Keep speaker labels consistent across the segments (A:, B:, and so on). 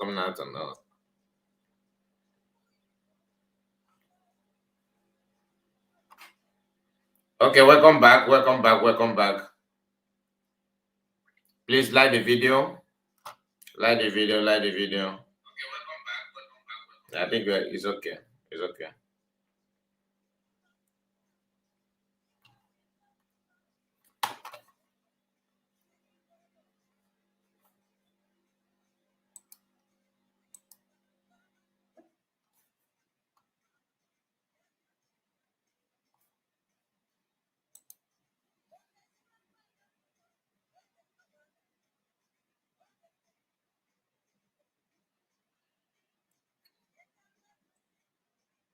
A: Come now to know. Okay, welcome back. Please like the video. Like the video. Okay, welcome back. I think it's okay. It's okay.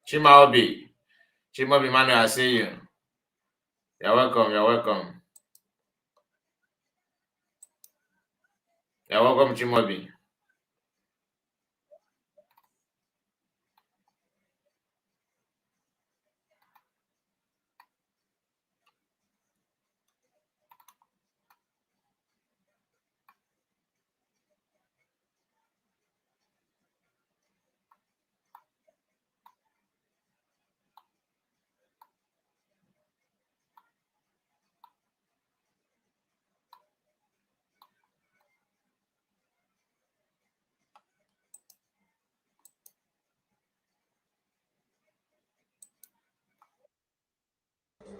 A: Chimaobi, Manuel, I see you. You're welcome. You're welcome, Chimaobi.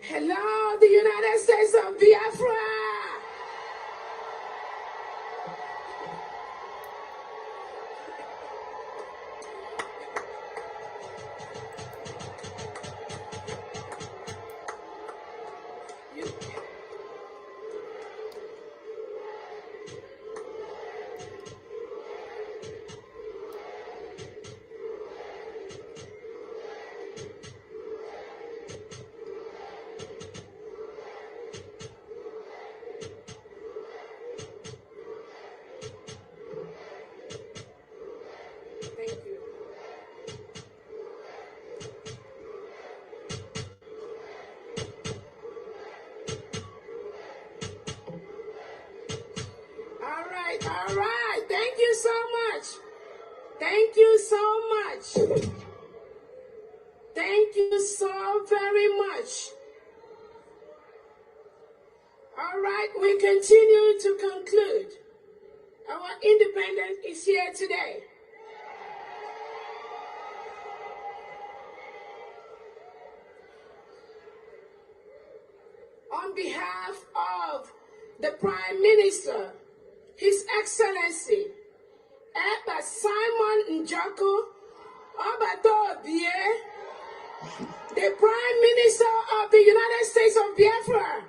B: Hello, the United States of Biafra. All right. Thank you so much. Thank you so much. Thank you so very much. All right, we continue to conclude. Our independence is here today. On behalf of the Prime Minister, His Excellency, Eba Simon Njoko Obadobie, the Prime Minister of the United States of Biafra,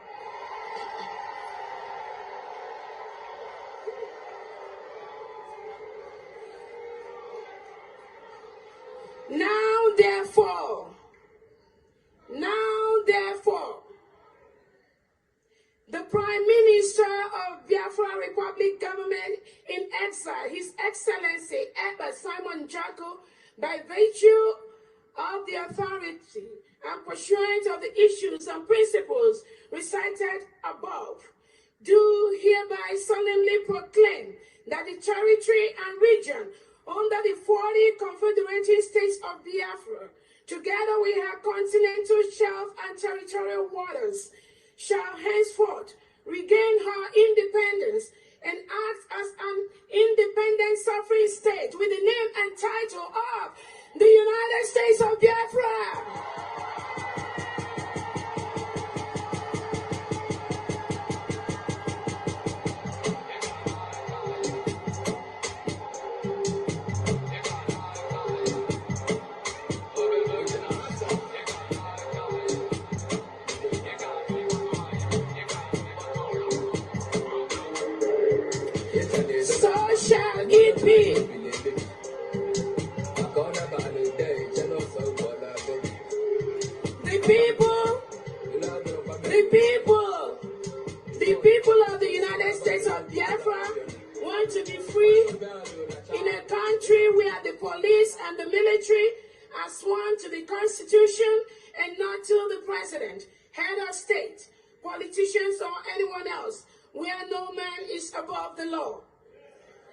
B: Now, therefore, the Prime Minister of Biafra Republic Government in exile, His Excellency Eba Simon Njoko, by virtue of the authority and pursuant of the issues and principles recited above, do hereby solemnly proclaim that the territory and region under the 40 Confederated States of Biafra, together with her continental shelf and territorial waters, shall henceforth regain her independence and act as an independent sovereign state with the name and title of the United States of Biafra. So shall it be. The people of the United States of Biafra want to be free in a country where the police and the military are sworn to the Constitution and not to the president, head of state, politicians, or anyone else, where no man is above the law.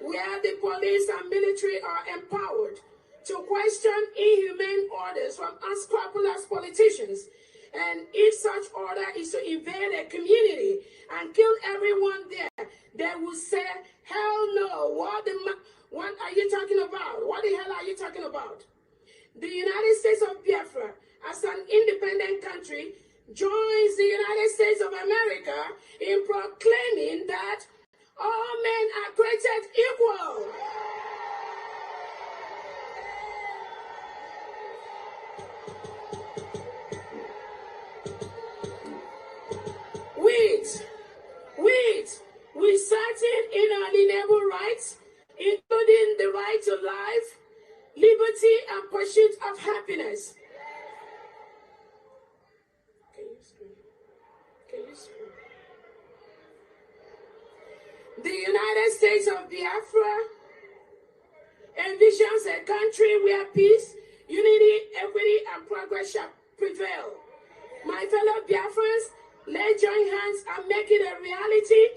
B: where the police and military are empowered to question inhumane orders from unscrupulous politicians. And if such order is to invade a community and kill everyone there, they will say, hell no, what are you talking about? What the hell are you talking about? The United States of Biafra, as an independent country, joins the United States of America in proclaiming that all men are created equal. With certain inalienable rights, including the right to life, liberty, and pursuit of happiness. Can you scream? Can you scream? The United States of Biafra envisions a country where peace, unity, equity, and progress shall prevail. My fellow Biafrans, let's join hands and make it a reality.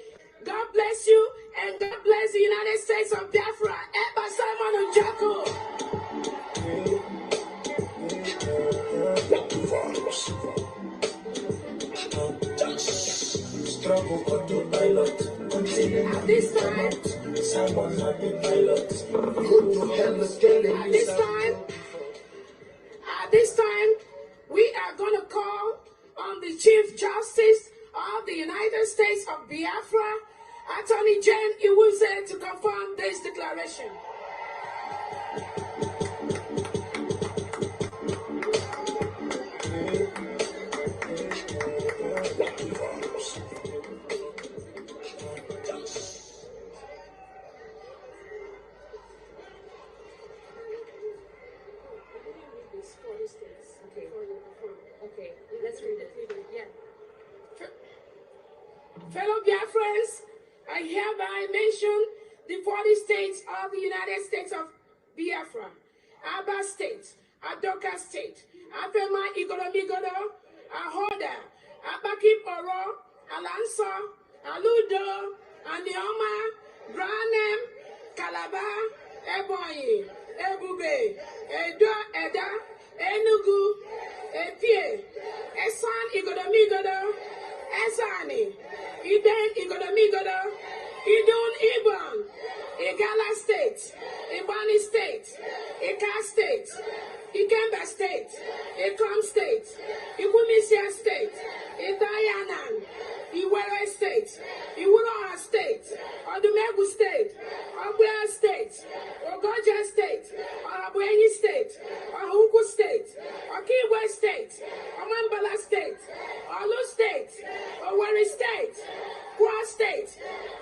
B: God bless you, and God bless the United States of Biafra. Eba Simon Njako.
C: Struggle autopilot.
B: At this time,
C: Simon not the pilot. Go to hell again.
B: At this time, we are going to call on the Chief Justice of the United States of Biafra, Attorney Jane Iwuze, to confirm this declaration.
D: Okay, let's read it. Yeah.
B: Fellow Biafrans, I hereby mention the 40 states of the United States of Biafra: Aba State, Adoka State, Afema Igoromigodo, Ahoda, Abakip Oro, Alanso, Aludo, Anioma, Branem, Calabar, Ebonyi, Ebube, Eda, Enugu, Epie, Esan Igoromigodo, Esani, Iden Igoromigodo, Idun Ibon, Igala State, Ibani State, Ika State, Ikemba State, Ikom State, Ikumisia State, Idayanan, Iwere State, Iwuroha State, Odumegu State, Ogbea State, Ogoja State, Ohabwenyi State, Ohuku State, Okigwe State, Omambala State, Olu State, Owerri State, Kwa State,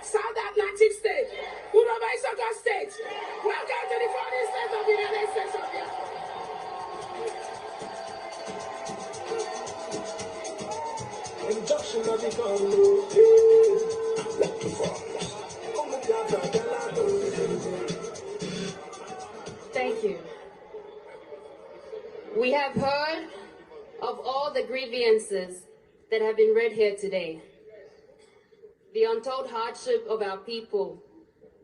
B: South Atlantic State, Uroba Isoka State. Welcome to the 40th state of the United States of Biafra.
C: Injunction of the Congo.
D: Thank you. We have heard of all the grievances that have been read here today. The untold hardship of our people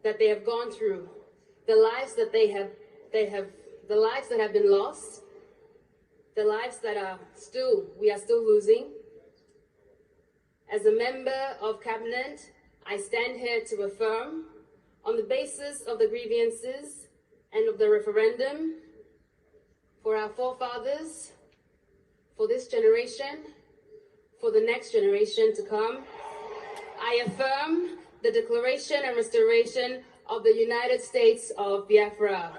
D: that they have gone through, the lives that the lives that have been lost, the lives that we are still losing. As a member of cabinet, I stand here to affirm, on the basis of the grievances and of the referendum, for our forefathers, for this generation, for the next generation to come, I affirm the declaration and restoration of the United States of Biafra.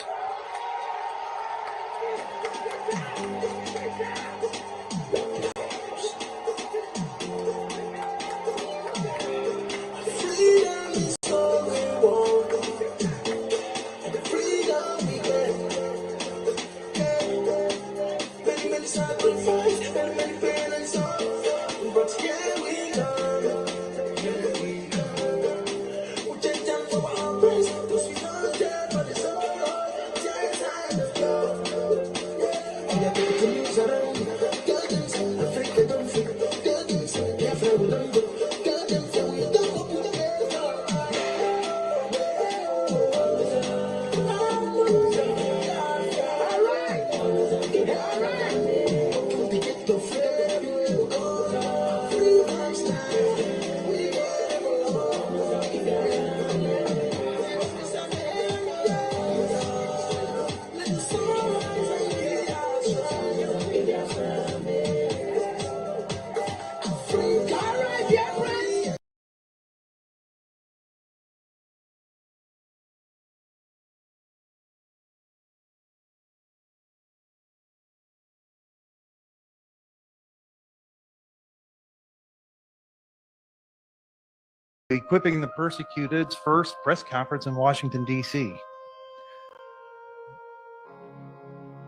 E: Equipping the Persecuted's first press conference in Washington, D.C.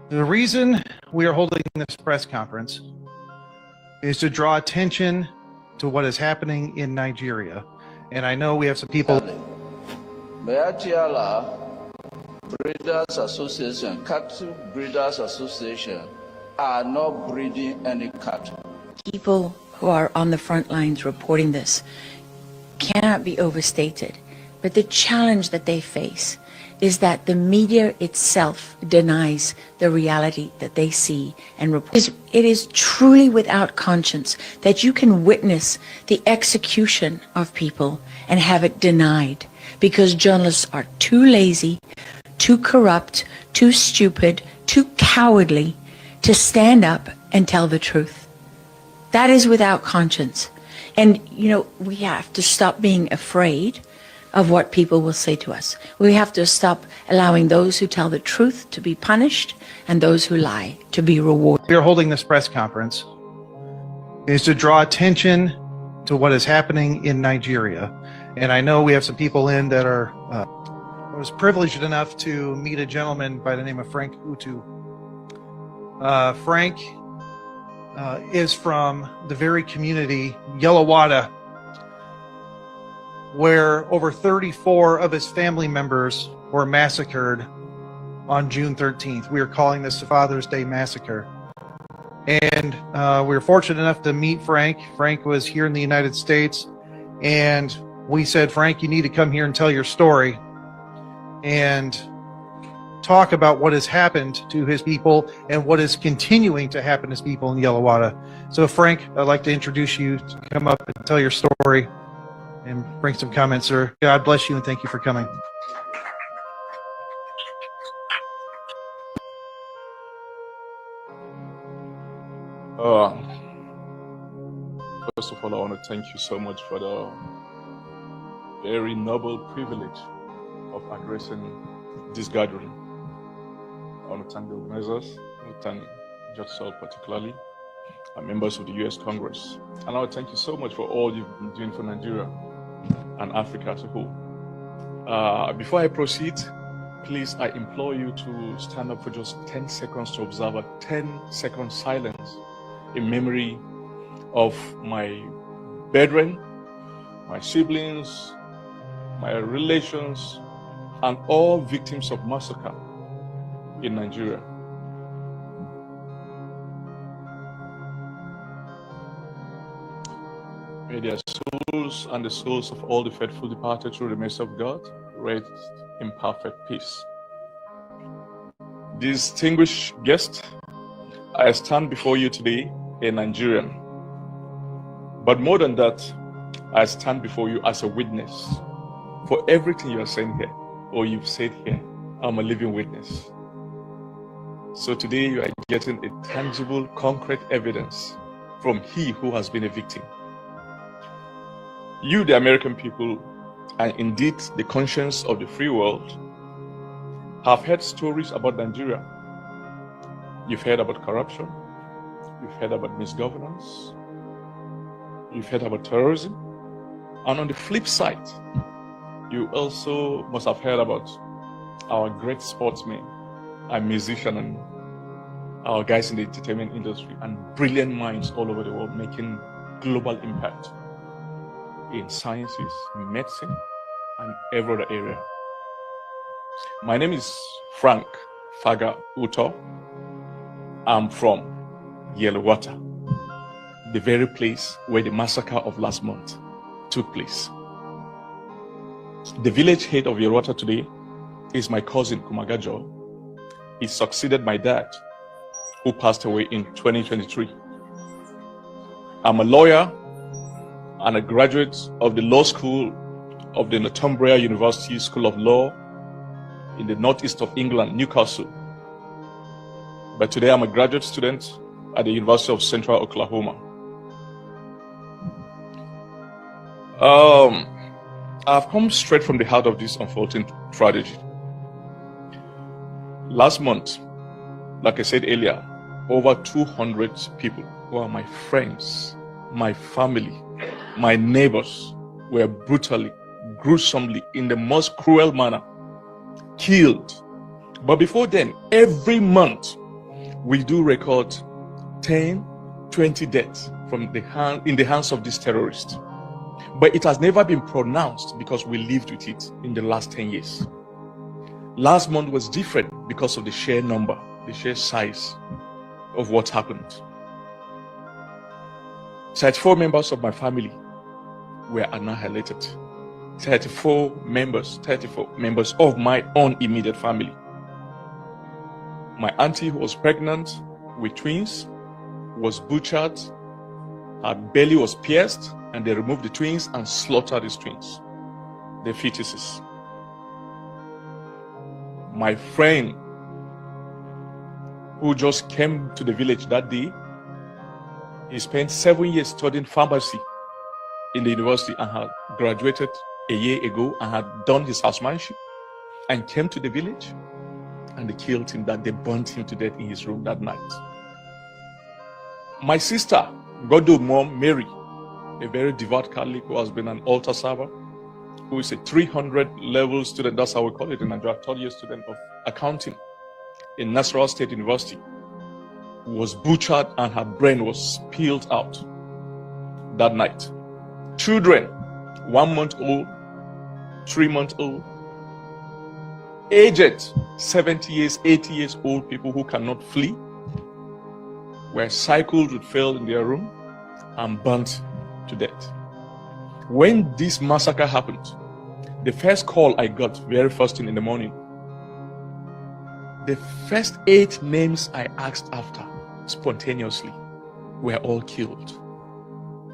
E: The reason we are holding this press conference is to draw attention to what is happening in Nigeria. And I know we have some people.
F: Biafra Breeders Association, Cattle Breeders Association are not breeding any cattle.
G: People who are on the front lines reporting this cannot be overstated, but the challenge that they face is that the media itself denies the reality that they see and report. It is truly without conscience that you can witness the execution of people and have it denied because journalists are too lazy, too corrupt, too stupid, too cowardly to stand up and tell the truth. That is without conscience. And, you know, we have to stop being afraid of what people will say to us. We have to stop allowing those who tell the truth to be punished and those who lie to be rewarded.
E: We are holding this press conference is to draw attention to what is happening in Nigeria. And I know we have some people in that are, I was privileged enough to meet a gentleman by the name of Frank Utu. Frank is from the very community, Yelawada, where over 34 of his family members were massacred on June 13th. We are calling this the Father's Day Massacre. And we were fortunate enough to meet Frank. Frank was here in the United States, and we said, Frank, you need to come here and tell your story and talk about what has happened to his people and what is continuing to happen to his people in Yelawada. So Frank, I'd like to introduce you to come up and tell your story and bring some comments, sir. God bless you and thank you for coming.
H: First of all, I want to thank you so much for the very noble privilege of addressing this gathering. I want to thank the organizers, I want to thank Judge Sept particularly, and members of the US Congress. And I want to thank you so much for all you've been doing for Nigeria and Africa as a whole. Before I proceed, please, I implore you to stand up for just 10 seconds to observe a 10-second silence in memory of my brethren, my siblings, my relations, and all victims of massacre in Nigeria. May their souls and the souls of all the faithful departed through the mercy of God rest in perfect peace. Distinguished guests, I stand before you today a Nigerian. But more than that, I stand before you as a witness for everything you are saying here, or you've said here. I'm a living witness. So today you are getting a tangible, concrete evidence from he who has been a victim. You, the American people, and indeed the conscience of the free world, have heard stories about Nigeria. You've heard about corruption. You've heard about misgovernance. You've heard about terrorism. And on the flip side, you also must have heard about our great sportsmen and musicians and our guys in the entertainment industry and brilliant minds all over the world making global impact in sciences, medicine, and every other area. My name is Frank Faga Uto. I'm from Yelawada, the very place where the massacre of last month took place. The village head of Yelawada today is my cousin Kumagajo. He succeeded my dad, who passed away in 2023. I'm a lawyer and a graduate of the law school of the Northumbria University School of Law in the northeast of England, Newcastle. But today I'm a graduate student at the University of Central Oklahoma. I've come straight from the heart of this unfolding tragedy. Last month, like I said earlier, over 200 people who are my friends, my family, my neighbors, were brutally, gruesomely, in the most cruel manner, killed. But before then, every month, we do record 10, 20 deaths from in the hands of these terrorists. But it has never been pronounced because we lived with it in the last 10 years. Last month was different because of the sheer number, the sheer size of what happened. 34 members of my family were annihilated. 34 members of my own immediate family. My auntie, who was pregnant with twins, was butchered. Her belly was pierced, and they removed the twins and slaughtered these twins, the fetuses. My friend, who just came to the village that day, he spent 7 years studying pharmacy in the university and had graduated a year ago and had done his housemanship and came to the village, and they killed him. That they burnt him to death in his room that night. My sister, God's mom, Mary, a very devout Catholic who has been an altar server, who is a 300 level student, that's how we call it in Nigeria, third year student of accounting in Nasarawa State University, was butchered and her brain was spilled out that night. Children, 1 month old, 3 months old, aged 70 years, 80 years old people who cannot flee, were cycled with fuel in their room and burnt to death. When this massacre happened, the first call I got, very first thing in the morning, the first 8 names I asked after spontaneously were all killed.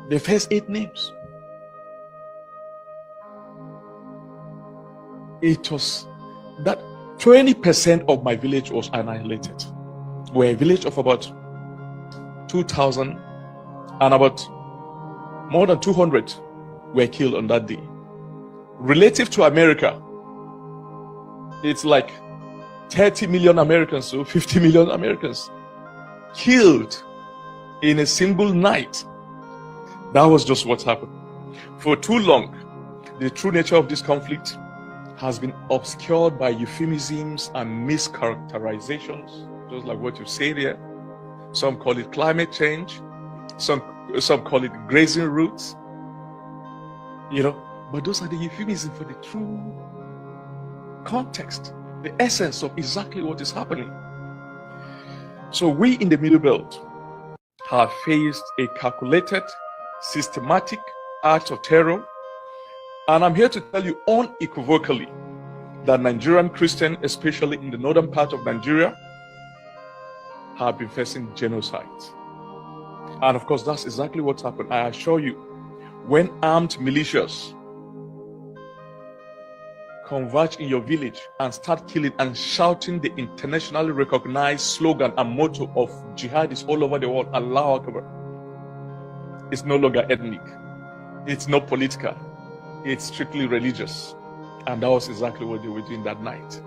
H: The first 8 names. It was that 20% of my village was annihilated. We're a village of about 2,000, and about more than 200 were killed on that day. Relative to America, it's like 30 million Americans, so 50 million Americans killed in a single night. That was just what happened. For too long, the true nature of this conflict has been obscured by euphemisms and mischaracterizations, just like what you say there. Some call it climate change, some call it grazing routes, but those are the euphemisms for the true context, the essence of exactly what is happening. So we in the Middle Belt have faced a calculated, systematic act of terror, and I'm here to tell you unequivocally that Nigerian Christians, especially in the northern part of Nigeria, have been facing genocide. And of course, that's exactly what's happened. I assure you, when armed militias converge in your village and start killing and shouting the internationally recognized slogan and motto of jihadists all over the world, Allahu Akbar, it's no longer ethnic, it's not political, it's strictly religious. And that was exactly what they were doing that night.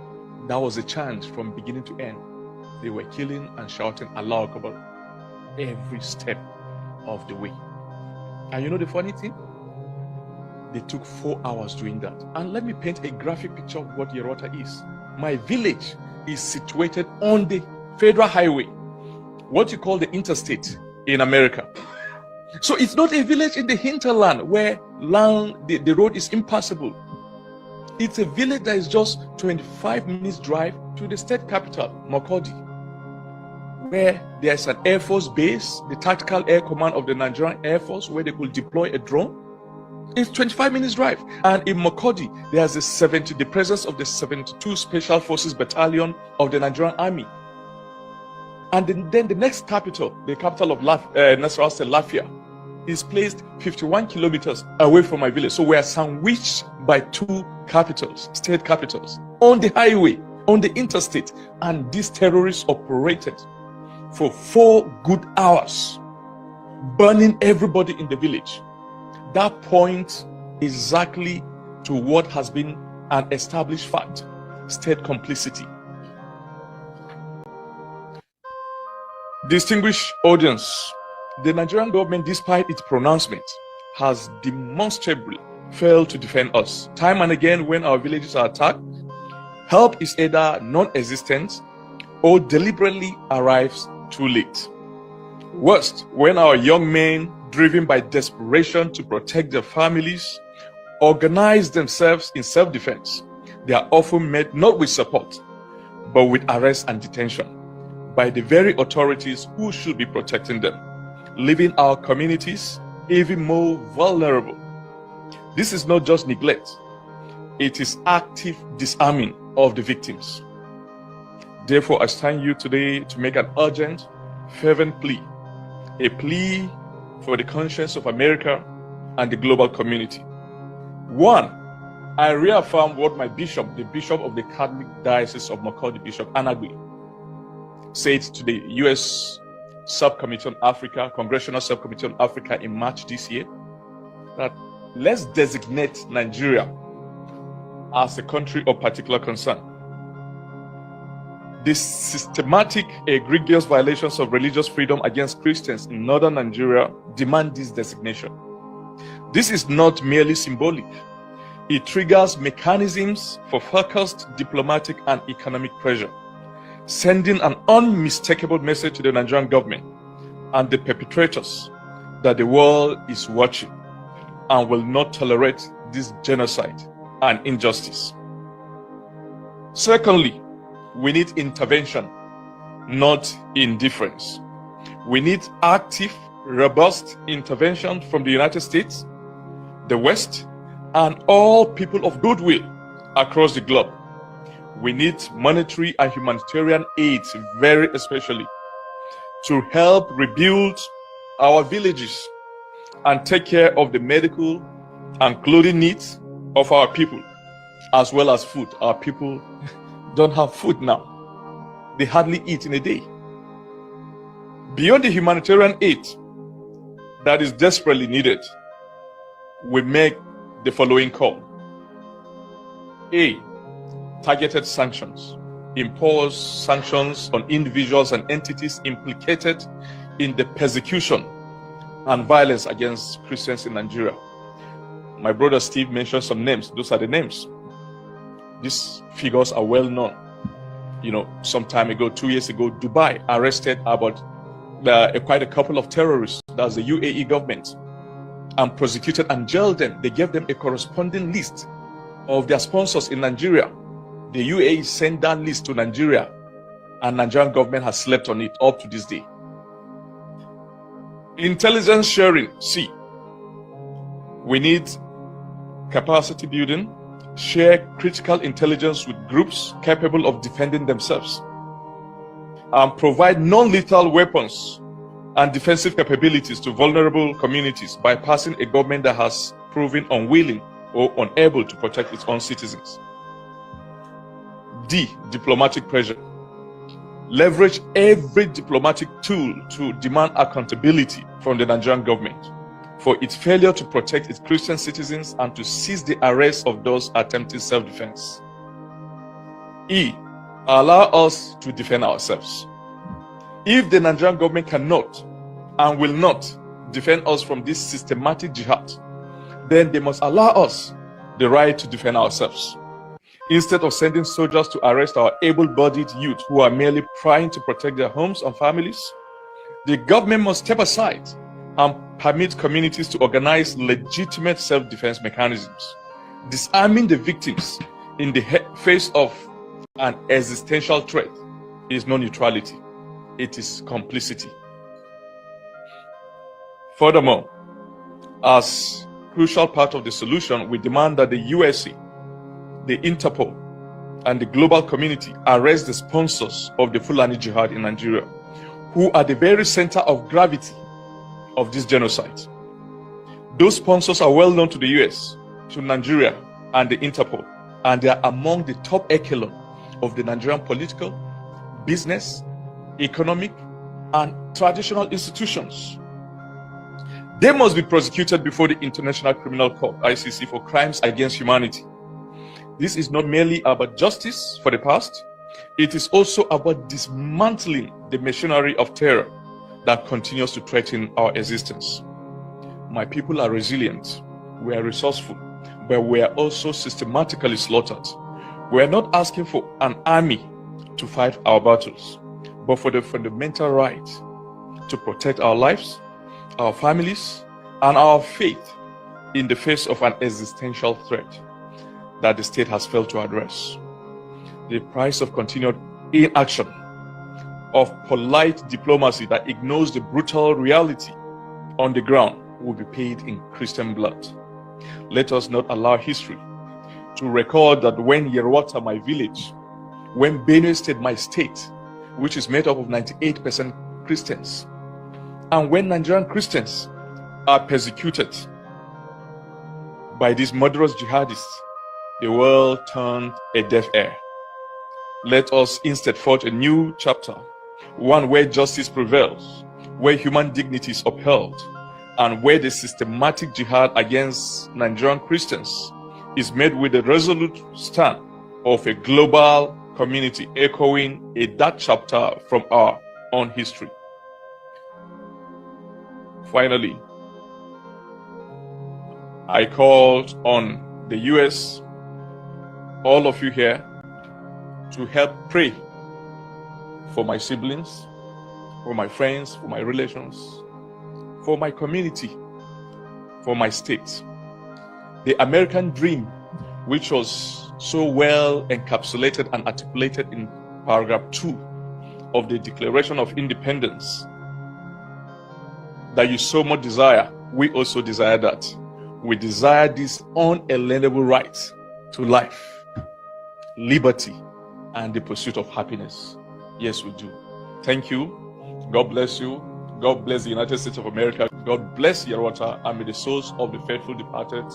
H: That was a chant from beginning to end. They were killing and shouting Allahu Akbar every step of the way. And you know the funny thing? They took 4 hours doing that. And let me paint a graphic picture of what Yerota is. My village is situated on the federal highway, what you call the interstate in America. So it's not a village in the hinterland where the road is impassable. It's a village that is just 25 minutes drive to the state capital, Makurdi, where there's an Air Force base, the Tactical Air Command of the Nigerian Air Force, where they could deploy a drone. It's 25 minutes drive. And in Makurdi, there's the presence of the 72 Special Forces Battalion of the Nigerian Army. And then the next capital, the capital of Nasarawa State, Lafia, is placed 51 kilometers away from my village. So we are sandwiched by 2 capitals, state capitals, on the highway, on the interstate. And these terrorists operated for 4 good hours, burning everybody in the village. That points exactly to what has been an established fact: state complicity. Distinguished audience, the Nigerian government, despite its pronouncement, has demonstrably fail to defend us. Time and again, when our villages are attacked, help is either non-existent or deliberately arrives too late. Worst, when our young men, driven by desperation to protect their families, organize themselves in self-defense, they are often met not with support, but with arrest and detention by the very authorities who should be protecting them, leaving our communities even more vulnerable. This is not just neglect, it is active disarming of the victims. Therefore, I stand you today to make an urgent, fervent plea, a plea for the conscience of America and the global community. One, I reaffirm what my bishop, the bishop of the Catholic Diocese of Makurdi, Bishop Anagui, said to the U.S. Subcommittee on Africa, Congressional Subcommittee on Africa in March this year, that let's designate Nigeria as a country of particular concern. The systematic, egregious violations of religious freedom against Christians in northern Nigeria demand this designation. This is not merely symbolic. It triggers mechanisms for focused diplomatic and economic pressure, sending an unmistakable message to the Nigerian government and the perpetrators that the world is watching and will not tolerate this genocide and injustice. Secondly, we need intervention, not indifference. We need active, robust intervention from the United States, the West, and all people of goodwill across the globe. We need monetary and humanitarian aid, very especially, to help rebuild our villages and take care of the medical and clothing needs of our people, as well as food. Our people don't have food now. They hardly eat in a day. Beyond the humanitarian aid that is desperately needed, we make the following call. A, targeted sanctions. Impose sanctions on individuals and entities implicated in the persecution and violence against Christians in Nigeria. My brother Steve mentioned some names. Those are the names. These figures are well known. You know, some time ago, 2 years ago, Dubai arrested about quite a couple of terrorists. That's the UAE government, and prosecuted and jailed them. They gave them a corresponding list of their sponsors in Nigeria. The UAE sent that list to Nigeria, and Nigerian government has slept on it up to this day. Intelligence sharing. C. We need capacity building, share critical intelligence with groups capable of defending themselves, and provide non-lethal weapons and defensive capabilities to vulnerable communities, bypassing a government that has proven unwilling or unable to protect its own citizens. D. Diplomatic pressure. Leverage every diplomatic tool to demand accountability from the Nigerian government for its failure to protect its Christian citizens and to cease the arrest of those attempting self-defense. E. Allow us to defend ourselves. If the Nigerian government cannot and will not defend us from this systematic jihad, then they must allow us the right to defend ourselves. Instead of sending soldiers to arrest our able-bodied youth who are merely trying to protect their homes and families, the government must step aside and permit communities to organize legitimate self-defense mechanisms. Disarming the victims in the face of an existential threat is not neutrality, it is complicity. Furthermore, as crucial part of the solution, we demand that the USA, the Interpol, and the global community arrest the sponsors of the Fulani Jihad in Nigeria, who are the very center of gravity of this genocide. Those sponsors are well known to the US, to Nigeria, and the Interpol, and they are among the top echelon of the Nigerian political, business, economic, and traditional institutions. They must be prosecuted before the International Criminal Court, ICC, for crimes against humanity. This is not merely about justice for the past, it is also about dismantling the machinery of terror that continues to threaten our existence. My people are resilient, we are resourceful, but were also systematically slaughtered. We are not asking for an army to fight our battles, but for the fundamental right to protect our lives, our families, and our faith in the face of an existential threat that the state has failed to address. The price of continued inaction, of polite diplomacy that ignores the brutal reality on the ground, will be paid in Christian blood. Let us not allow history to record that when Yerwata, my village, when Benue State, my state, which is made up of 98% Christians, and when Nigerian Christians are persecuted by these murderous jihadists, the world turned a deaf ear. Let us instead forge a new chapter, one where justice prevails, where human dignity is upheld, and where the systematic jihad against Nigerian Christians is made with the resolute stand of a global community, echoing a dark chapter from our own history. Finally, I called on the US, all of you here, to help pray for my siblings, for my friends, for my relations, for my community, for my state. The American dream, which was so well encapsulated and articulated in paragraph 2 of the Declaration of Independence, that you so much desire, we also desire that. We desire this unalienable right to life, liberty, and the pursuit of happiness. Yes, we do. Thank you. God bless you. God bless the United States of America. God bless Yerwata, and may the souls of the faithful departed,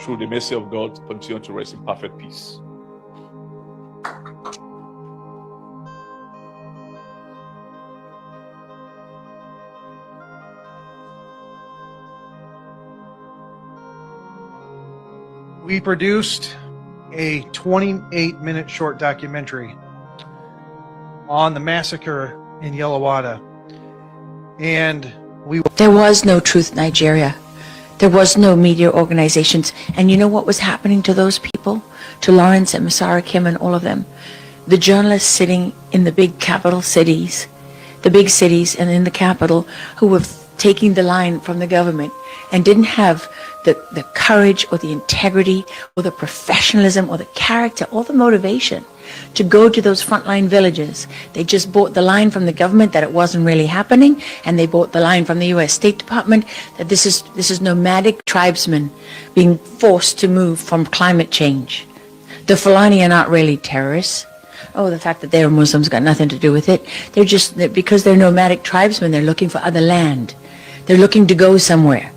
H: through the mercy of God, continue to rest in perfect peace.
E: We produced a 28-minute short documentary on the massacre in Yellowwater. And
G: there was no Truth Nigeria. There was no media organizations. And you know what was happening to those people? To Lawrence and Masara Kim and all of them? The journalists sitting in the big capital cities, the big cities and in the capital, who were taking the line from the government and didn't have the courage or the integrity or the professionalism or the character or the motivation to go to those frontline villages. They just bought the line from the government that it wasn't really happening, and they bought the line from the US State Department that this is nomadic tribesmen being forced to move from climate change. The Fulani are not really terrorists. Oh, the fact that they're Muslims got nothing to do with it. Because they're nomadic tribesmen, they're looking for other land. They're looking to go somewhere,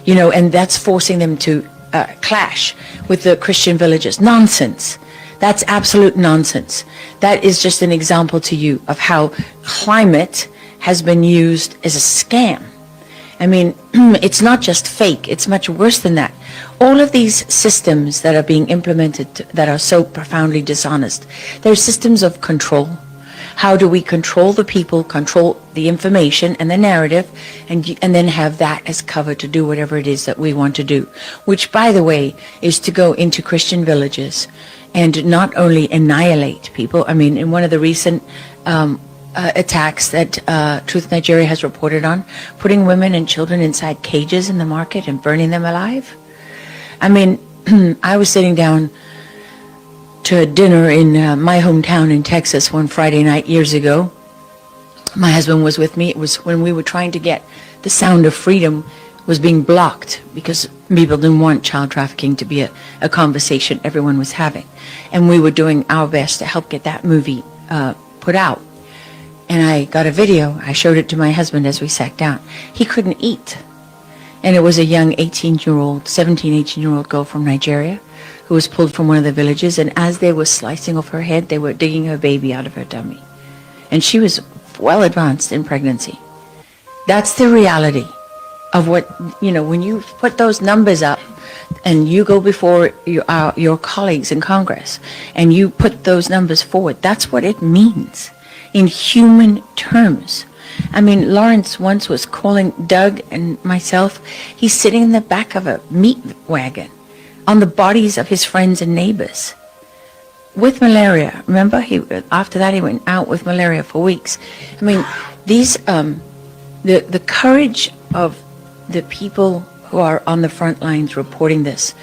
G: you know, and that's forcing them to clash with the Christian villages. Nonsense. That's absolute nonsense. That is just an example to you of how climate has been used as a scam. I mean, it's not just fake, it's much worse than that. All of these systems that are being implemented that are so profoundly dishonest, they're systems of control. How do we control the people, control the information and the narrative, and then have that as cover to do whatever it is that we want to do, which, by the way, is to go into Christian villages and not only annihilate people. I mean, in one of the recent attacks that Truth Nigeria has reported on, putting women and children inside cages in the market and burning them alive. I mean, I was sitting down to a dinner in my hometown in Texas one Friday night years ago. My husband was with me. It was when we were trying to get the sound of freedom was being blocked because people didn't want child trafficking to be a conversation everyone was having. And we were doing our best to help get that movie put out. And I got a video. I showed it to my husband as we sat down. He couldn't eat. And it was a young 18-year-old, 17, 18-year-old girl from Nigeria who was pulled from one of the villages. And as they were slicing off her head, they were digging her baby out of her tummy. And she was well advanced in pregnancy. That's the reality of what, you know, when you put those numbers up and you go before your colleagues in Congress and you put those numbers forward, that's what it means in human terms. I mean, Lawrence once was calling Doug and myself, he's sitting in the back of a meat wagon on the bodies of his friends and neighbors with malaria. Remember, after that he went out with malaria for weeks. I mean, these the courage of the people who are on the front lines reporting this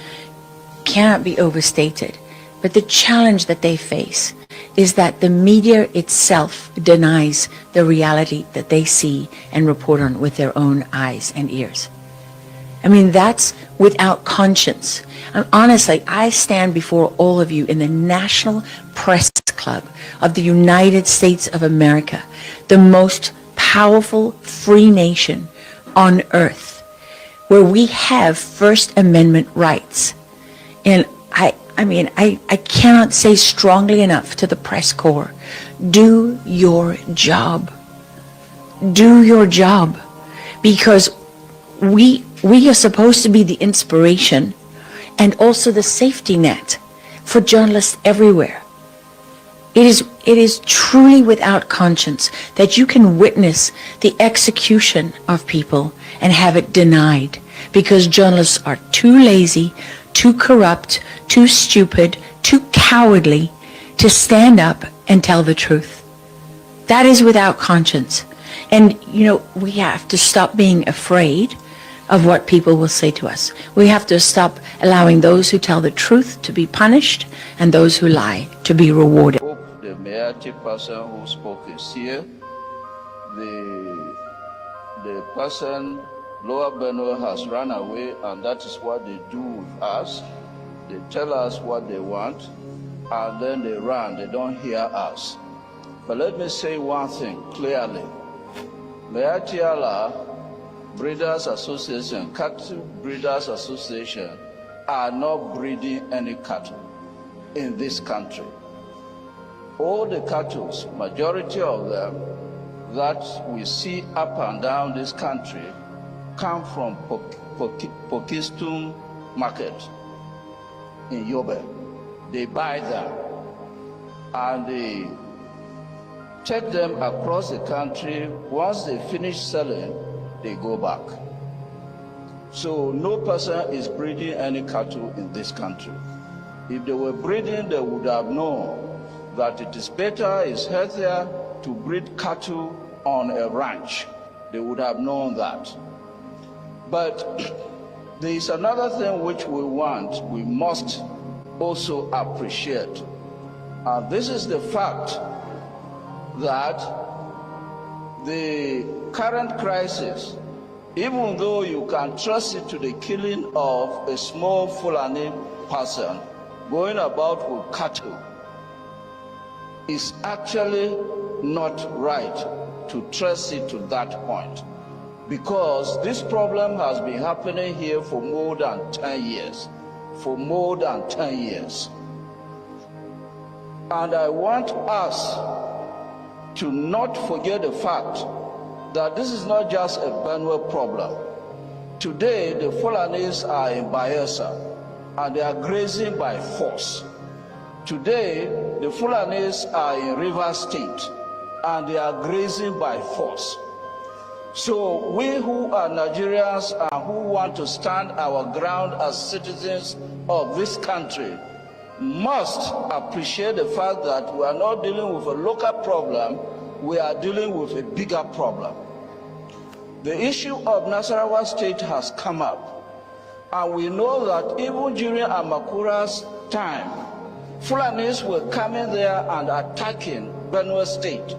G: cannot be overstated. But the challenge that they face is that the media itself denies the reality that they see and report on with their own eyes and ears. I mean, that's without conscience. And honestly, I stand before all of you in the National Press Club of the United States of America, the most powerful free nation on earth, where we have First Amendment rights. And I cannot say strongly enough to the press corps, do your job. Do your job. Because we are supposed to be the inspiration and also the safety net for journalists everywhere. It is truly without conscience that you can witness the execution of people and have it denied because journalists are too lazy, too corrupt, too stupid, too cowardly to stand up and tell the truth. That is without conscience. And, you know, we have to stop being afraid of what people will say to us. We have to stop allowing those who tell the truth to be punished and those who lie to be rewarded.
F: Hope the Meati person who spoke is here. The person, Lower Benue, has run away, and that is what they do with us. They tell us what they want, and then they run. They don't hear us. But let me say one thing clearly. Meatiala Breeders Association, Cattle Breeders Association are not breeding any cattle in this country. All the cattle, majority of them that we see up and down this country come from Pokistum market in Yobe. They buy them and they take them across the country. Once they finish selling, they go back. So no person is breeding any cattle in this country. If they were breeding, they would have known that it is better, it's healthier to breed cattle on a ranch. They would have known that. But there is another thing which we must also appreciate. And this is the fact that the current crisis, even though you can trust it to the killing of a small Fulani person going about with cattle, is actually not right to trust it to that point. Because this problem has been happening here for more than 10 years. For more than 10 years. And I want us to not forget the fact that this is not just a Benue problem. Today, the Fulanis are in Bayelsa, and they are grazing by force. Today, the Fulanis are in Rivers State, and they are grazing by force. So we who are Nigerians and who want to stand our ground as citizens of this country must appreciate the fact that we are not dealing with a local problem, we are dealing with a bigger problem. The issue of Nasarawa State has come up, and we know that even during Amakura's time, Fulanis were coming there and attacking Benue State,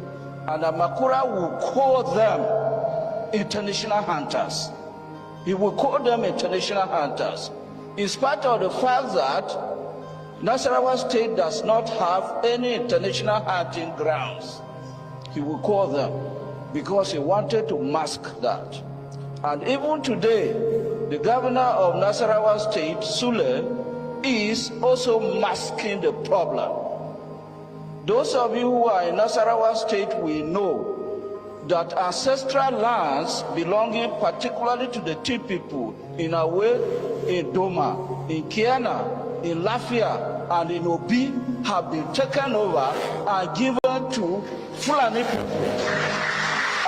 F: and Amakura will call them international hunters. He will call them international hunters, in spite of the fact that Nasarawa State does not have any international hunting grounds. He will call them because he wanted to mask that. And even today, the governor of Nasarawa State, Sule, is also masking the problem. Those of you who are in Nasarawa State will know that ancestral lands belonging particularly to the Tea people in Awe, in Doma, in Kiana, in Lafia, and in Obi have been taken over and given to Fulani people.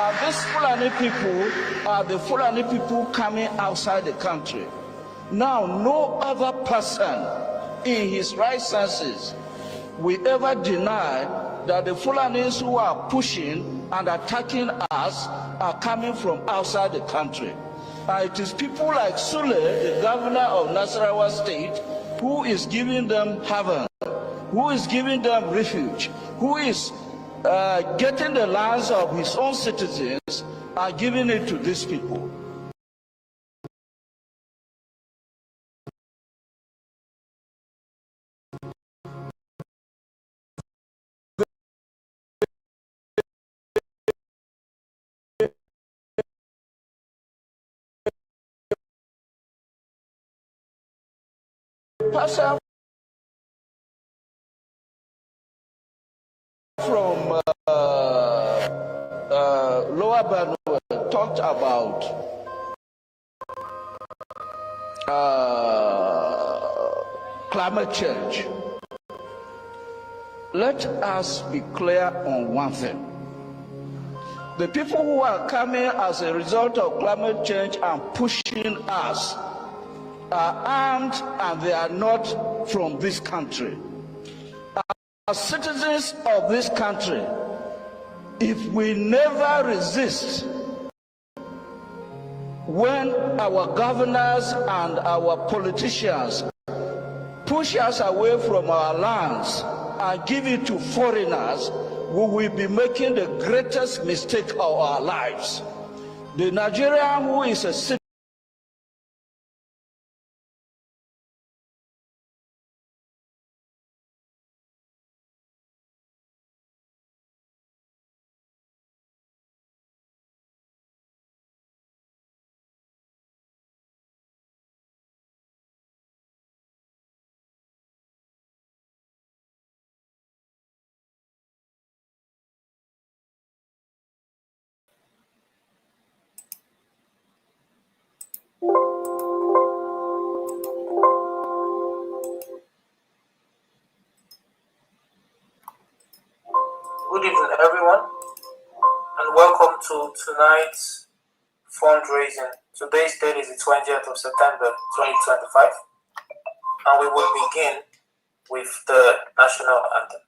F: And these Fulani people are the Fulani people coming outside the country. Now, no other person in his right senses will ever deny that the Fulanis who are pushing and attacking us are coming from outside the country. It is people like Sule, the governor of Nasarawa State, who is giving them haven, who is giving them refuge, who is getting the lands of his own citizens, are giving it to these people. Pastor from Lower Benue talked about climate change. Let us be clear on one thing. The people who are coming as a result of climate change and pushing us are armed and they are not from this country. As citizens of this country, if we never resist when our governors and our politicians push us away from our lands and give it to foreigners, we will be making the greatest mistake of our lives. The Nigerian who is a citizen
I: Good evening, everyone, and welcome to tonight's fundraising. Today's date is the 20th of September 2025, and we will begin with the national anthem.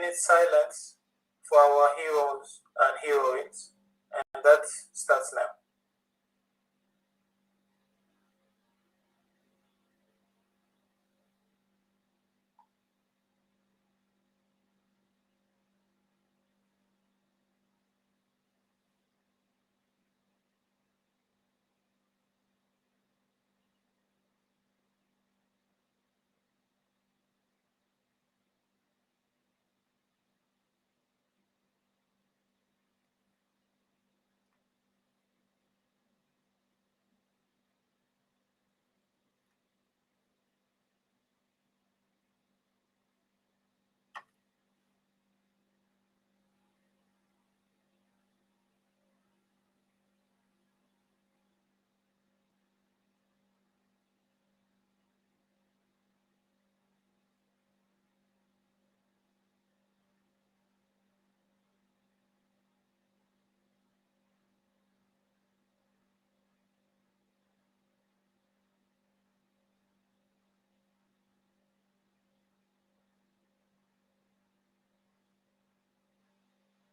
I: 2-minute silence for our heroes and heroines, and that starts now.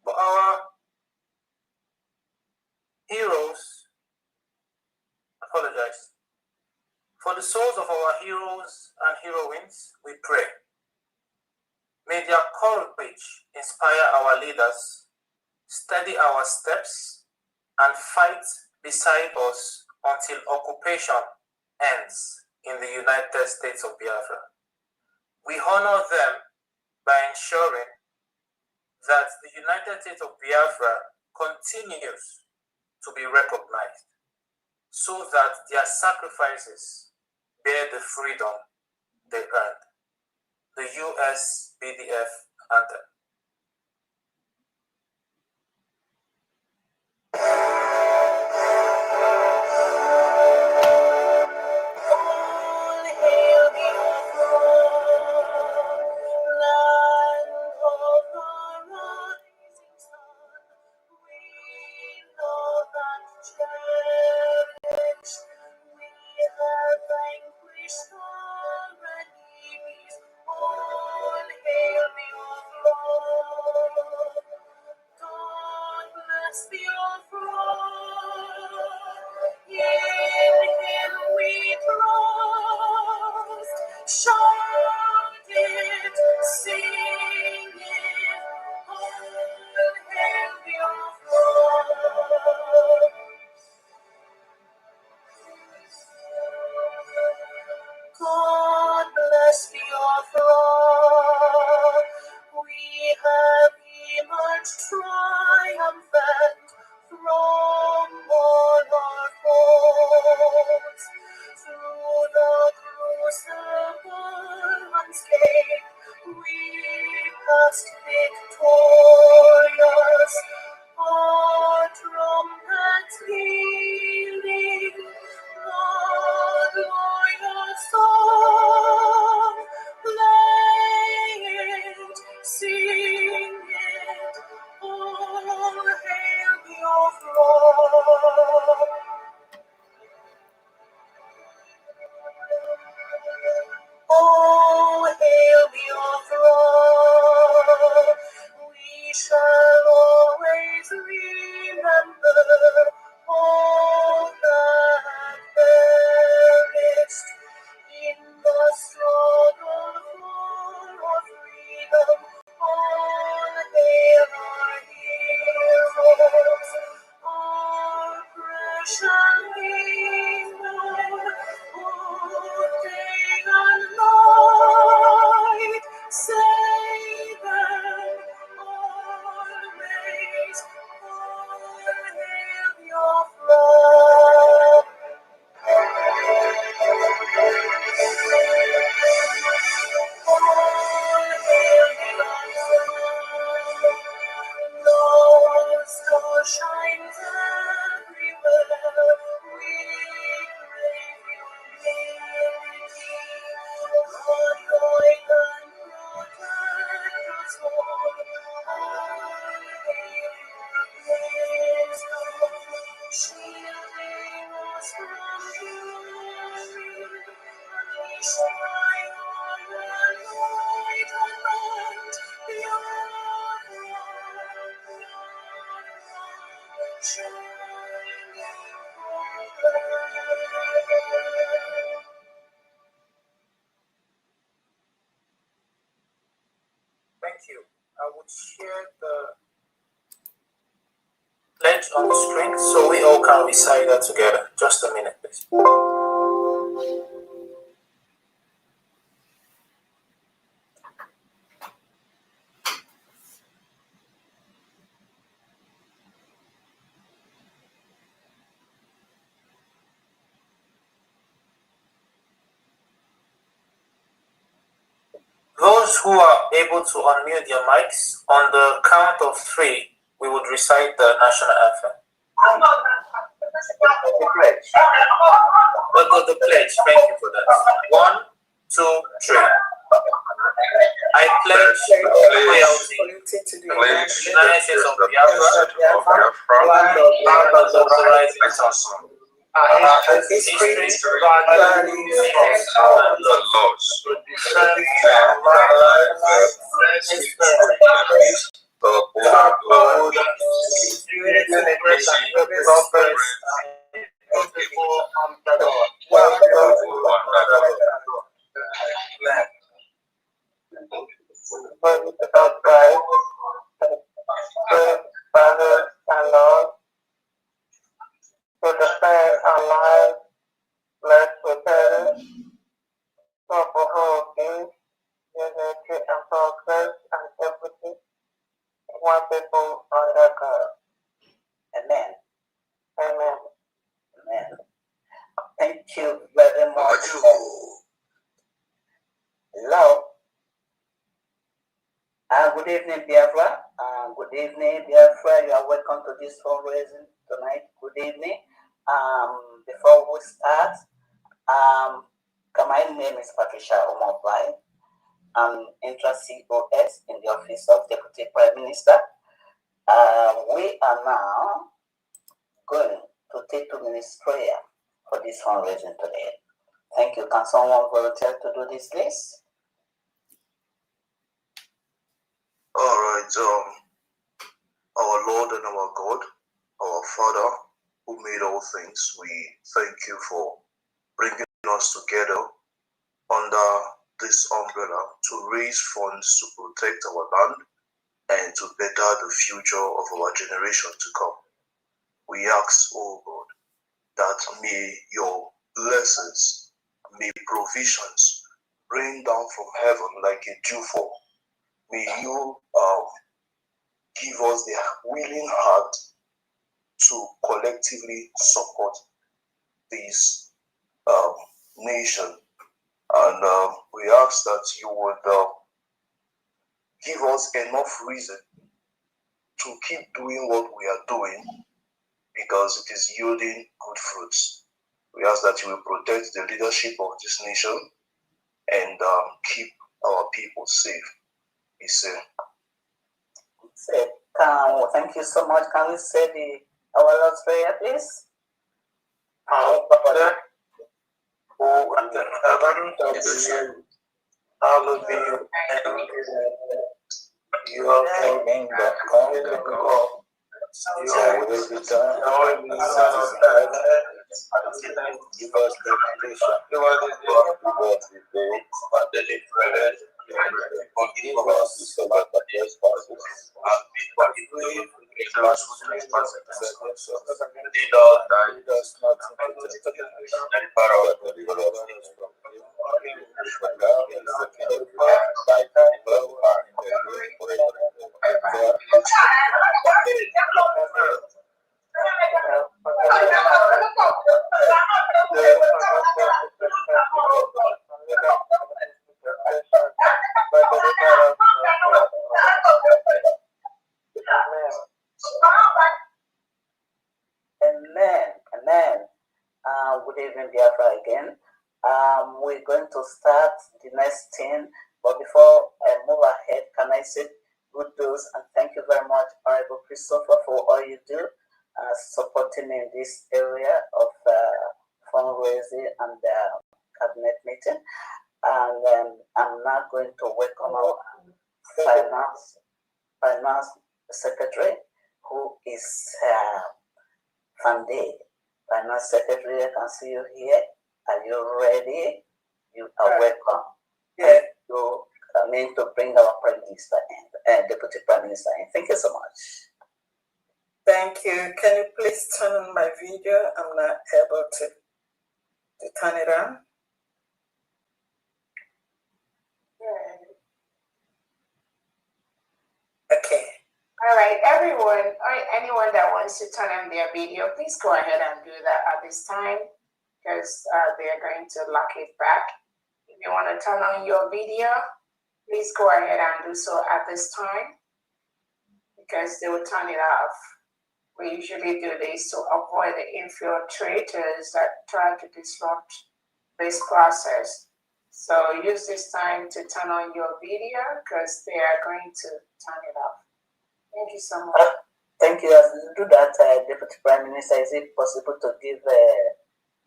I: For our heroes, for the souls of our heroes and heroines, we pray. May their courage inspire our leaders, steady our steps, and fight beside us until occupation ends in the United States of Biafra. We honor them by ensuring that the United States of Biafra continues to be recognized so that their sacrifices bear the freedom they earned. The US BDF anthem. God bless Biafra. We have emerged triumphant from all our foes. Through the crucible unscathed, we passed victorious. Our trumpets pealing, the loyal song, play it, sing it, all hail Biafra. Oh, hail Biafra, we shall always remember all that perished in the Thank you. I would share the pledge on the screen so we all can recite that together. Just a minute, please. Those who are able to unmute their mics, on the count of 3, we would recite the national anthem. The pledge. The pledge. Thank you for that. 1, 2, 3. I pledge loyalty to the United States of Biafra, and the authorized council. History, values, and laws. Father and Lord, to defend our lives, bless the parents, for whole peace, unity and progress and equity, one people under God. Amen. Amen. Amen. Thank you very much. Hello. Good evening, Biafra. Good evening, Biafra. You are welcome to this fundraising tonight. Good evening. Before we start, my name is Patricia Omobai. I'm Intra-COS in the Office of Deputy Prime Minister. We are now going to take 2 minutes prayer for this fundraising today. Thank you. Can someone volunteer to do this, please?
J: All right, our Lord and our God, our Father, who made all things, we thank you for bringing us together under this umbrella to raise funds to protect our land and to better the future of our generation to come. We ask, oh God, that may your blessings, may provisions rain down from heaven like a dewfall. May you give us the willing heart to collectively support this nation. And we ask that you would give us enough reason to keep doing what we are doing, because it is yielding good fruits. We ask that you will protect the leadership of this nation and keep our people safe. Be safe.
I: Thank you so much. Can we say our Lord's Prayer, please? Our Father, who art in heaven, hallowed be your name. Your kingdom come, God. Your will be done on earth. Give us the petition. What we do, but deliver. Forgive us our trespasses, as we forgive those who trespass against us. Lead us not into temptation, but deliver us from evil. For thou is the kingdom, thy power, and the glory forever. Amen. Amen. Good evening, Biafra again. We're going to start the next thing, but before I move ahead, can I say good news and thank you very much, Honorable Christopher, for all you do, supporting in this area of fundraising and cabinet meeting. And I'm now going to welcome our finance secretary, who is
K: Funday, Finance Secretary, I can see you here. Are you ready? You are welcome. Yeah. You come in to bring our Prime Minister in, Deputy Prime Minister in. Thank you so much.
L: Thank you. Can you please turn on my video? I'm not able to turn it on. Okay.
B: All right, everyone, or anyone that wants to turn on their video, please go ahead and do that at this time, because they're going to lock it back. If you want to turn on your video, please go ahead and do so at this time, because they will turn it off. We usually do this to avoid the infiltrators that try to disrupt this process. So use this time to turn on your video, because they are going to turn it off. Thank you so much.
K: Thank you. As you do that, Deputy Prime Minister, is it possible to give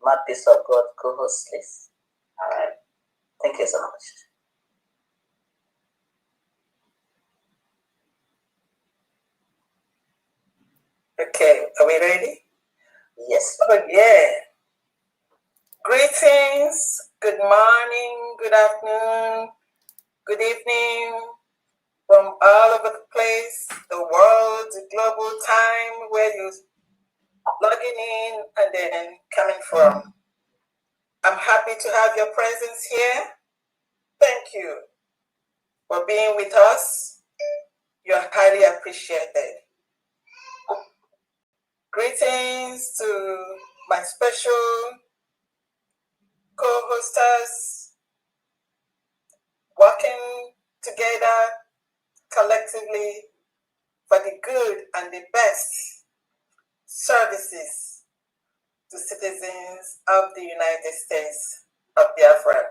K: my Peace of God co-host list? All right. Thank you so much.
L: Okay, are we ready?
K: Yes.
L: Oh, yeah. Greetings, good morning, good afternoon, good evening, from all over the place, the world, the global time, where you're logging in and then coming from. I'm happy to have your presence here. Thank you for being with us. You're highly appreciated. Greetings to my special co-hosters, working together collectively for the good and the best services to citizens of the United States of Biafra.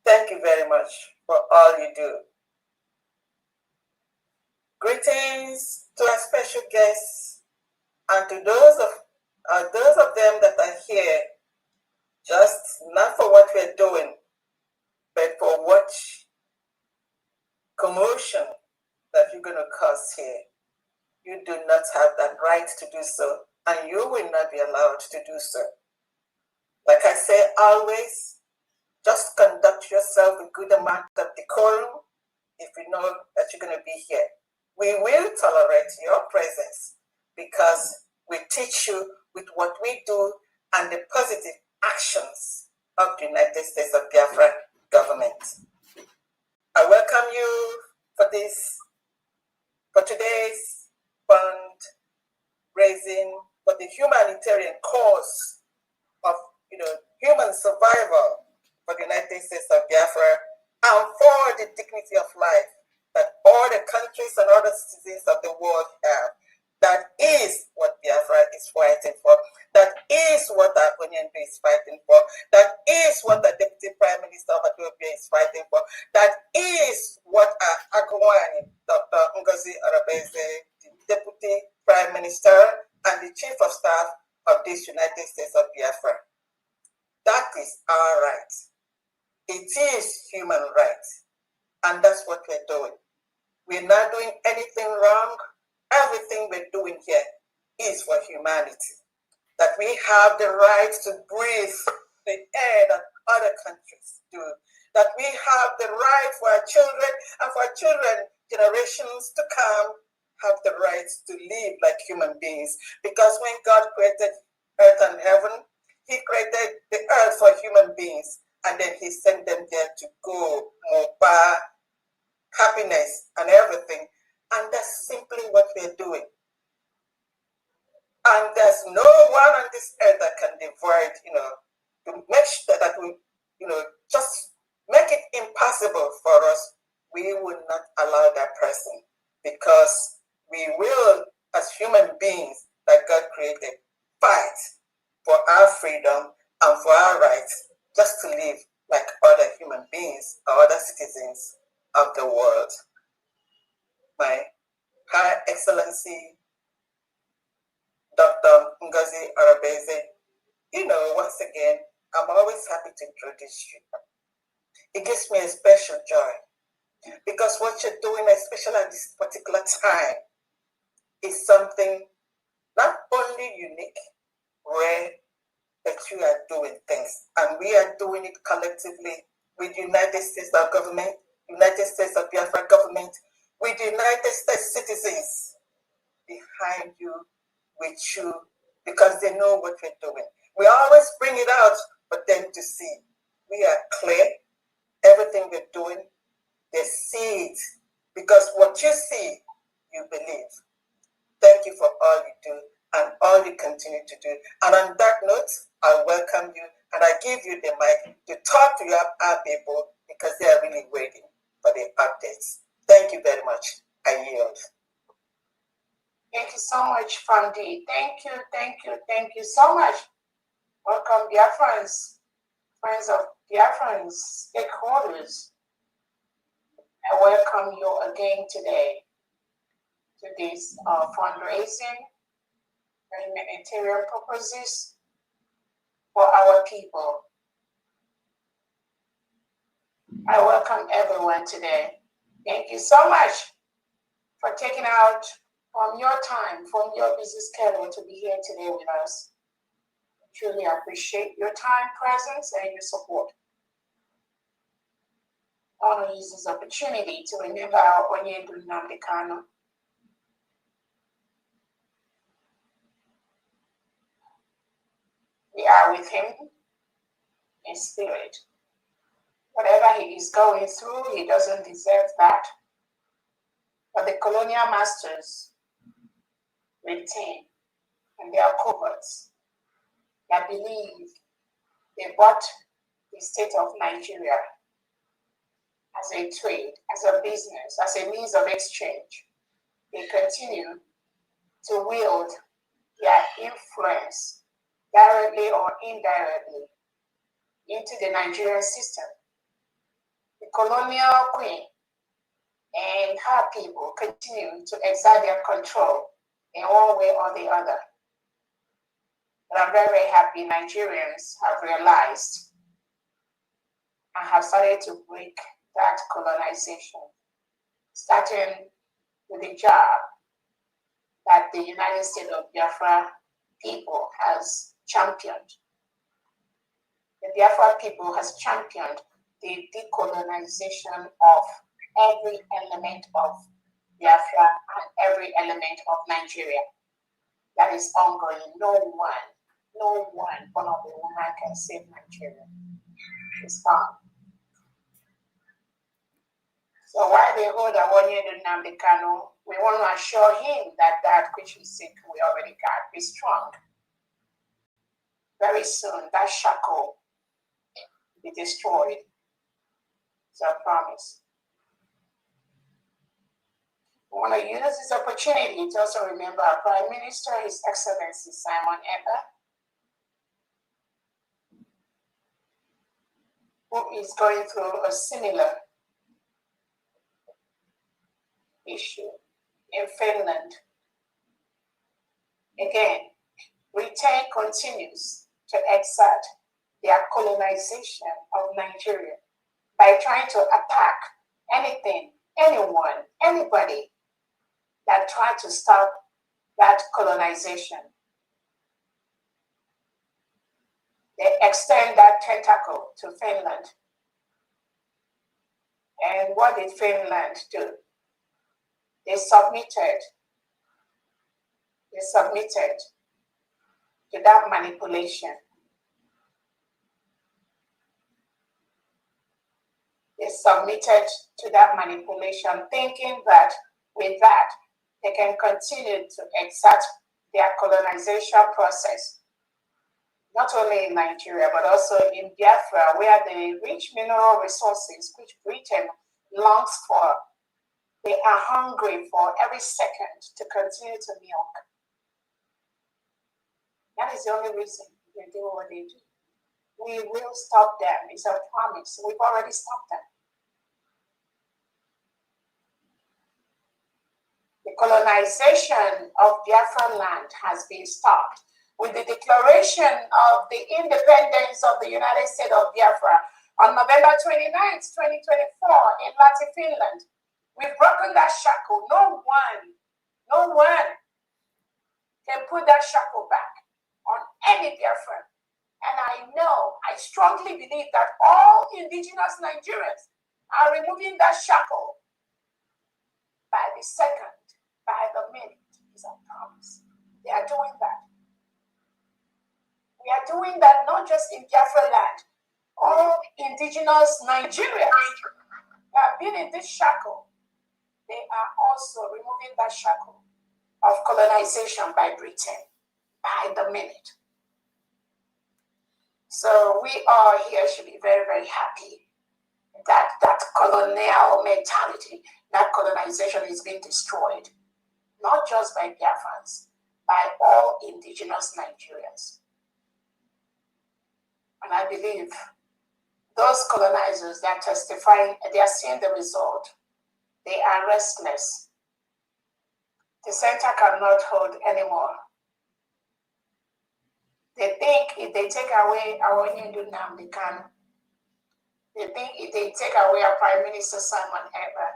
L: Thank you very much for all you do. Greetings to our special guests and to those of them that are here, just not for what we're doing, but for what commotion that you're going to cause here. You do not have that right to do so, and you will not be allowed to do so. Like I say always, just conduct yourself with good amount of decorum if you know that you're going to be here. We will tolerate your presence because we teach you with what we do and the positive actions of the United States of Biafra government. I welcome you for today's fundraising for the humanitarian cause of human survival for the United States of Biafra and for the dignity of life that all the countries and other citizens of the world have. That is what Biafra is fighting for. That is what our Onyendu is fighting for. That is what the Deputy Prime Minister of Ethiopia is fighting for. That is what our Agawani, Dr. Ngozi Arabeze, the Deputy Prime Minister and the Chief of Staff of this United States of Biafra. That is our right. It is human rights. And that's what we're doing. We're not doing anything wrong. Everything we're doing here is for humanity. That we have the right to breathe the air that other countries do. That we have the right for our children and for our children, generations to come, have the right to live like human beings. Because when God created earth and heaven, He created the earth for human beings. And then He sent them there to go, mobile, happiness, and everything. And that's simply what we're doing. And there's no one on this earth that can divide, to make sure that we, just make it impossible for us. We will not allow that person, because we will, as human beings that God created, fight for our freedom and for our rights, just to live like other human beings or other citizens of the world. My High Excellency, Dr. Ngozi Arabeze, once again, I'm always happy to introduce you. It gives me a special joy, because what you're doing, especially at this particular time, is something not only unique, rare, but you are doing things. And we are doing it collectively with the United States government, United States of Biafra government, with the United States citizens behind you, with you, because they know what we're doing. We always bring it out for them to see. We are clear. Everything we're doing, they see it. Because what you see, you believe. Thank you for all you do and all you continue to do. And on that note, I welcome you and I give you the mic to talk to our people because they are really waiting for the updates. Thank you very much. I yield.
B: Thank you so much, Fundi. Thank you so much. Welcome, Biafrans, friends of Biafrans, stakeholders. I welcome you again today to this fundraising for humanitarian purposes for our people. I welcome everyone today. Thank you so much for taking out from your time, from your busy schedule to be here today with us. I truly appreciate your time, presence, and your support. I want to use this opportunity to remember our Onyendu Nnamdi Kanu. We are with him in spirit. Whatever he is going through, he doesn't deserve that. But the colonial masters retain, and they are cohorts that believe they bought the state of Nigeria as a trade, as a business, as a means of exchange. They continue to wield their influence directly or indirectly into the Nigerian system. The colonial queen and her people continue to exert their control in one way or the other. But I'm very, very happy Nigerians have realized and have started to break that colonization, starting with the job that the United States of Biafra people has championed. The Biafra people has championed the decolonization of every element of Biafra and every element of Nigeria. That is ongoing. No one honorable woman can save Nigeria. It's gone. So while they hold Onyendu Nnamdi Kanu, we want to assure him that that which we seek we already got. Be strong. Very soon, that shackle will be destroyed. It's our promise. We want to use this opportunity to also remember our Prime Minister, His Excellency Simon Ekpa, who is going through a similar issue in Finland. Again, Britain continues to exert their colonization of Nigeria by trying to attack anything, anyone, anybody that tried to stop that colonization. They extend that tentacle to Finland. And what did Finland do? They submitted to that manipulation. They submitted to that manipulation, thinking that with that, they can continue to exert their colonization process, not only in Nigeria, but also in Biafra, where the rich mineral resources which Britain longs for, they are hungry for every second to continue to milk. That is the only reason they do what they do. We will stop them. It's a promise. We've already stopped them. The colonization of Biafran land has been stopped with the declaration of the independence of the United States of Biafra on November 29th, 2024 in Lati, Finland. We've broken that shackle. No one can put that shackle back on any Biafran. And I strongly believe that all indigenous Nigerians are removing that shackle by the second, by the minute, is a promise. They are doing that. We are doing that not just in Biafra land. All indigenous Nigerians have been in this shackle. They are also removing that shackle of colonization by Britain by the minute. So we all here should be very, very happy that that colonial mentality, that colonization is being destroyed, not just by Biafrans, by all indigenous Nigerians. And I believe those colonizers that are testifying, they are seeing the result. They are restless. The center cannot hold anymore. They think if they take away our Hindu Nam, they can. They think if they take away our Prime Minister Simon Eber,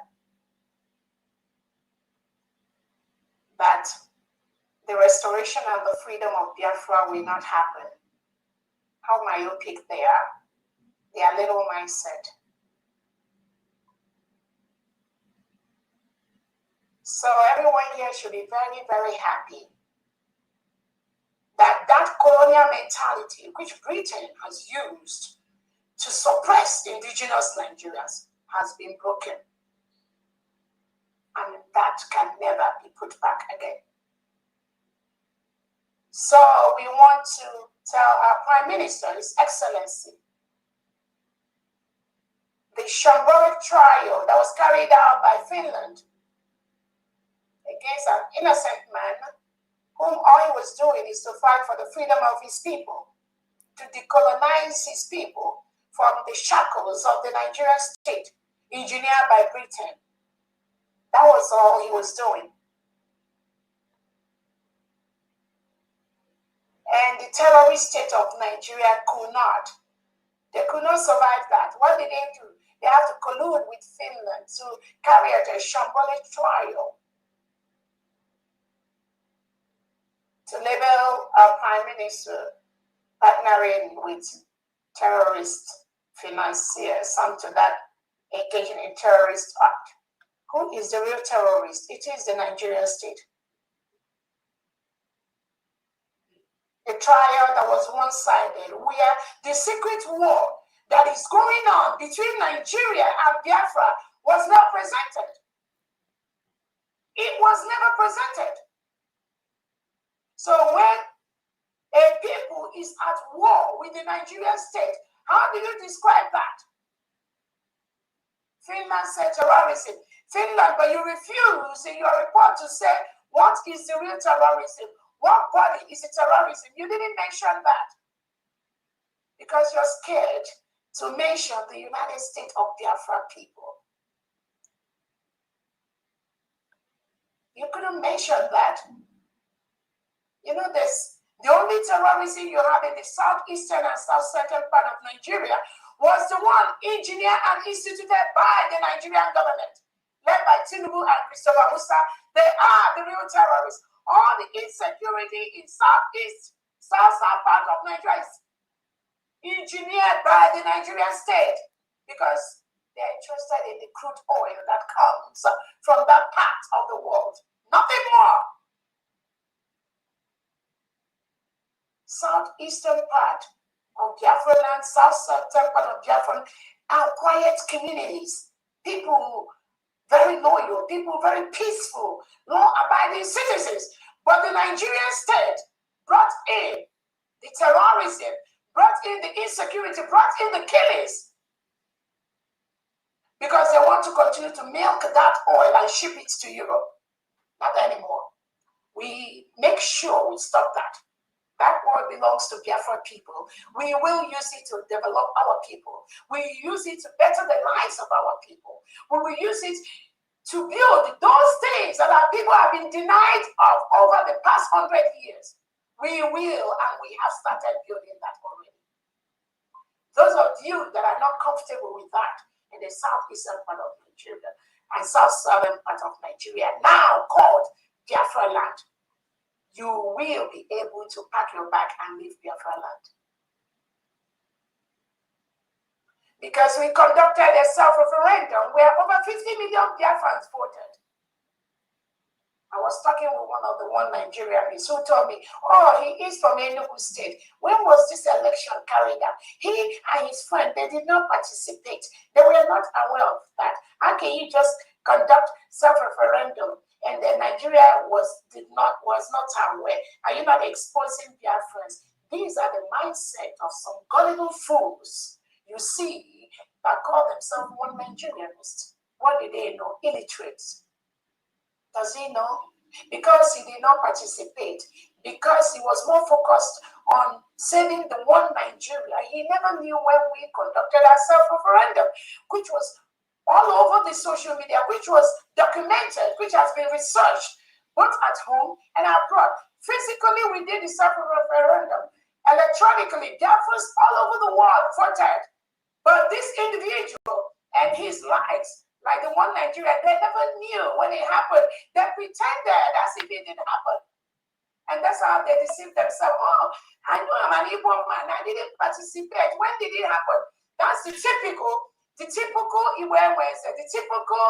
B: that the restoration and the freedom of Biafra will not happen. How myopic they are. Their little mindset. So everyone here should be very, very happy that that colonial mentality which Britain has used to suppress indigenous Nigerians has been broken. And that can never be put back again. So we want to tell our Prime Minister, His Excellency, the shambolic trial that was carried out by Finland against an innocent man whom all he was doing is to fight for the freedom of his people, to decolonize his people from the shackles of the Nigerian state engineered by Britain. That was all he was doing. And the terrorist state of Nigeria could not. They could not survive that. What did they do? They have to collude with Finland to carry out a shambolic trial to label our Prime Minister partnering with terrorist financiers, some to that engaging in terrorist act. Who is the real terrorist? It is the Nigerian state. A trial that was one-sided, where the secret war that is going on between Nigeria and Biafra was not presented. It was never presented. So when a people is at war with the Nigerian state, how do you describe that? Finland said terrorism. Finland, but you refuse in your report to say what is the real terrorism? What body is a terrorism? You didn't mention that because you're scared to mention the United States of Biafra people. You couldn't mention that. You know this. The only terrorism you have in the southeastern and south-central part of Nigeria was the one engineered and instituted by the Nigerian government, led by Tinubu and Christopher Musa. They are the real terrorists. All the insecurity in southeast, south part of Nigeria is engineered by the Nigerian state because they're interested in the crude oil that comes from that part of the world. Nothing more. Southeastern part of Biafra land, south-southern part of Biafra are quiet communities. People very loyal, people very peaceful, law-abiding citizens. But the Nigerian state brought in the terrorism, brought in the insecurity, brought in the killings. Because they want to continue to milk that oil and ship it to Europe. Not anymore. We make sure we stop that. That oil belongs to Biafra people. We will use it to develop our people. We use it to better the lives of our people. We will use it to build those things that our people have been denied of over the past 100 years. We will, and we have started building that already. Those of you that are not comfortable with that in the southeastern part of Nigeria and south-southern part of Nigeria, now called Biafra land, you will be able to pack your bag and leave Biafra land. Because we conducted a self-referendum where over 50 million Biafrans voted. I was talking with one of the Nigerians who told me, oh, he is from Enugu State. When was this election carried out? He and his friend, they did not participate. They were not aware of that. How can you just conduct self-referendum and then Nigeria was not aware? Are you not exposing Biafrans? These are the mindset of some gullible fools you see that call themselves one Nigerianist. What do they know? Illiterates. Does he know? Because he did not participate, because he was more focused on saving the one Nigeria, he never knew when we conducted our self-referendum, which was all over the social media, which was documented, which has been researched, both at home and abroad. Physically, we did the self-referendum. Electronically, Biafrans all over the world voted. But this individual and his likes, like the one Nigeria, they never knew when it happened. They pretended as if it didn't happen. And that's how they deceived themselves. Oh, I know I'm an Igbo man. I didn't participate. When did it happen? That's the typical Igbo Wednesday, the typical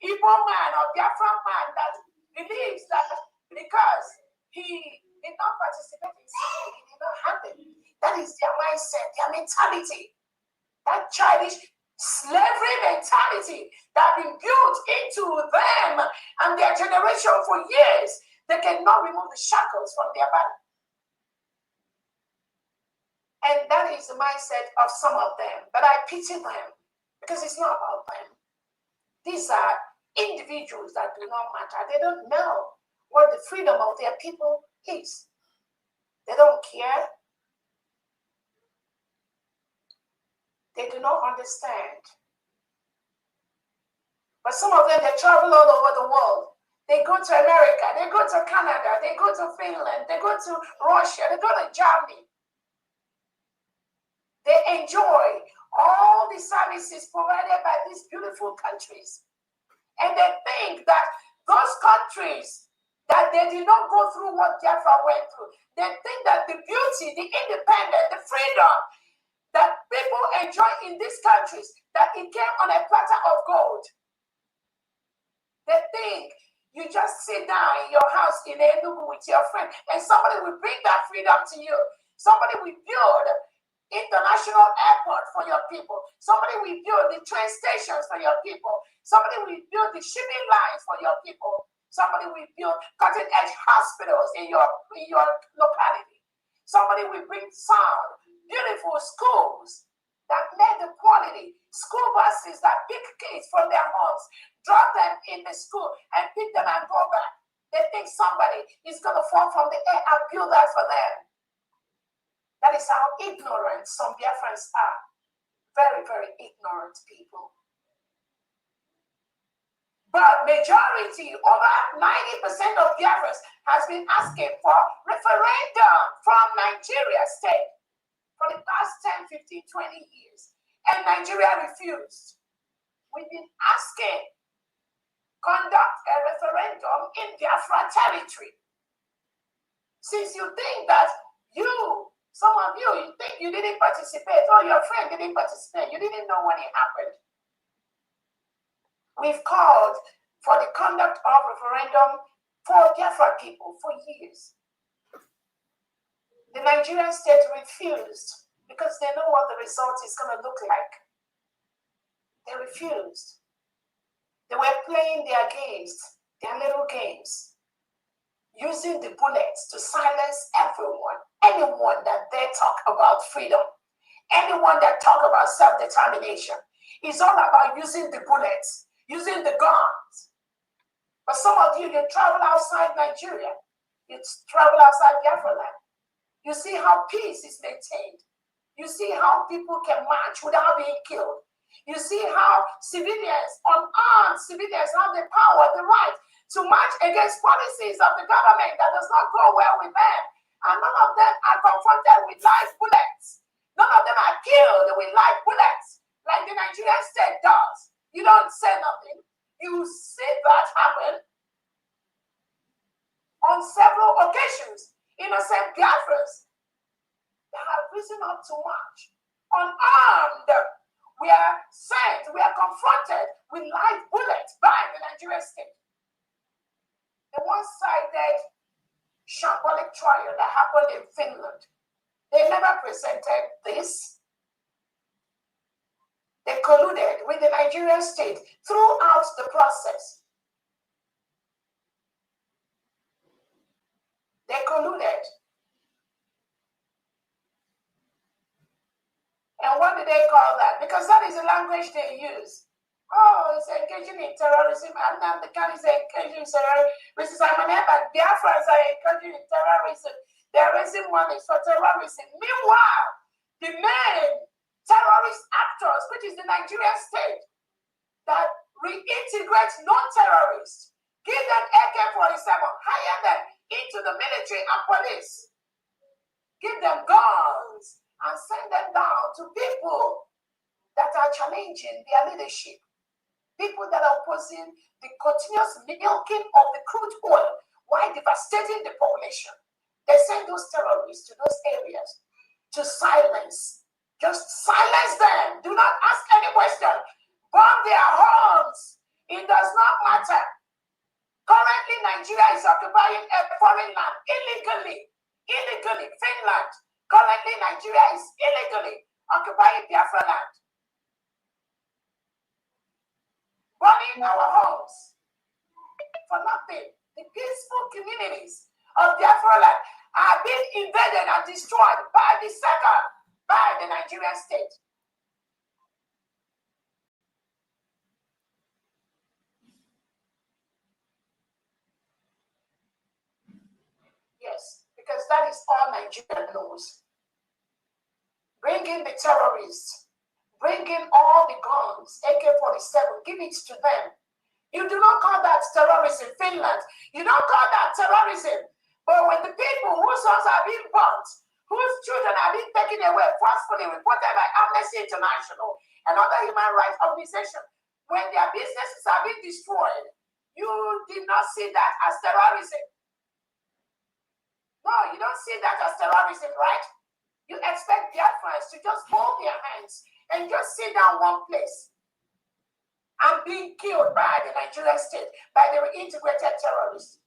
B: Igbo man or Biafran man that believes that because he did not participate in something, it did not happen. That is their mindset, their mentality. That childish slavery mentality that has been built into them and their generation for years. They cannot remove the shackles from their body. And that is the mindset of some of them. But I pity them because it's not about them. These are individuals that do not matter. They don't know what the freedom of their people is. They don't care. They do not understand. But some of them, they travel all over the world. They go to America, they go to Canada, they go to Finland, they go to Russia, they go to Germany. They enjoy all the services provided by these beautiful countries. And they think that those countries, that they did not go through what Biafra went through. They think that the beauty, the independence, the freedom that people enjoy in these countries, that it came on a platter of gold. They think you just sit down in your house in Enugu with your friend and somebody will bring that freedom to you. Somebody will build international airport for your people. Somebody will build the train stations for your people. Somebody will build the shipping lines for your people. Somebody will build cutting-edge hospitals in your locality. Somebody will bring sound, beautiful schools that met the quality, school buses that pick kids from their homes, drop them in the school and pick them and go back. They think somebody is going to fall from the air and build that for them. That is how ignorant some Biafrans are. Very, very ignorant people. But majority, over 90% of Biafrans has been asking for referendum from Nigeria state for the past 10, 15, 20 years. And Nigeria refused. We've been asking, conduct a referendum in Biafra territory. Since you think that some of you think you didn't participate, or your friend didn't participate, you didn't know when it happened. We've called for the conduct of referendum for Biafra people for years. The Nigerian state refused because they know what the result is going to look like. They refused. They were playing their games, their little games, using the bullets to silence everyone, anyone that they talk about freedom, anyone that talk about self-determination. It's all about using the bullets, using the guns. But some of you travel outside Nigeria. You travel outside Biafra land. You see how peace is maintained. You see how people can march without being killed. You see how civilians, unarmed civilians, have the power, the right to march against policies of the government that does not go well with them. And none of them are confronted with live bullets. None of them are killed with live bullets like the Nigerian state does. You don't say nothing. You see that happen on several occasions, innocent Biafrans that have risen up to march unarmed. We are confronted with live bullets by the Nigerian state. The one-sided shambolic trial that happened in Finland, they never presented this. They colluded with the Nigerian state throughout the process. They colluded. And what do they call that? Because that is the language they use. Oh, it's engaging in terrorism. And now the guy is engaging in terrorism. And Biafrans are engaging in terrorism. They're raising money for terrorism. Meanwhile, the main terrorist actors, which is the Nigerian state, that reintegrates non-terrorists, give them AK-47, hire them into the military and police, give them guns, and send them down to people that are challenging their leadership, people that are opposing the continuous milking of the crude oil while devastating the population. They send those terrorists to those areas to silence. Just silence them. Do not ask any question. Bomb their homes. It does not matter. Currently, Nigeria is occupying a foreign land illegally. Illegally, Finland. Currently, Nigeria is illegally occupying Biafra land. Burning our homes for nothing. The peaceful communities of Biafra land are being invaded and destroyed by the Nigerian state. Yes, because that is all Nigeria knows. Bring in the terrorists, bring in all the guns, AK-47, give it to them. You do not call that terrorism, Finland. You don't call that terrorism. But when the people whose sons are being burnt, whose children are being taken away, forcefully reported by Amnesty International and other human rights organizations, when their businesses are being destroyed, you did not see that as terrorism. No, you don't see that as terrorism, right? You expect Biafrans to just hold their hands and just sit down one place and being killed by the Nigerian state, by the reintegrated terrorists.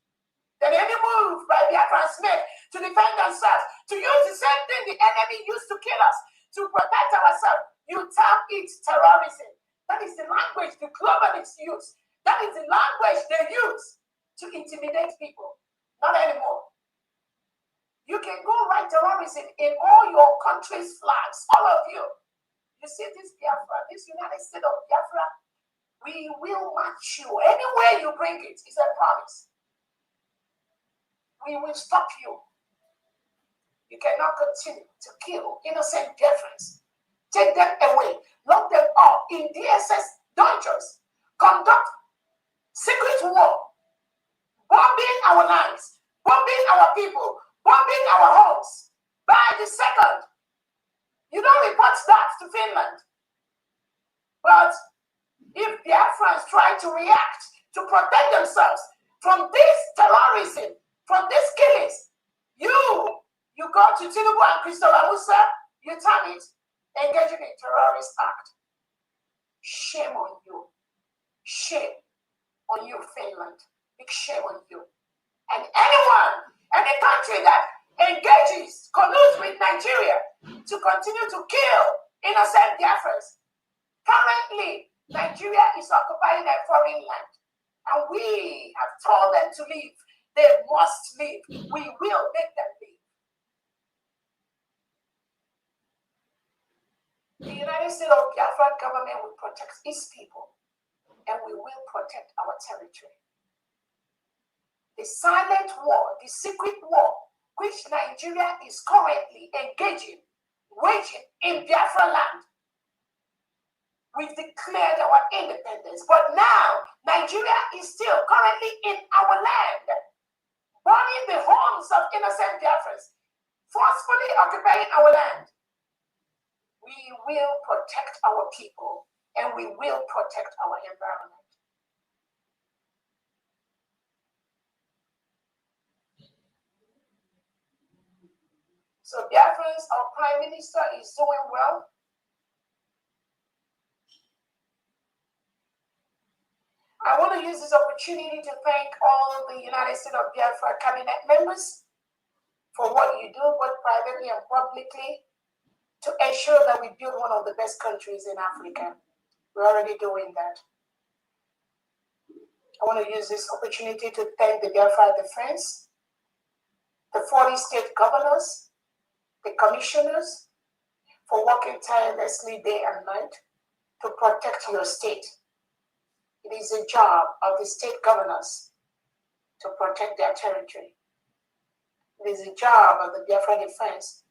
B: Then any move by Biafrans made to defend themselves, to use the same thing the enemy used to kill us, to protect ourselves, you term it terrorism. That is the language the globalists use. That is the language they use to intimidate people. Not anymore. You can go write terrorism in all your country's flags, all of you. You see this Biafra, this United States of Biafra, we will match you. Anywhere you bring it, it's a promise. We will stop you. You cannot continue to kill innocent Biafrans. Take them away, lock them up in DSS dungeons, conduct secret war, bombing our lands, bombing our people, bombing our homes by the second. You don't report that to Finland. But if Biafrans try to react to protect themselves from this terrorism, from these killings, you go to Tinubu and Christopher Musa, you term it engaging in terrorist act. Shame on you. Shame on you, Finland. Big shame on you. And anyone, any country that engages, colludes with Nigeria to continue to kill innocent Biafrans. Currently, Nigeria is occupying a foreign land, and we have told them to leave. They must leave. We will make them leave. The United States of Biafra government will protect its people, and we will protect our territory. The silent war, the secret war, which Nigeria is currently waging in Biafra land. We've declared our independence, but now Nigeria is still currently in our land, burning the homes of innocent Biafrans, forcefully occupying our land. We will protect our people, and we will protect our environment. our Prime Minister is doing well. I want to use this opportunity to thank all the United States of Biafra cabinet members for what you do, both privately and publicly, to ensure that we build one of the best countries in Africa. We're already doing that. I want to use this opportunity to thank the Biafra Defense, the 40 state governors, the commissioners, for working tirelessly day and night to protect your state. It is the job of the state governors to protect their territory. It is the job of the Biafra Defense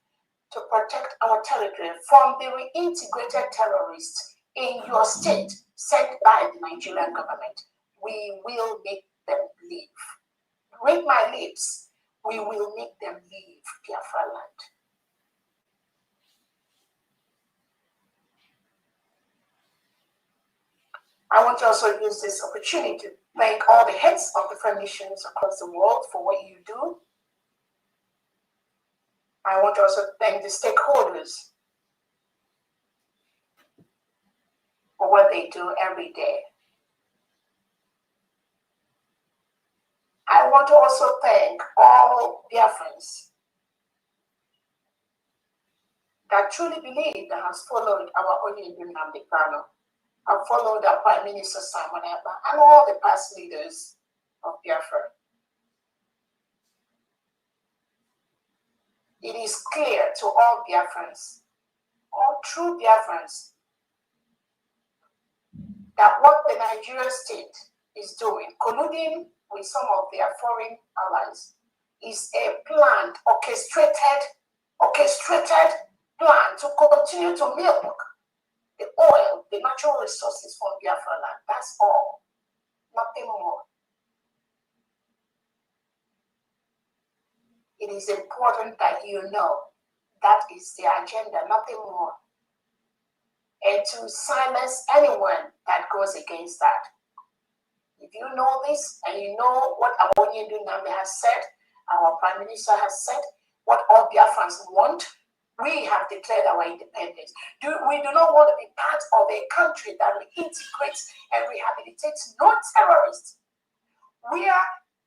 B: to protect our territory from the reintegrated terrorists in your state sent by the Nigerian government. We will make them leave. Read my lips. We will make them leave Biafra land. I want to also use this opportunity to thank all the heads of different missions across the world for what you do. I want to also thank the stakeholders for what they do every day. I want to also thank all Biafrans that truly believe that has followed our Onyebun Namdekano, have followed our Prime Minister Simon Ekpa, and all the past leaders of Biafra. It is clear to all Biafrans, all true Biafrans, that what the Nigerian state is doing, colluding with some of their foreign allies, is a planned, orchestrated plan to continue to milk the oil, the natural resources from Biafra land. That's all, nothing more. It is important that you know that is the agenda, nothing more. And to silence anyone that goes against that. If you know this and you know what Onyebun Namde has said, our Prime Minister has said, what all Biafrans want, we have declared our independence. We do not want to be part of a country that reintegrates and rehabilitates non-terrorists.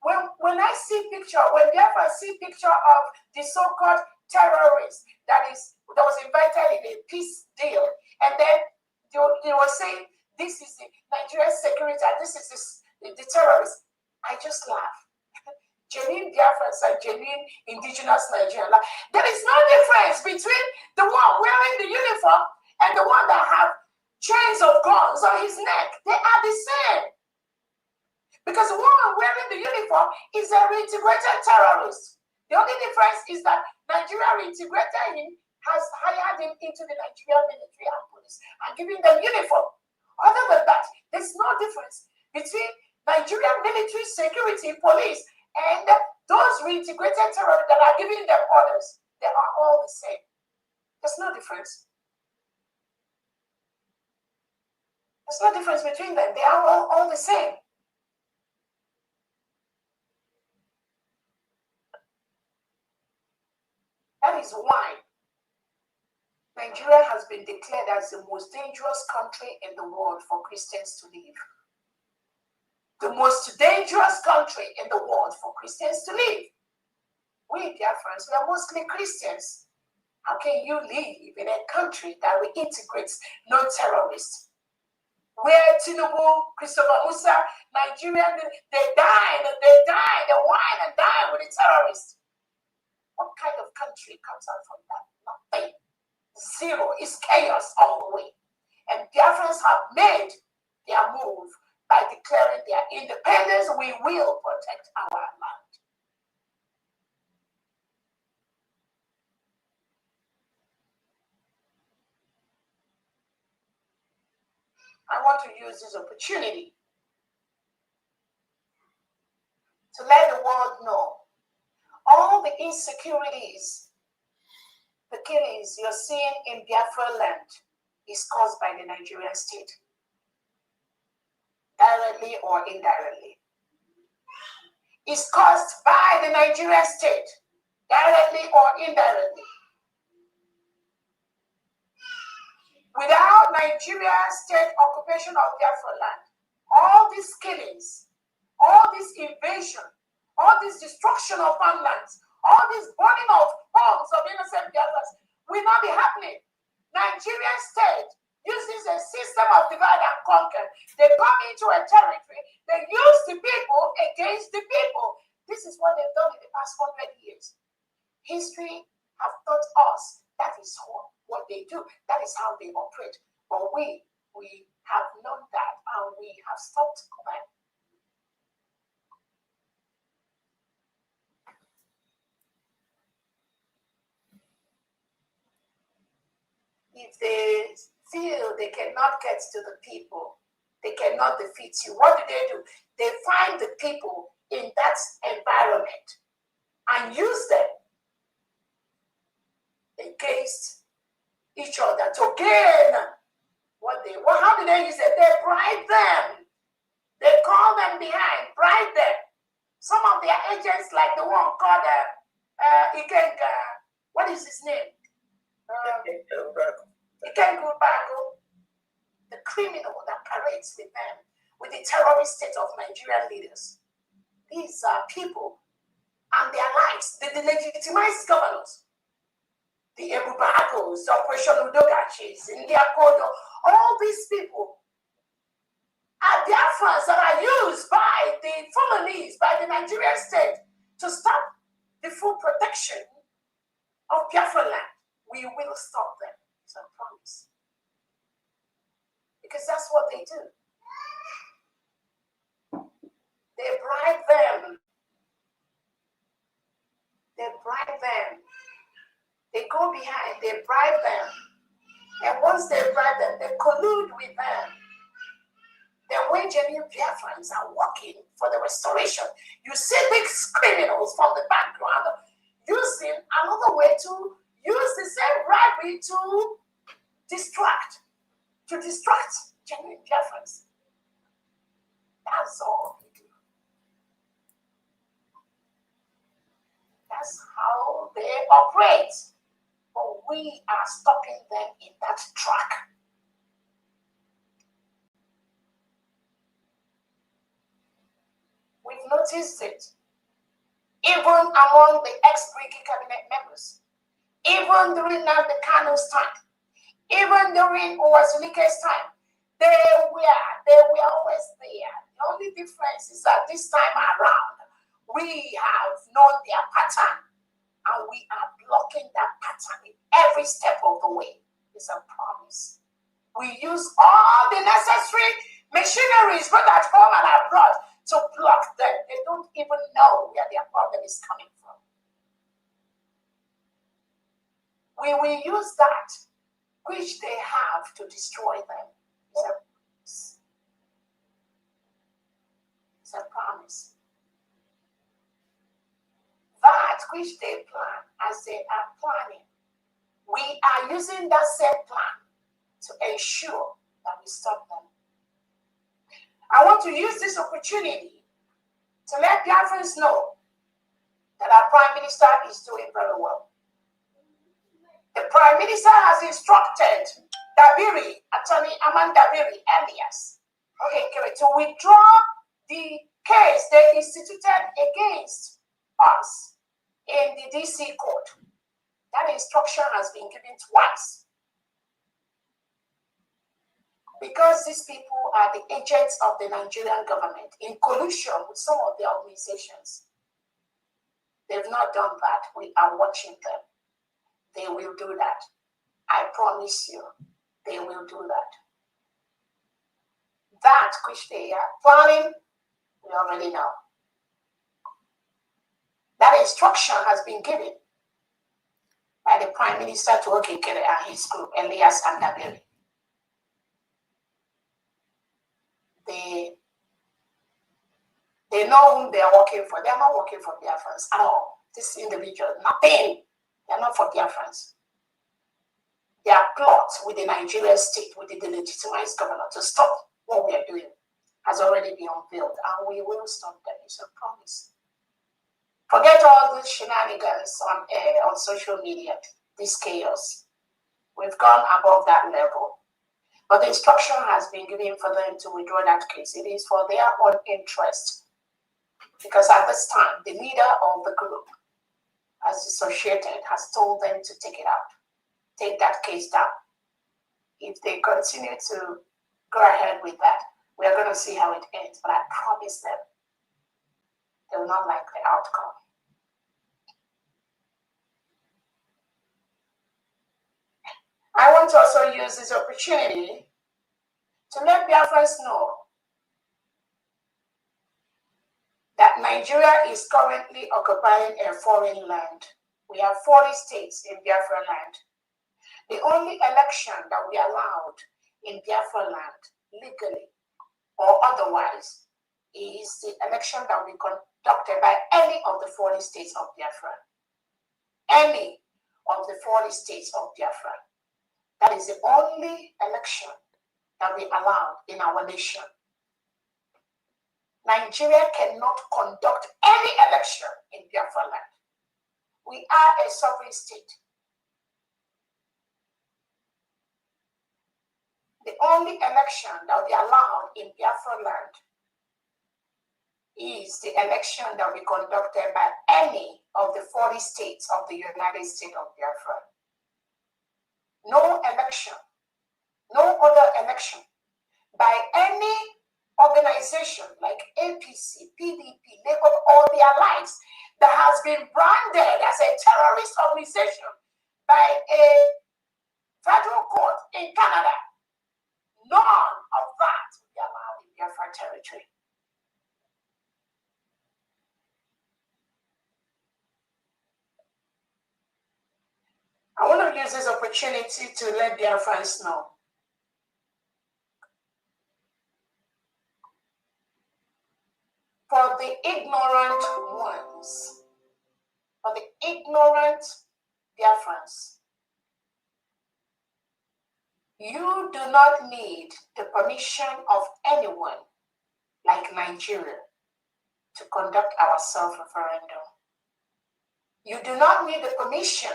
B: When I see picture, when Biafra see picture of the so-called terrorist that was invited in a peace deal, and then they were saying this is the Nigerian security and this is the terrorists, I just laugh. Genuine Biafrans and genuine indigenous Nigerians. There is no difference between the one wearing the uniform and the one that have chains of guns on his neck. They are the same. Because the one wearing the uniform is a reintegrated terrorist. The only difference is that Nigeria reintegrated him, has hired him into the Nigerian military and police and giving them uniform. Other than that, there's no difference between Nigerian military, security, police, and those reintegrated terrorists that are giving them orders. They are all the same. There's no difference. There's no difference between them. They are all the same. That is why Nigeria has been declared as the most dangerous country in the world for Christians to live. The most dangerous country in the world for Christians to live. We, Biafrans, we are mostly Christians. How can you live in a country that reintegrates non-terrorists? Where Tinubu, Christopher Musa, Nigerian, they die, they whine and die with the terrorists. What kind of country comes out from that? Nothing. Zero. It's chaos all the way. And Biafrans have made their move by declaring their independence. We will protect our land. I want to use this opportunity to let the world know all the insecurities, the killings you're seeing in Biafra land is caused by the Nigerian state, directly or indirectly. It's caused by the Nigerian state, directly or indirectly. Without Nigeria's state occupation of Biafra land, all these killings, all this invasion, all this destruction of farmlands, all this burning of homes of innocent Biafrans will not be happening. Nigerian state uses a system of divide and conquer. They come into a territory, they use the people against the people. This is what they've done in the past 100 years. History have taught us that is what they do. That is how they operate. But we have known that and we have stopped command. If they feel they cannot get to the people, they cannot defeat you, what do? They find the people in that environment and use them against each other to gain how do they use it? They bribe them. They call them behind, bribe them. Some of their agents, like the one called Ikenga, what is his name? Ikenga, the criminal that parades with them, with the terrorist state of Nigerian leaders. These are people and their lives, the legitimized governors, the Ebubagos, the Operation Udogachis, India Kodo, all these people are Biafrans that are used by the Fulani, by the Nigerian state to stop the full protection of Biafra land. We will stop them, so I promise. Because that's what they do. They bribe them. They bribe them. They go behind, they bribe them. And once they bribe them, they collude with them. Then when genuine Biafrans are working for the restoration, you see these criminals from the background using another way to use the same bribery to distract genuine Biafrans. That's all they do. That's how they operate. But we are stopping them in that track. We've noticed it, even among the ex-Brigade cabinet members, even during Nnamdi Kanu's time, even during Uwazulike's time, they were always there. The only difference is that this time around, we have known their pattern, and we are blocking that pattern in every step of the way. It's a promise. We use all the necessary machineries, both at home and abroad, to block them. They don't even know where their problem is coming from. We will use that which they have to destroy them. It's a promise. That which they plan, as they are planning, we are using that same plan to ensure that we stop them. I want to use this opportunity to let Biafrans know that our Prime Minister is doing very well. The Prime Minister has instructed Dabiri, Attorney Aman Dabiri, alias, to withdraw the case they instituted against us in the DC court. That instruction has been given twice. Because these people are the agents of the Nigerian government in collusion with some of the organizations. They've not done that. We are watching them. They will do that. I promise you, they will do that. That which they are planning, we already know. That instruction has been given by the Prime Minister to Okekere and his group, Elias and Dabiri. They know whom they are working for. They are not working for Biafrans at all. This individual, nothing. They are not for Biafrans. They are plots with the Nigerian state, with the delegitimized governor to stop what we are doing has already been unveiled, and we will stop them. It's a promise. Forget all these shenanigans on social media, this chaos. We've gone above that level. But the instruction has been given for them to withdraw that case. It is for their own interest. Because at this time, the leader of the group, as dissociated, has told them to take it out, take that case down. If they continue to go ahead with that, we are going to see how it ends. But I promise them, they will not like the outcome. I want to also use this opportunity to let Biafrans know that Nigeria is currently occupying a foreign land. We have 40 states in Biafra land. The only election that we allowed in Biafra land, legally or otherwise, is the election that will be conducted by any of the 40 states of Biafra. Any of the 40 states of Biafra. That is the only election that we allowed in our nation. Nigeria cannot conduct any election in Biafra land. We are a sovereign state. The only election that will be allowed in Biafra land is the election that will be conducted by any of the 40 states of the United States of Biafra. No election, no other election by any organization like APC, PDP, Labour, or the allies that has been branded as a terrorist organization by a federal court in Canada. None of that will be allowed in Biafra territory. I want to use this opportunity to let Biafrans know for the ignorant ones, for the ignorant Biafrans, you do not need the permission of anyone like Nigeria to conduct our self-referendum. You do not need the permission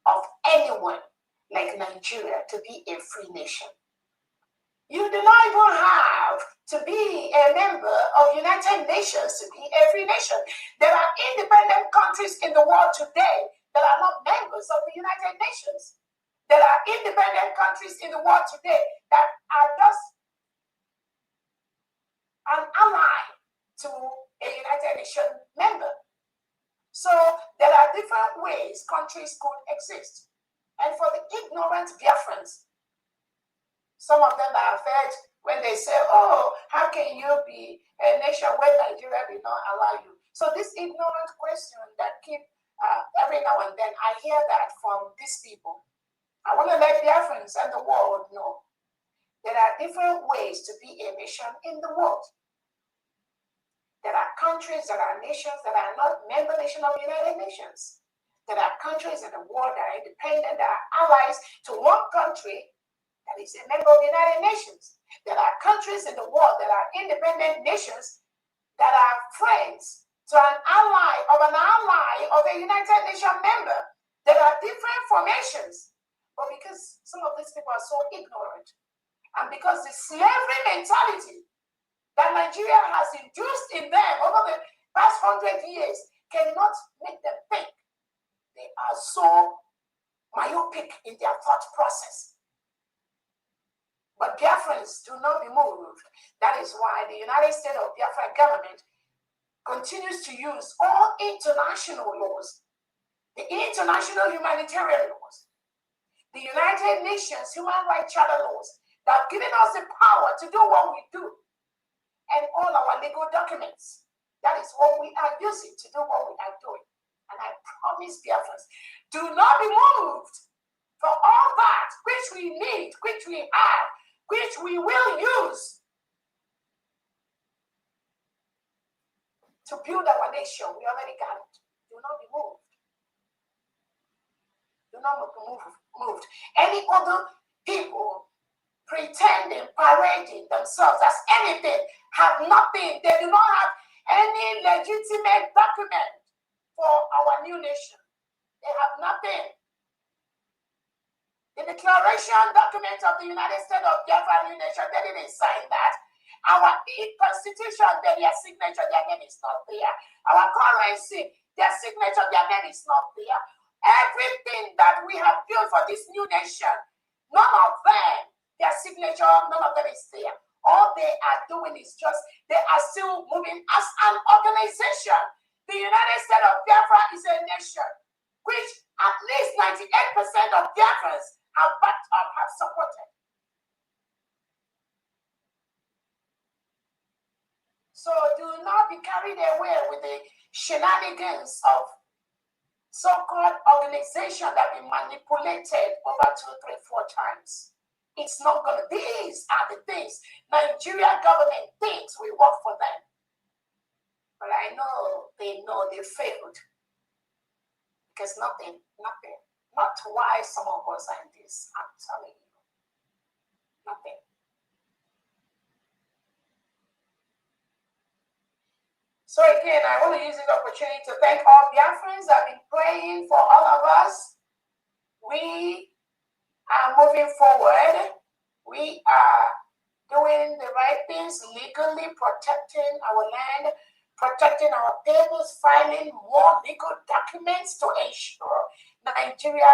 B: of anyone like Nigeria to be a free nation. You do not even have to be a member of United Nations to be a free nation. There are independent countries in the world today that are not members of the United Nations. There are independent countries in the world today that are just an ally to a United Nations member. So there are different ways countries could exist. And for the ignorant Biafrans, some of them are offended when they say, oh, how can you be a nation when Nigeria did not allow you? So this ignorant question that keep every now and then, I hear that from these people. I want to let Biafrans and the world know there are different ways to be a nation in the world. There are countries that are nations that are not member nations of the United Nations. There are countries in the world that are independent, that are allies to one country that is a member of the United Nations. There are countries in the world that are independent nations that are friends to an ally of a United Nations member. There are different formations. But because some of these people are so ignorant, and because the slavery mentality that Nigeria has induced in them over the past 100 years cannot make them think. They are so myopic in their thought process. But Biafrans do not be moved. That is why the United States of Biafra government continues to use all international laws, the international humanitarian laws, the United Nations Human Rights Charter laws that have given us the power to do what we do, and all our legal documents. That is what we are using to do what we are doing. And I promise Biafrans, do not be moved for all that which we need, which we have, which we will use to build our nation. We already got it. Do not be moved. Do not be moved. Any other people pretending, parading themselves as anything, have nothing. They do not have any legitimate document for our new nation. They have nothing. The declaration document of the United States of Biafra Nation, they didn't sign that. Our constitution, their signature, their name is not there. Our currency, their signature, their name is not there. Everything that we have built for this new nation, none of them, their signature, none of them is there. All they are doing is just, they are still moving as an organization. The United States of Biafra is a nation which at least 98% of Biafrans have backed up, have supported. So do not be carried away with the shenanigans of so-called organization that have been manipulated over 2, 3, 4 times. It's not gonna, these are the things Nigeria government thinks will work for them. But I know they failed. Because nothing, not why some of us are in this, I'm telling you. Nothing. So again, I want to use this opportunity to thank all Biafrans that have been praying for all of us. We are moving forward. We are doing the right things, legally protecting our land, protecting our papers, filing more legal documents to ensure Nigeria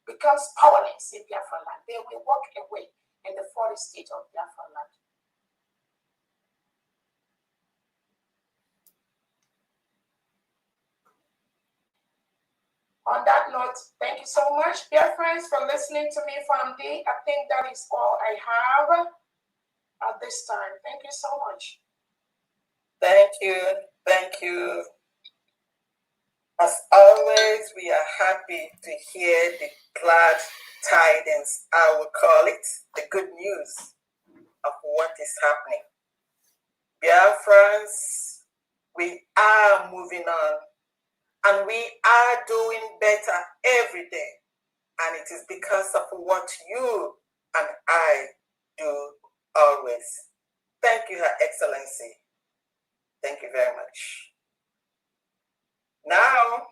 B: becomes powerless in Biafra land. They will walk away in the 40 state of Biafra land. On that note, thank you so much, dear friends, for listening to me from D. I think that is all I have at this time. Thank you so much.
L: Thank you. Thank you. As always, we are happy to hear the glad tidings, I will call it, the good news of what is happening. Biafrans, we are moving on. And we are doing better every day. And it is because of what you and I do always. Thank you, Her Excellency. Thank you very much. Now,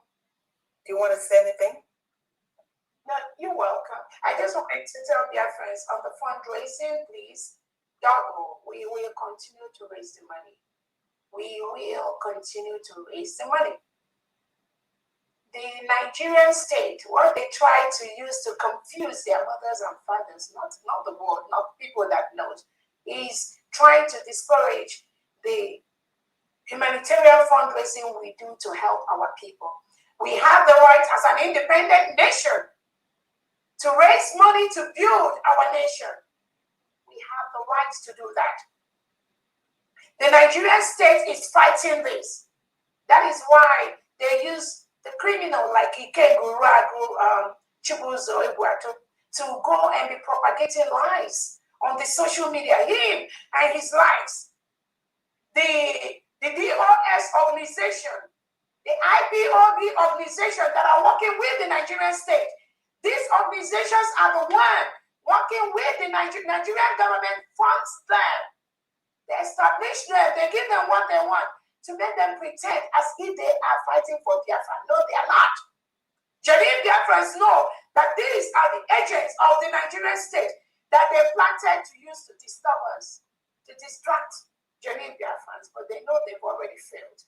L: do you want to say anything?
B: No, you're welcome. I just wanted to tell dear friends on the fundraising, please, don't go. We will continue to raise the money. We will continue to raise the money. The Nigerian state, what they try to use to confuse their mothers and fathers, not the world, not people that know, is trying to discourage the humanitarian fundraising we do to help our people. We have the right as an independent nation to raise money to build our nation. We have the right to do that. The Nigerian state is fighting this. That is why they use the criminal like Ikeguru, Chibuzo, Ebuato, to go and be propagating lies on the social media, him and his lies. The DOS organization, the IPOB organization that are working with the Nigerian state, these organizations are the one working with the Nigerian government, funds them. They establish them, they give them what they want, to make them pretend as if they are fighting for Biafra. No, they are not. Genuine Biafrans know that these are the agents of the Nigerian state that they planted to use to disturb us, to distract genuine Biafrans, but they know they've already failed.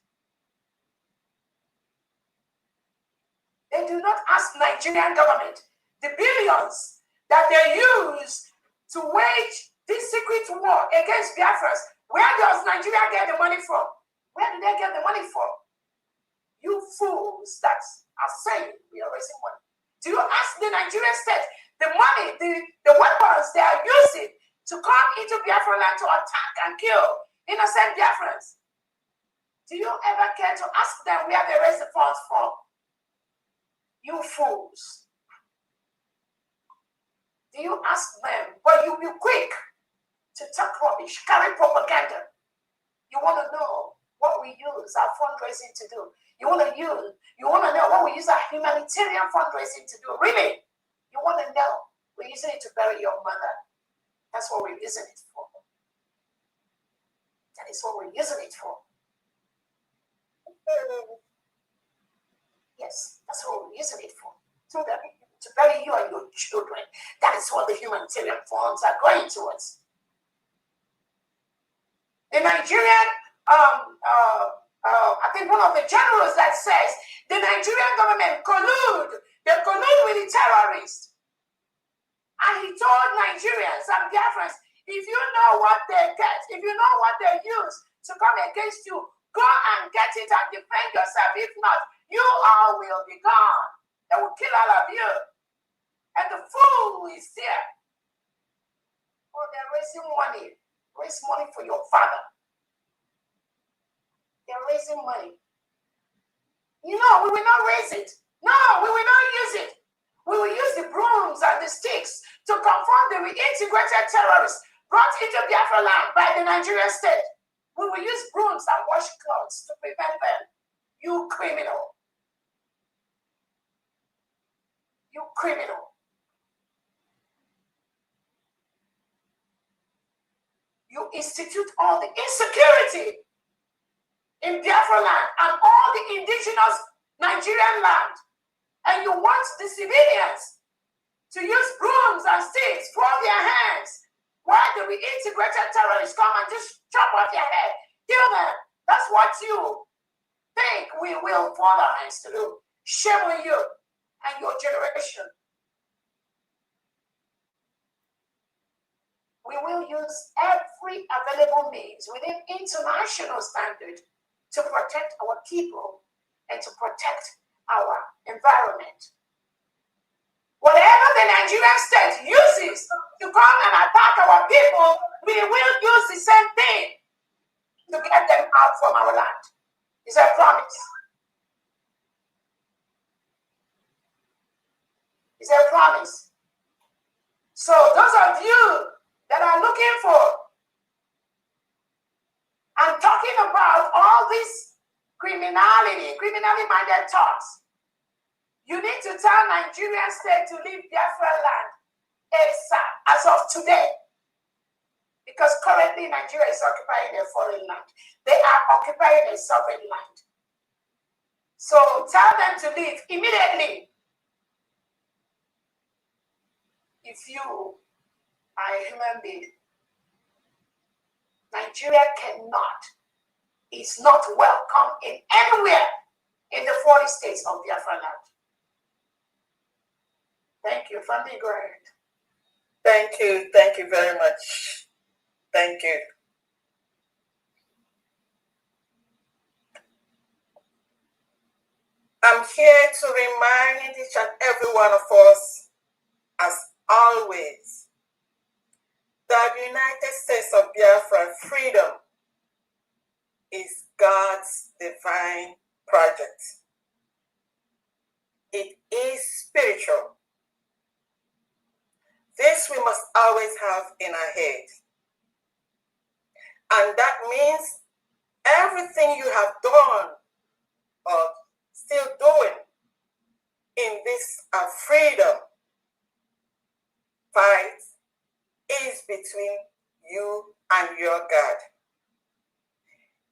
B: They do not ask Nigerian government the billions that they use to wage this secret war against Biafrans. Where does Nigeria get the money from? Where do they get the money from? You fools that are saying we are raising money. Do you ask the Nigerian state the money, the weapons they are using to come into Biafra land to attack and kill innocent Biafrans? Do you ever care to ask them where they raise the funds from? You fools. Do you ask them? But you be quick to talk rubbish, carry propaganda. You want to know what we use our fundraising to do. You want to know what we use our humanitarian fundraising to do. Really? You want to know? We're using it to bury your mother. That's what we're using it for. That is what we're using it for. Yes, that's what we're using it for. To bury you and your children. That is what the humanitarian funds are going towards. The Nigerian, I think one of the generals that says the Nigerian government they collude with the terrorists. And he told Nigerians and Biafrans, if you know what they get, if you know what they use to come against you, go and get it and defend yourself. If not, you all will be gone. They will kill all of you. And the fool is there. Oh, they're raising money. Raise money for your father. They're raising money. You know, we will not raise it. No, we will not use it. We will use the brooms and the sticks to confront the reintegrated terrorists brought into Biafra land by the Nigerian state. We will use brooms and washcloths to prevent them. You criminal. You criminal. You institute all the insecurity in Biafra land and all the indigenous Nigerian land. And you want the civilians to use brooms and sticks for their hands while the reintegrated terrorists come and just chop off their head, kill them. That's what you think we will force our hands to do. Shame on you and your generation. We will use every available means within international standard to protect our people and to protect our environment. Whatever the Nigerian state uses to come and attack our people, we will use the same thing to get them out from our land. It's a promise. It's a promise. So those of you that are looking for and talking about all this criminally minded thoughts, you need to tell Nigerian state to leave Biafra land ASAP as of today. Because currently Nigeria is occupying a foreign land. They are occupying a sovereign land. So tell them to leave immediately. If you are a human being, Nigeria is not welcome in anywhere in the 40 states of Biafra land. Thank you. Fundy, go ahead.
L: Thank you very much. Thank you. I'm here to remind each and every one of us, as always, that the United States of Biafra freedom is God's divine project. It is spiritual. This we must always have in our head. And that means everything you have done or still doing in this freedom fight is between you and your God.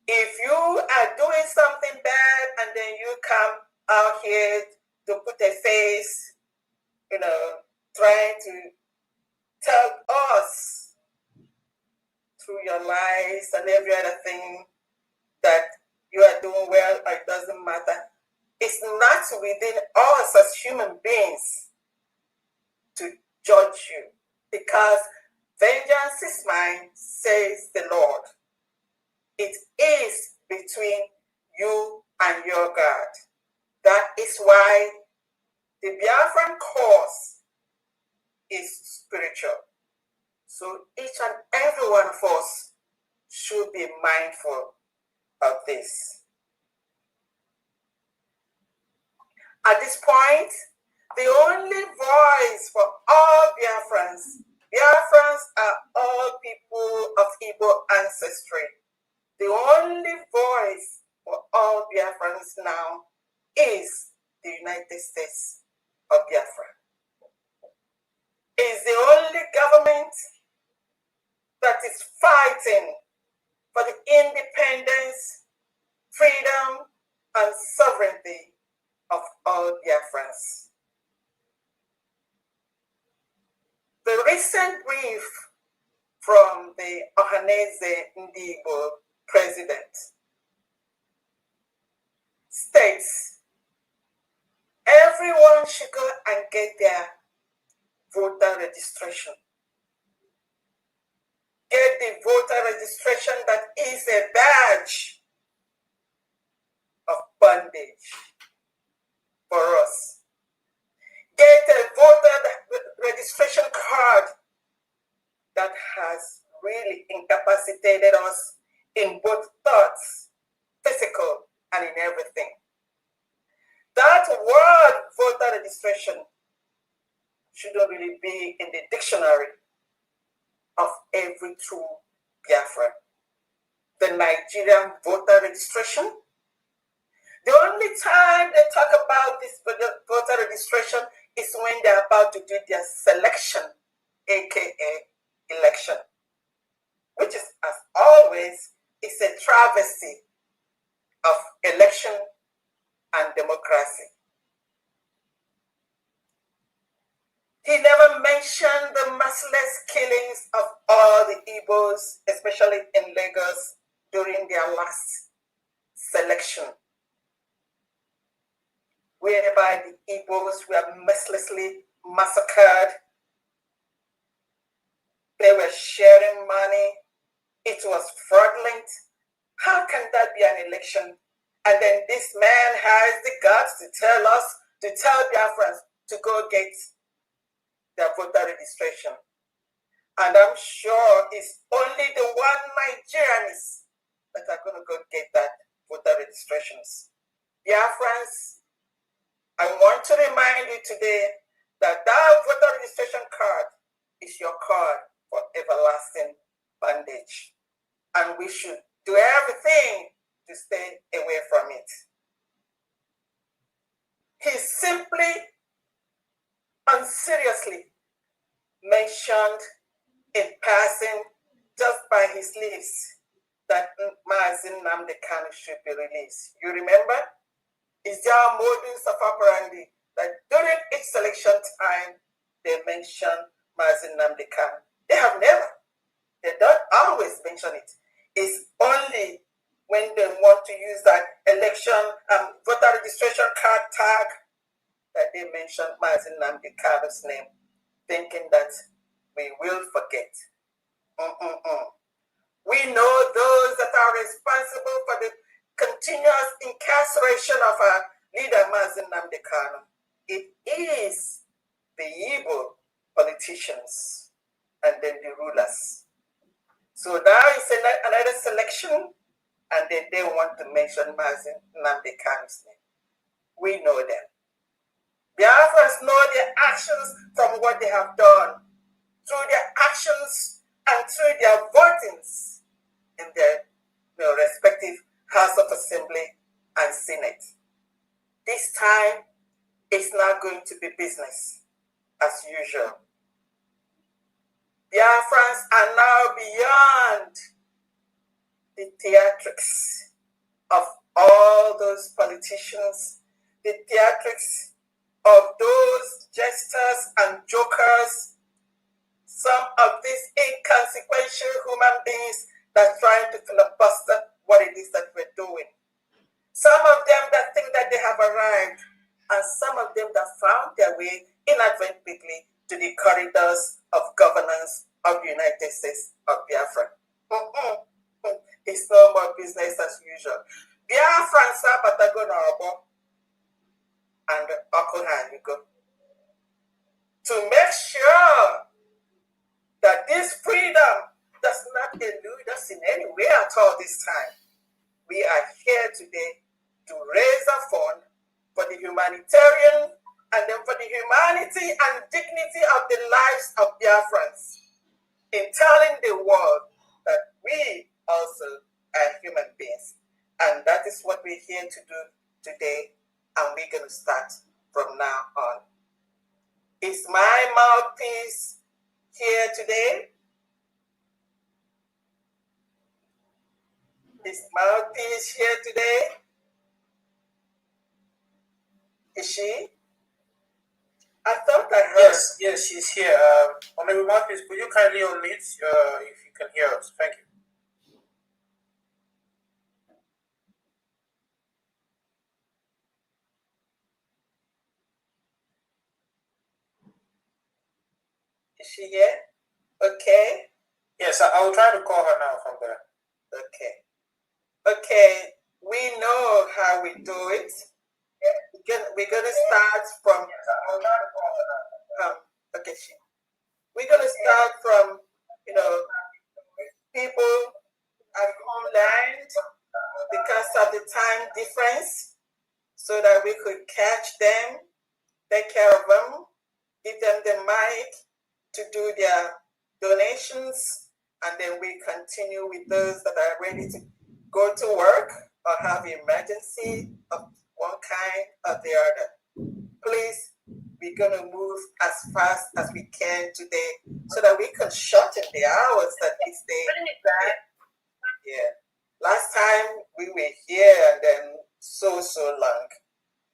L: If you are doing something bad and then you come out here to put a face, trying to tell us through your lies and every other thing that you are doing well or it doesn't matter, it's not within us as human beings to judge you, because vengeance is mine, says the Lord. It is between you and your God. That is why the Biafran cause is spiritual. So each and every one of us should be mindful of this. At this point, the only voice for all Biafrans are all people of Igbo ancestry. The only voice for all Biafrans now is the United States of Biafra. It's the only government that is fighting for the independence, freedom, and sovereignty of all Biafrans. The recent brief from the Ohaneze Ndigbo president states everyone should go and get their voter registration. Get the voter registration that is a badge of bondage for us. Get a voter registration card that has really incapacitated us in both thoughts, physical, and in everything. That word voter registration shouldn't really be in the dictionary of every true Biafran. The Nigerian voter registration. The only time they talk about this voter registration is when they're about to do their selection, aka election, which is, as always, is a travesty of election and democracy. He never mentioned the merciless killings of all the Igbos, especially in Lagos, during their last selection, whereby the Igbos were mercilessly massacred. They were sharing money. It was fraudulent. How can that be an election? And then this man has the guts to tell us, to tell Biafrans to go get their voter registration. And I'm sure it's only the one Nigerians that are going to go get that voter registrations. Biafrans, I want to remind you today that that voter registration card is your card for everlasting bondage. And we should do everything to stay away from it. He simply and seriously mentioned in passing, just by his lips, that Mazin Nnamdi Kanu should be released. You remember? It's their modus operandi that during each selection time, they mention Mazin Nnamdi Kanu. They don't always mention it. It's only when they want to use that election voter registration card tag that they mention Mazin Nnamdi Kanu's name, thinking that we will forget. We know those that are responsible for the continuous incarceration of our leader Mazin Nnamdi Kanu. It is the evil politicians and then the rulers. So now is another selection, and then they want to mention Mazin Nnamdi Kanu's name. We know them. Biafrans know their actions from what they have done, through their actions and through their votings in their respective House of Assembly and Senate. This time, it's not going to be business as usual. Biafrans are now beyond the theatrics of all those politicians, the theatrics of those jesters and jokers, some of these inconsequential human beings that trying to filibuster what it is that we're doing. Some of them that think that they have arrived, and some of them that found their way inadvertently to the corridors of governance of the United States of Biafra. It's no more business as usual. Biafran Sabatago Narabo and Okuhan you go. To make sure that this freedom does not elude us in any way at all this time, we are here today to raise a fund for the humanitarian and then for the humanity and dignity of the lives of Biafrans, in telling the world that we also are human beings. And that is what we're here to do today, and we're going to start from now on. Is my mouthpiece here today? Is mouthpiece here today? Is she? I thought what I heard.
I: Yes, she's here. Honorable Marcus, could you kindly unmute if you can hear us? Thank you.
L: Is she here? Okay.
I: Yes, I will try to call her now from there.
L: Okay. Okay. We know how we do it. We're gonna start from. Okay. We're gonna start from people at homeland because of the time difference, so that we could catch them, take care of them, give them the mic to do their donations, and then we continue with those that are ready to go to work or have emergency of one kind or the other. Please, we're going to move as fast as we can today so that we can shorten the hours that we stay. Yeah. Last time we were here and then so long.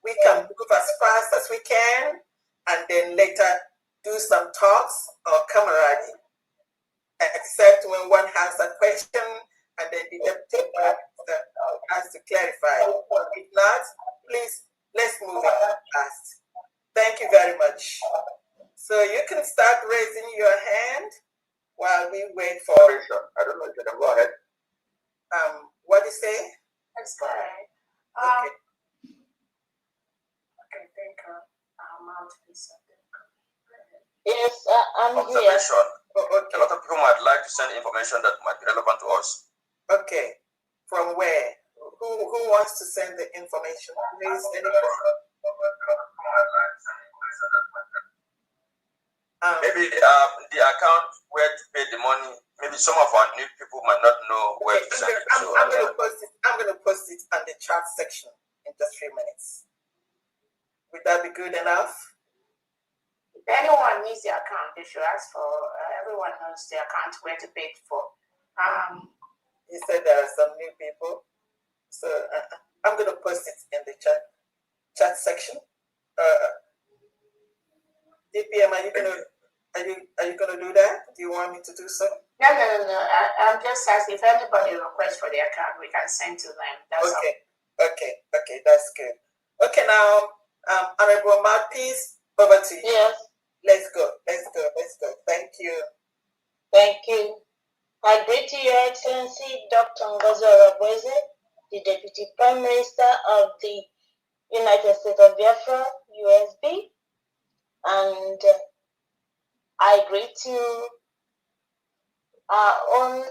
L: We can move as fast as we can and then later do some talks or camaraderie, except when one has a question and then the deputy has to clarify. If not, please, let's move it fast. Thank you very much. So you can start raising your hand while we wait for. I don't know if you can go ahead. What do you say?
B: That's correct.
L: Okay.
B: Okay, thank you. Mouthpiece.
K: Yes, I'm here.
J: Observation.
L: Okay.
J: A lot of people might like to send information that might be relevant to us.
L: Okay. From where? Who wants to send the information? Please,
J: maybe the account where to pay the money. Maybe some of our new people might not know where to send it.
L: I'm going to post it on the chat section in just 3 minutes. Would that be good enough?
B: If anyone needs the account, they should ask for. Everyone knows the account where to pay it for.
L: You said there are some new people, so I'm going to post it in the chat section. DPM, are you gonna do that? Do you want me to do so?
B: No. I'm just asking if anybody requests for the account, we can send to them. That's
L: Okay, that's good. Okay, now, Honorable Mouthpiece, over to you.
K: Yes.
L: Let's go. Thank you.
K: Thank you. I greet you, Your Excellency, Dr. Ngozi Orebweze, the Deputy Prime Minister of the United States of Biafra, USB, and I greet you, our own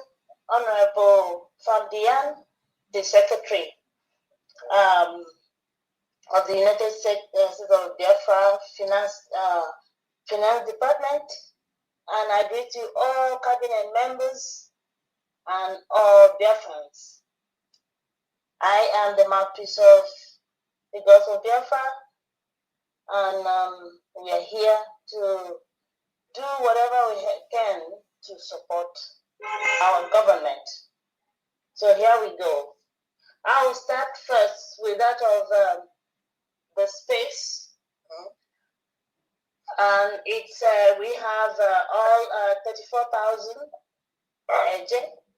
K: Honorable Fabian, the Secretary of the United States of Biafra Finance Department, and I greet you all cabinet members and all Biafrans. I am the mouthpiece of the gods of Biafra, and we are here to do whatever we can to support our government. So here we go. I will start first with that of the space. And it's we have all 34,000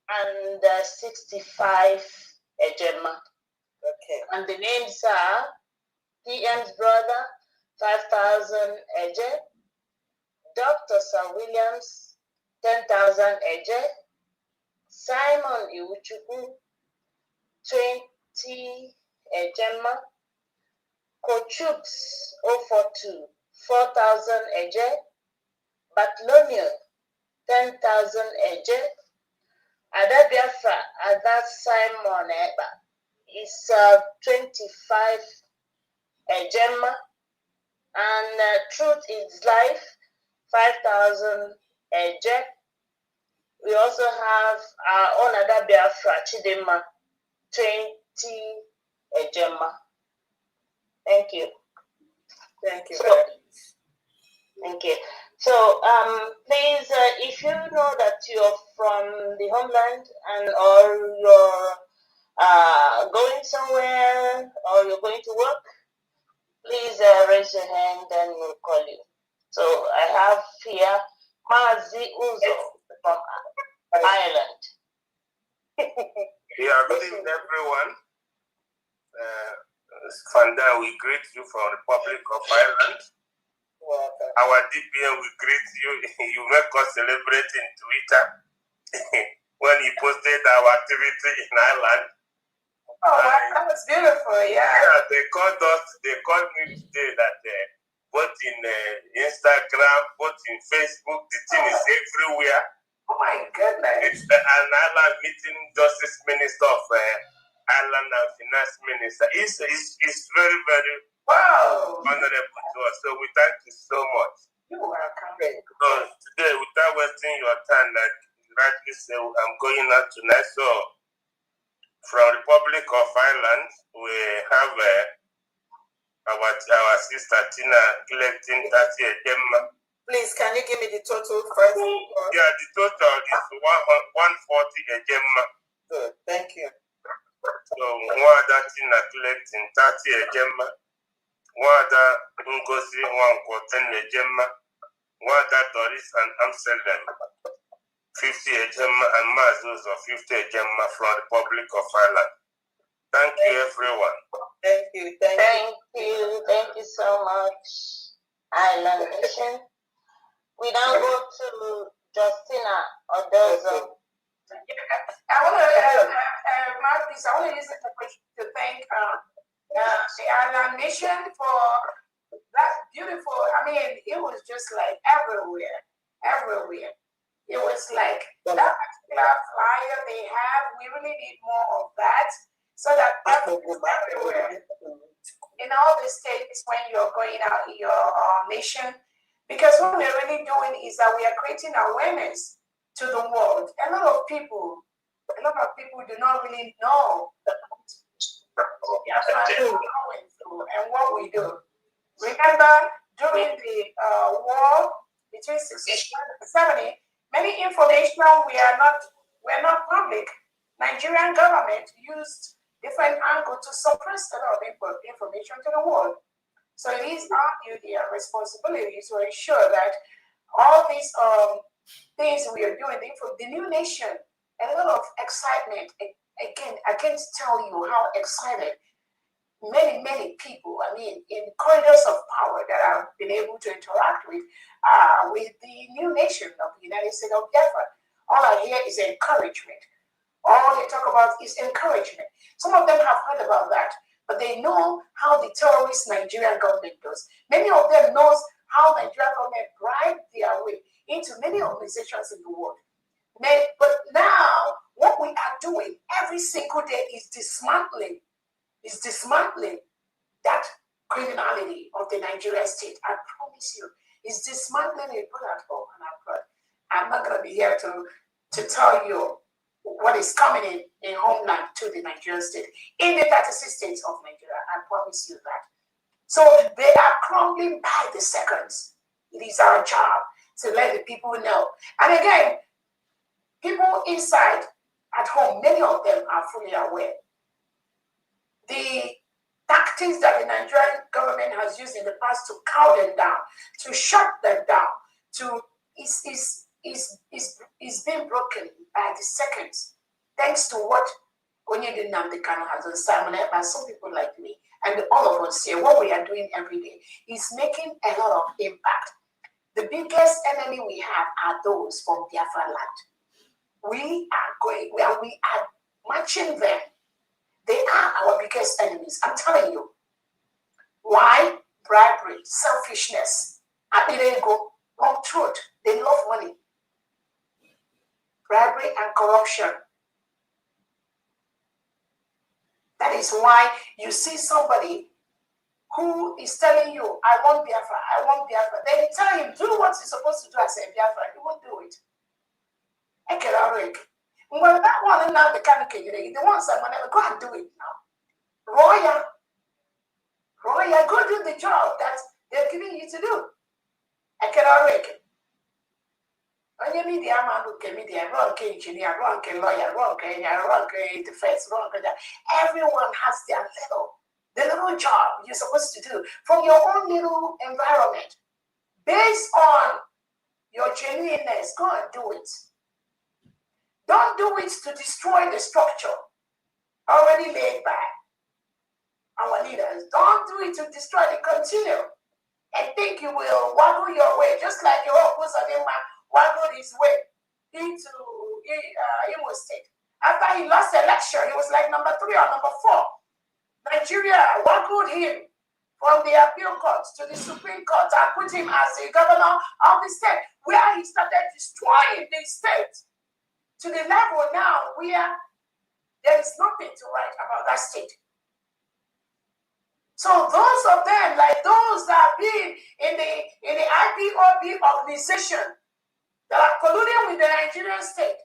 K: and 65 ejema.
L: Okay.
K: And the names are PM's brother, 5,000 eje, Dr. Sir Williams, 10,000 eje, Simon Iwuchukwu, 20 ejema, Kochubs 042, 4,000 eje, Bartholomew, 10,000 eje, Ada Biafra, Ada Simon Eba is 25 ejema, and Truth is Life, 5,000 eje. We also have our own Ada Biafra, Chidema, 20 ejema. Thank you.
L: Thank you very much.
K: Thank you. So, please, if you know that you're from the homeland and or you're going somewhere or you're going to work, please raise your hand and we'll call you. So I have here Mazi Uzo from Ireland.
A: Yeah, good evening, everyone. Fanda, we greet you from the Republic of Ireland.
L: Welcome.
A: Our DPN, we greet you. You make us celebrate in Twitter when you posted our activity in Ireland.
L: Oh, that was beautiful, yeah.
A: Yeah, they called me today that both in Instagram, both in Facebook, the thing is everywhere.
L: Oh my goodness.
A: It's an Ireland meeting Justice Minister of Ireland and Finance Minister. It's very, very honorable to us. So we thank you so much.
L: You are coming.
A: So today, without wasting your time, like you rightly say, I'm going out tonight. So from Republic of Ireland, we have our sister Tina collecting 30 Gemma.
L: Please, can you give me the total first?
A: Yeah, the total is 140 Gemma.
L: Good, thank you.
A: So one other Tina collecting 30 Gemma. One other Ngozi 110 Gemma. One other Doris and Amsterdam 50 Gemma, and Mazos of 50 Gemma from the Republic of Ireland. Thank you, everyone.
L: Thank you.
K: Thank you so much, Ireland Nation. We now go to Justina Odozo.
B: I want to, Marcus, I want to use this opportunity to thank the Island Nation for that beautiful, I mean, it was just like everywhere. It was like that particular flyer they have, we really need more of that so that everywhere, in all the states when you're going out in your nation, because what we're really doing is that we are creating awareness to the world. A lot of people do not really know and what we do. Remember, during the war between 67 and 70, many information were not public. Nigerian government used different angles to suppress a lot of information to the world. So it is our duty and responsibility to ensure that all these things we are doing, the new nation, a lot of excitement. Again, I can't tell you how excited many people, I mean, in corridors of power that I've been able to interact with the new nation of the United States of Biafra. All I hear is encouragement. All they talk about is encouragement. Some of them have heard about that, but they know how the terrorist Nigerian government does. Many of them knows how Nigerian government bribed their way into many organizations in the world. But now, what we are doing every single day is dismantling that criminality of the Nigerian state. I promise you, it's dismantling it both at home and abroad. I'm not going to be here to tell you what is coming in homeland to the Nigerian state, in the 36 states of Nigeria. I promise you that. So they are crumbling by the seconds. It is our job to let the people know. And again, people inside at home, many of them are fully aware. The tactics that the Nigerian government has used in the past to cow them down, to shut them down, is being broken by the seconds, thanks to what Onyedin Namdekano has done, Simon, and some people like me, and all of us here. What we are doing every day is making a lot of impact. The biggest enemy we have are those from Biafra land. We are matching them. They are our biggest enemies. I'm telling you. Why? Bribery, selfishness, wrong truth. They love money. Bribery and corruption. That is why you see somebody who is telling you, I want Biafra. Then you tell him, do what you're supposed to do as a Biafra. He won't do it. Well, that one now the ones that whenever go and do it now. Roya, go do the job that they're giving you to do. Onye media man who can media, wrong engineer, wrong lawyer, wrong defense, wrong. Everyone has the little job you're supposed to do from your own little environment. based on your genuineness, go and do it. Don't do it to destroy the structure already laid by our leaders. Don't do it to destroy the continuum and think you will waggle your way, just like your Okozadema waggled his way into Imo State. After he lost the election, he was like number 3 or number 4. Nigeria waggled him from the appeal court to the Supreme Court and put him as the governor of the state, where he started destroying the state to the level now where there is nothing to write about that state. So those of them, like those that have been in the IPOB organization that are colluding with the Nigerian state,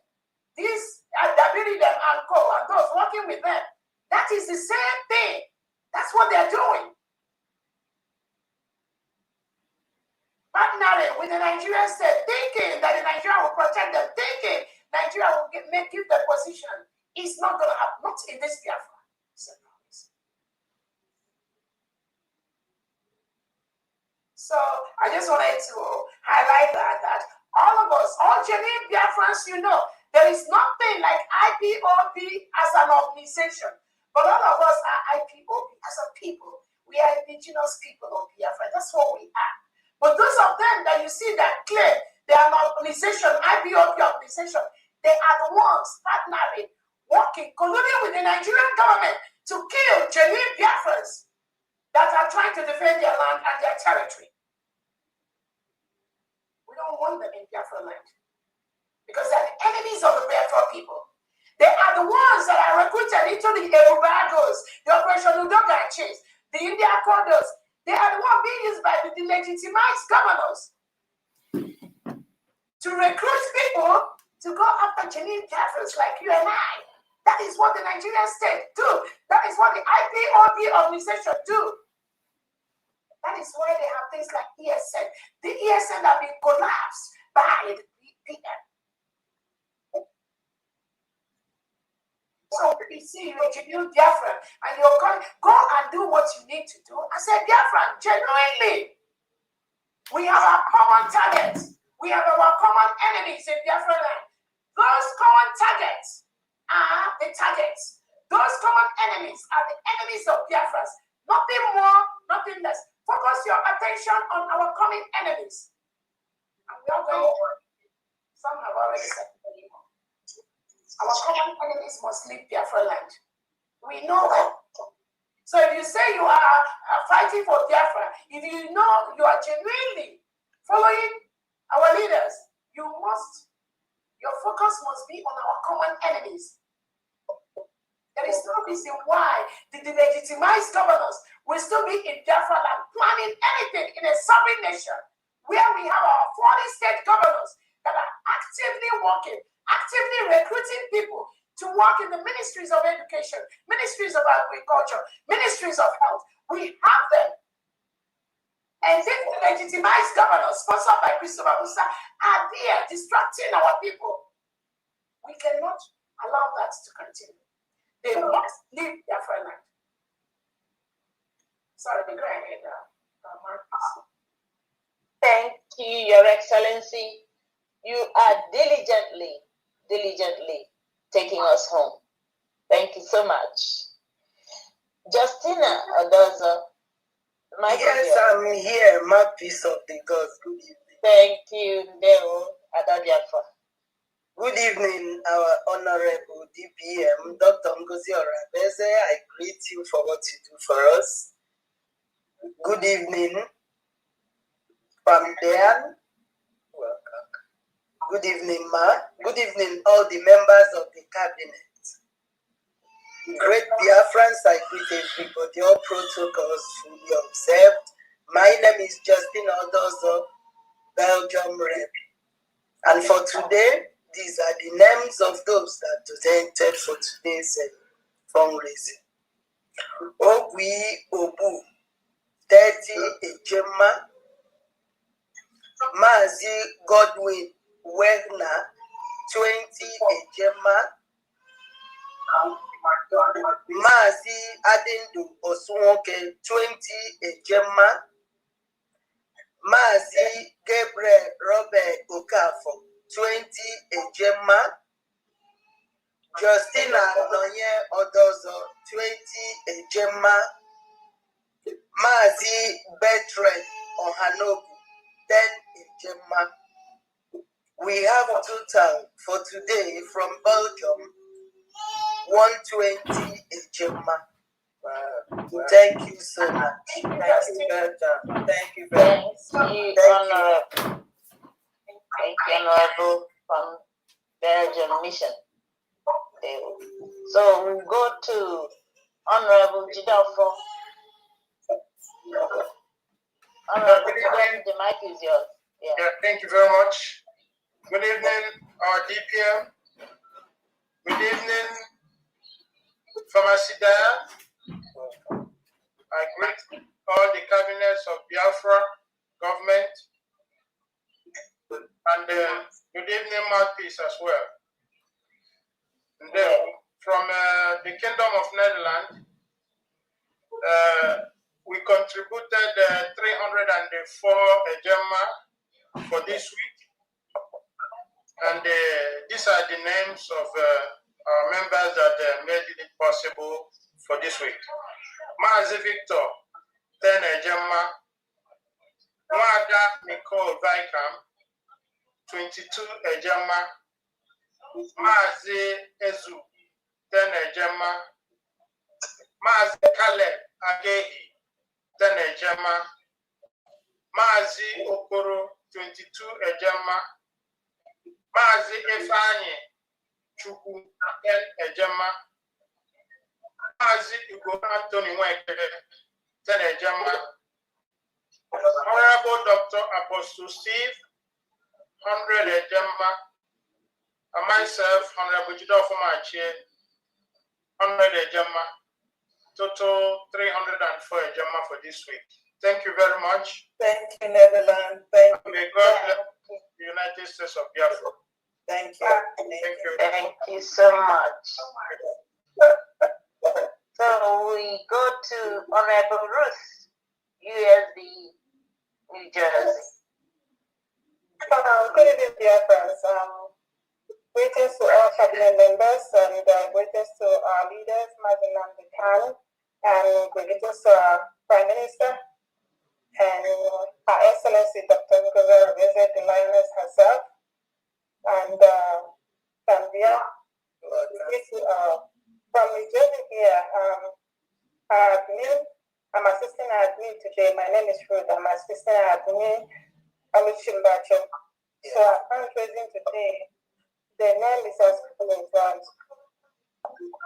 B: these Dabiri them and co and those working with them, that is the same thing. That's what they're doing. Partnering with the Nigerian state, thinking that the Nigeria will protect them, thinking Nigeria will give the position. It's not going to happen, not in this Biafra. So I just wanted to highlight that all of us, all genuine Biafrans, there is nothing like IPOB as an organization, but all of us are IPOB as a people. We are indigenous people of Biafra. That's what we are. But those of them that you see that claim they are an organization, IPOB organization, they are the ones partnering, working, colluding with the Nigerian government to kill genuine Biafrans that are trying to defend their land and their territory. We don't want them in Biafra land because they're the enemies of the Biafra people. They are the ones that are recruited into the Erubagos, the Operation Udoga chase, the India Corridors. They are the ones being used by the delegitimized governors to recruit people to go after genuine Biafrans like you and I. That is what the Nigerian state do. That is what the IPOB organization do. That is why they have things like ESN. The ESN have been collapsed by the PM. So if you see you're a genuine Biafran and you're going, go and do what you need to do. I said, Biafran, genuinely. We have our common targets. We have our common enemies in Biafra land. Those common targets are the targets. Those common enemies are the enemies of Biafras. Nothing more, nothing less. Focus your attention on our common enemies. And we are going to, some have already said anymore. Our common enemies must leave Biafra land. We know that. So if you say you are fighting for Biafra, if you know you are genuinely following our leaders, your focus must be on our common enemies. There is no reason why the legitimized governors will still be in Biafra land planning anything in a sovereign nation where we have our 40 state governors that are actively working, actively recruiting people to work in the ministries of education, ministries of agriculture, ministries of health. We have them. And then the legitimized governors sponsored by Christopher Musa are there distracting our people. We cannot allow that to continue. They must leave Biafra land. Sorry, go ahead, Marcus.
M: Thank you, Your Excellency. You are diligently taking us home. Thank you so much. Justina Odozo.
N: Yes, I'm here. My peace of the gods. Good evening.
M: Thank you, Ndeo Adabiafa.
N: Good evening, our honorable DPM, Dr. Ngozi Orabeze. I greet you for what you do for us. Good evening, Pamdean. Welcome. Good evening, Ma. Good evening, all the members of the cabinet. Great Biafrans, I greet everybody. All protocols fully observed. My name is Justin Odozo, Belgium rep. And for today, these are the names of those that presented for today's fundraising. Ogwi Obu, 30 Ejema, Mazi Godwin Wegner, 20 Ejema, Mazi Adendu Osuwoke, 20 Ejema, Mazi Gabriel Robert Okafor, 20 Ejema. Justina Nonye Odozo, 20 Ejema. Mazi Bertrand Ohanogu, 10 Ejema. We have a total for today from Belgium, 120 Ejema. Wow. Thank you so much. Thank you, Belgium. Thank you very much.
M: Thank you, Honorable from Belgium Mission. So we go to Honorable Jidafo. Honorable Jidafo, the mic is yours.
O: Yeah, thank you very much. Good evening, our DPM. Good evening, Pharmacy Daya. I greet all the cabinets of Biafra government, and good evening, mouthpiece as well. And then from the Kingdom of Netherland, we contributed 304 ejema for this week, and these are the names of our members that made it possible for this week. Mazi Victor, 10 ejema. Mwada Nicole Vicam, 22 ejema. Mazi Ezu, 10 ejema. Mazi Caleb Agehi, 10 ejema. Mazi Okoro, 22 ejema. Mazi Efanye Chukwu, 10 ejema. Mazi Ugo Anthony Nwekere, 10 ejema. Honorable Dr. Apostle Steve, 100 ejema. And myself, Honorable Jidafo Machie, 100 ejema. Total 304 ejema for this week. Thank you very much.
L: Thank you, Netherlands. Thank you.
O: May God bless the United States of Biafra.
L: Thank you.
O: Thank you.
M: Thank you so much. So we go to Honorable Ruth, USB, New Jersey.
P: Good evening, Biafrans. Greetings to all cabinet members and greetings to our leaders, Madam Khan, and greetings to our Prime Minister and Her Excellency Dr. Visit the Lioness herself, and Zambia. From New Jersey here, I'm assisting admin today. My name is Ruth. I'm assisting admin. I'm with Shimbacho. So our fundraising today, the name is as follows.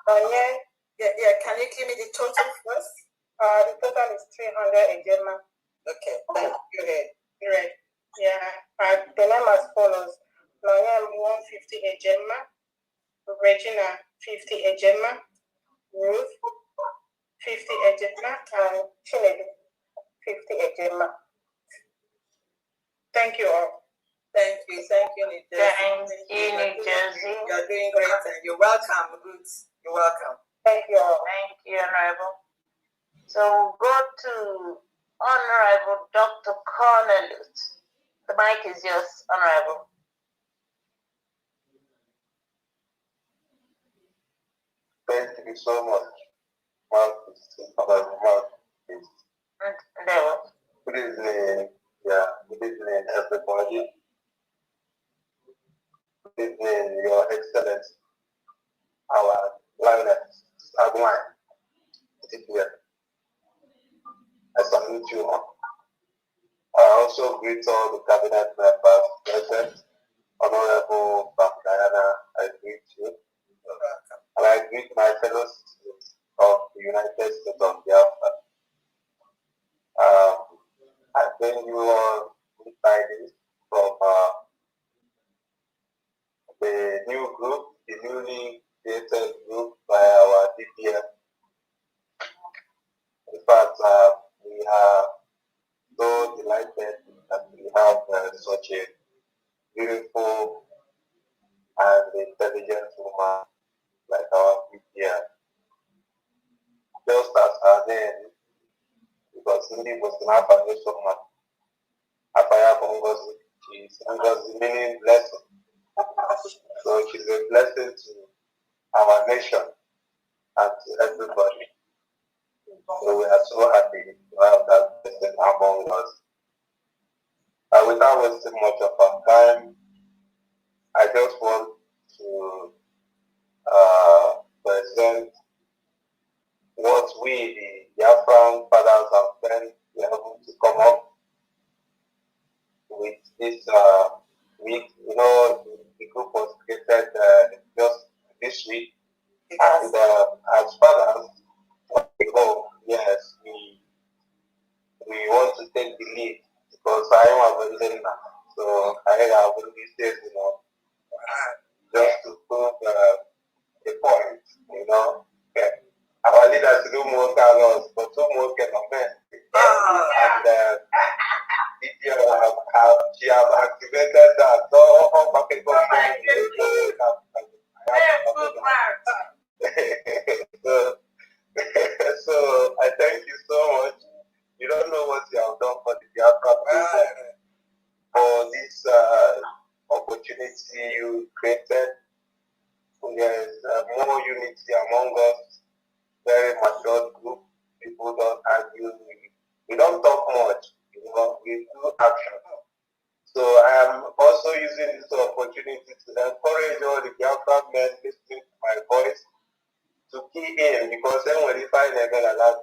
L: Can you give me the total first?
P: The total is 300 ejema.
L: Okay, thank you.
P: Right. Yeah. The name as follows. Nonyem 150 ejema. Regina 50 ejema. Ruth 50 ejema. And Chinedu 50 ejema. Thank you all.
L: Thank you, New Jersey.
M: Thank you, New Jersey.
L: You're doing great, and you're welcome, Ruth. You're welcome.
P: Thank you all.
M: Thank you, Honorable. So we'll go to Honorable Dr. Cornelius. The mic is yours, Honorable.
Q: Thank you so much. Good evening. Good evening, everybody. Good evening, Your Excellency, our Lioness, Agwan. I salute you all. I also greet all the cabinet members present. Honorable Diana, I greet you. And I greet my fellow citizens of the United States of Biafra. I bring you all good tidings from the new group, the newly created group by our DPM. In fact, we are so delighted that we have such a beautiful and intelligent woman like our DPM. Just as her name, because Cindy was not a foundation man. Apaya Ngozi. She's Ngozi meaning blessing. So she's a blessing to our nation and to everybody. So we are so happy to have that blessing among us. Without wasting much of our time, I just want to present what we, the Biafran fathers and friends, were able to come up with this week. You know, the group was created just this week. And as fathers, yes, we want to take the lead because I am a learner. So I have these days, you know, just to prove a point, you know. Okay. Our leaders do more than us, but two more cannot men. And she have activated that. So I thank you so much. You don't know what you have done for the Biafra people, for this opportunity you created. There is more unity among us, very mature group. People don't argue. We don't talk much, you know, we do action. So I am also using this opportunity to encourage all the Biafra men listening to my voice to key in, because then when you find a girl like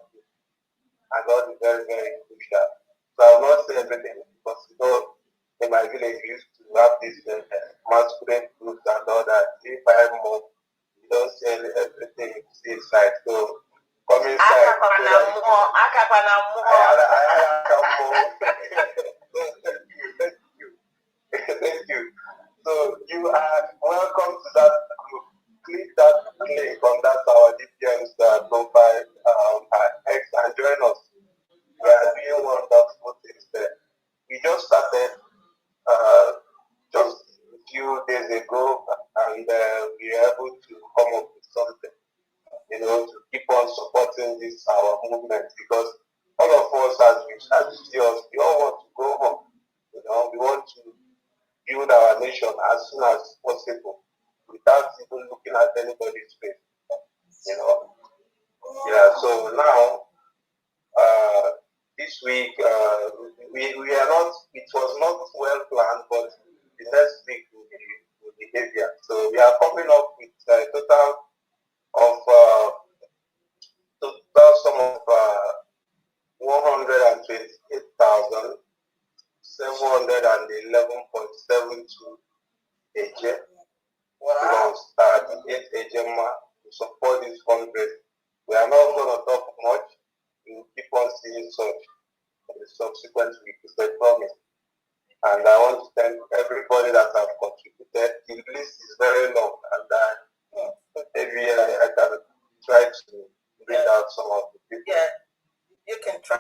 Q: I got it very, very crucial. So I will not say everything, because you know, in my village we used to have this masculine groups and all that. If I am more, you don't say everything you see inside. So come inside. Thank you. So you are welcome to that group. Click that link on that our DPM's profile X and join us. We are doing wonderful things there. We just started just a few days ago, and we were able to come up with something, you know, to keep on supporting this our movement, because all of us, as you see us, we all want to go home. You know, we want to build our nation as soon as possible, without even looking at anybody's face. You know, yeah. So now, this week, we are not. It was not well planned, but the next week will be heavier. So we are coming up with a total of sum of 128,711.72 AJ plus 38 AJMA to support this fundraising. We are not going to talk much. We will keep on seeing such in the subsequent week. It's a promise. And I want to thank everybody that have contributed. The list is very long, and maybe I can try to bring out some of the people.
L: Yeah, you can try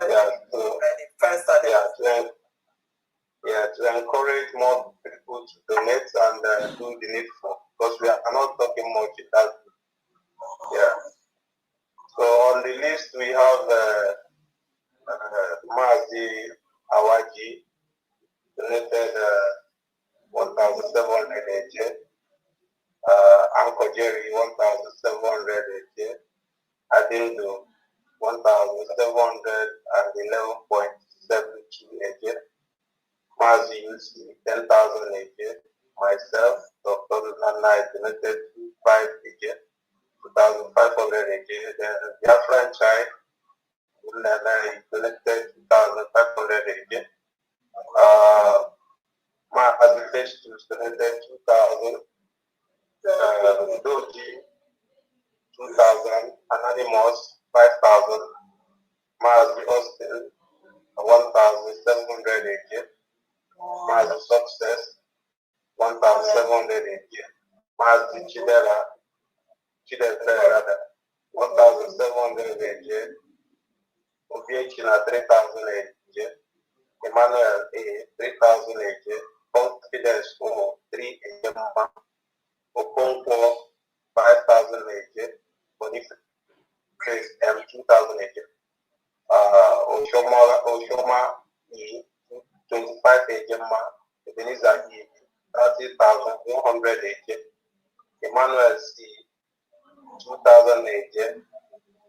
Q: to encourage more people to donate and do the needful, because we are not talking much in that. Yeah. So on the list we have Mazi Awaji donated 1,700 AJ, Uncle Jerry 1,700 AJ, Adindo 1,711.72 AJ, Mazi UC 10,000 AJ, myself, Dr. Nana, donated 5 AJ, 2,500 AJ, then Biafran Chai, Nana donated 2,500 AJ, my hesitation donated 2,000, Doji 2,000, Anonymous 5,000, Mazi Austin 1,700 AJ, Mazi Success 1,700 AJ, Mazi Chidera 1,700 AJ, Obiechina 3,000 AJ, Emmanuel A 3,000 AJ, Confidence O 3 AJ, Okonkwo 5,000 AJ, Boniface M 2,000 AJ, Oshoma E 25 Ejema, Ebenezer E, 30,100 Eje, Emmanuel C, 2,000 Eje,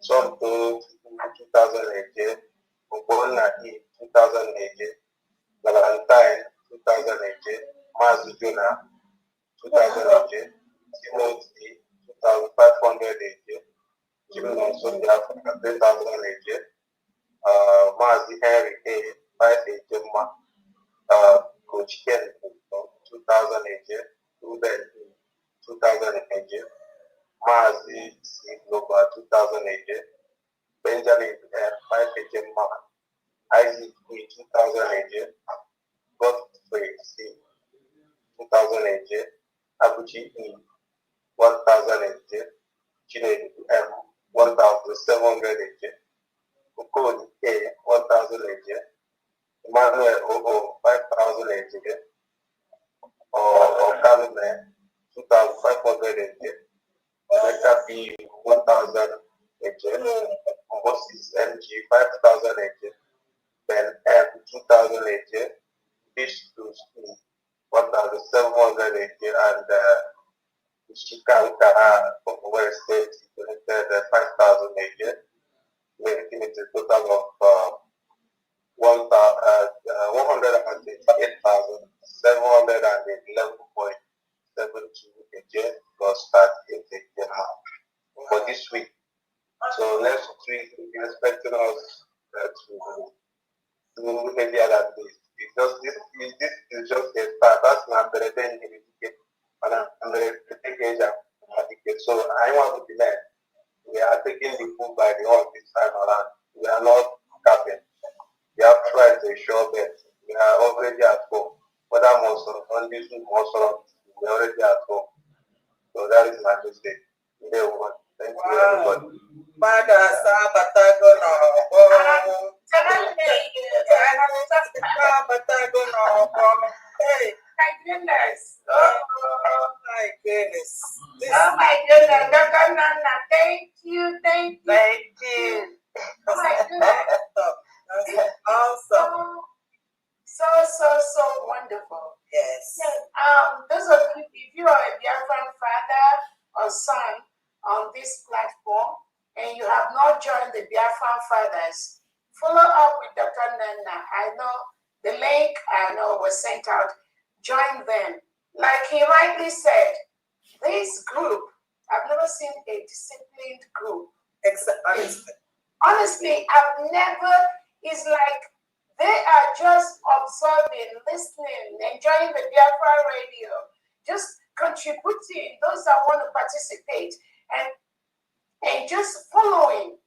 Q: Sonto 2,000 Eje, Ogbonna E, 2,000 Eje, Valentine 2,000 Eje, Mazi Jonah 2,000 Eje, Timothy 2,500 Eje, Jimmy Nonso Biafra 3,000 Eje, Mazi Henry A 5 Eje, Coach Ken 2,000 Eje, Ruben 2,000 Eje, Mazi C Global 2,000 Eje, Benjamin 5 Eje, Isaac E 2,000 Eje, Godfrey C 2,000 Eje, Abuchi E 1,000 Eje, Chinedu M 1,700 Eje, Okodi A 1,000 Eje, Emmanuel O 5,000 Eje, or Kalume 2,500 Eje, Emeka B 1,000 Eje, Moses MG 5,000 Eje, Ben M 2,000 Eje, Fish Cruz E 1,700 Eje, and Ishikankara from West State donated 5,000 Eje, making it a total of 128,711.72 Eje plus 38 Eje for this week. So next week we're expecting us to do heavier than this. This is just a start. That's not the thing and I'm the Asia. So I want to be there. We are taking the food by the horn this time around. We are not capping. We have tried to ensure that we are already at home. Whether most on this week, most of we are already at home. So that is my mistake. Thank you, everybody.
B: Hey, my goodness. Oh, my goodness. Oh, my goodness. Dr. Nana, thank you. Thank you. Oh, my goodness. That's awesome. So wonderful. Yes. Those of you, if you are a Biafran father or son on this platform and you have not joined the Biafran fathers, follow up with Dr. Nana. I know the link was sent out. Join them. Like he rightly said, this group, I've never seen a disciplined group. Honestly, I've never, it's like they are just observing, listening, enjoying the Biafra radio, just contributing, those that want to participate, and just following.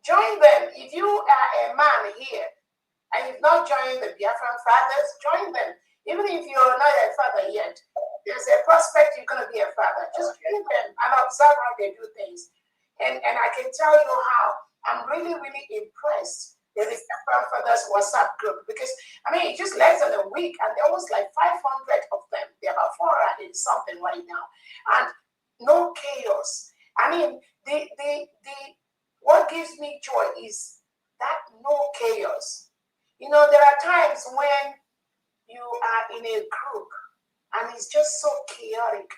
B: Join them. If you are a man here, and you've not joined the Biafran fathers, join them. Even if you're not a father yet, there's a prospect you're going to be a father. Just join them and observe how they do things. And I can tell you how I'm really, really impressed with the Biafran fathers WhatsApp group, because, I mean, just less than a week, and there was like 500 of them. There are about 400 and something right now. And no chaos. I mean, what gives me joy is that no chaos. You know, there are times when you are in a group and it's just so chaotic.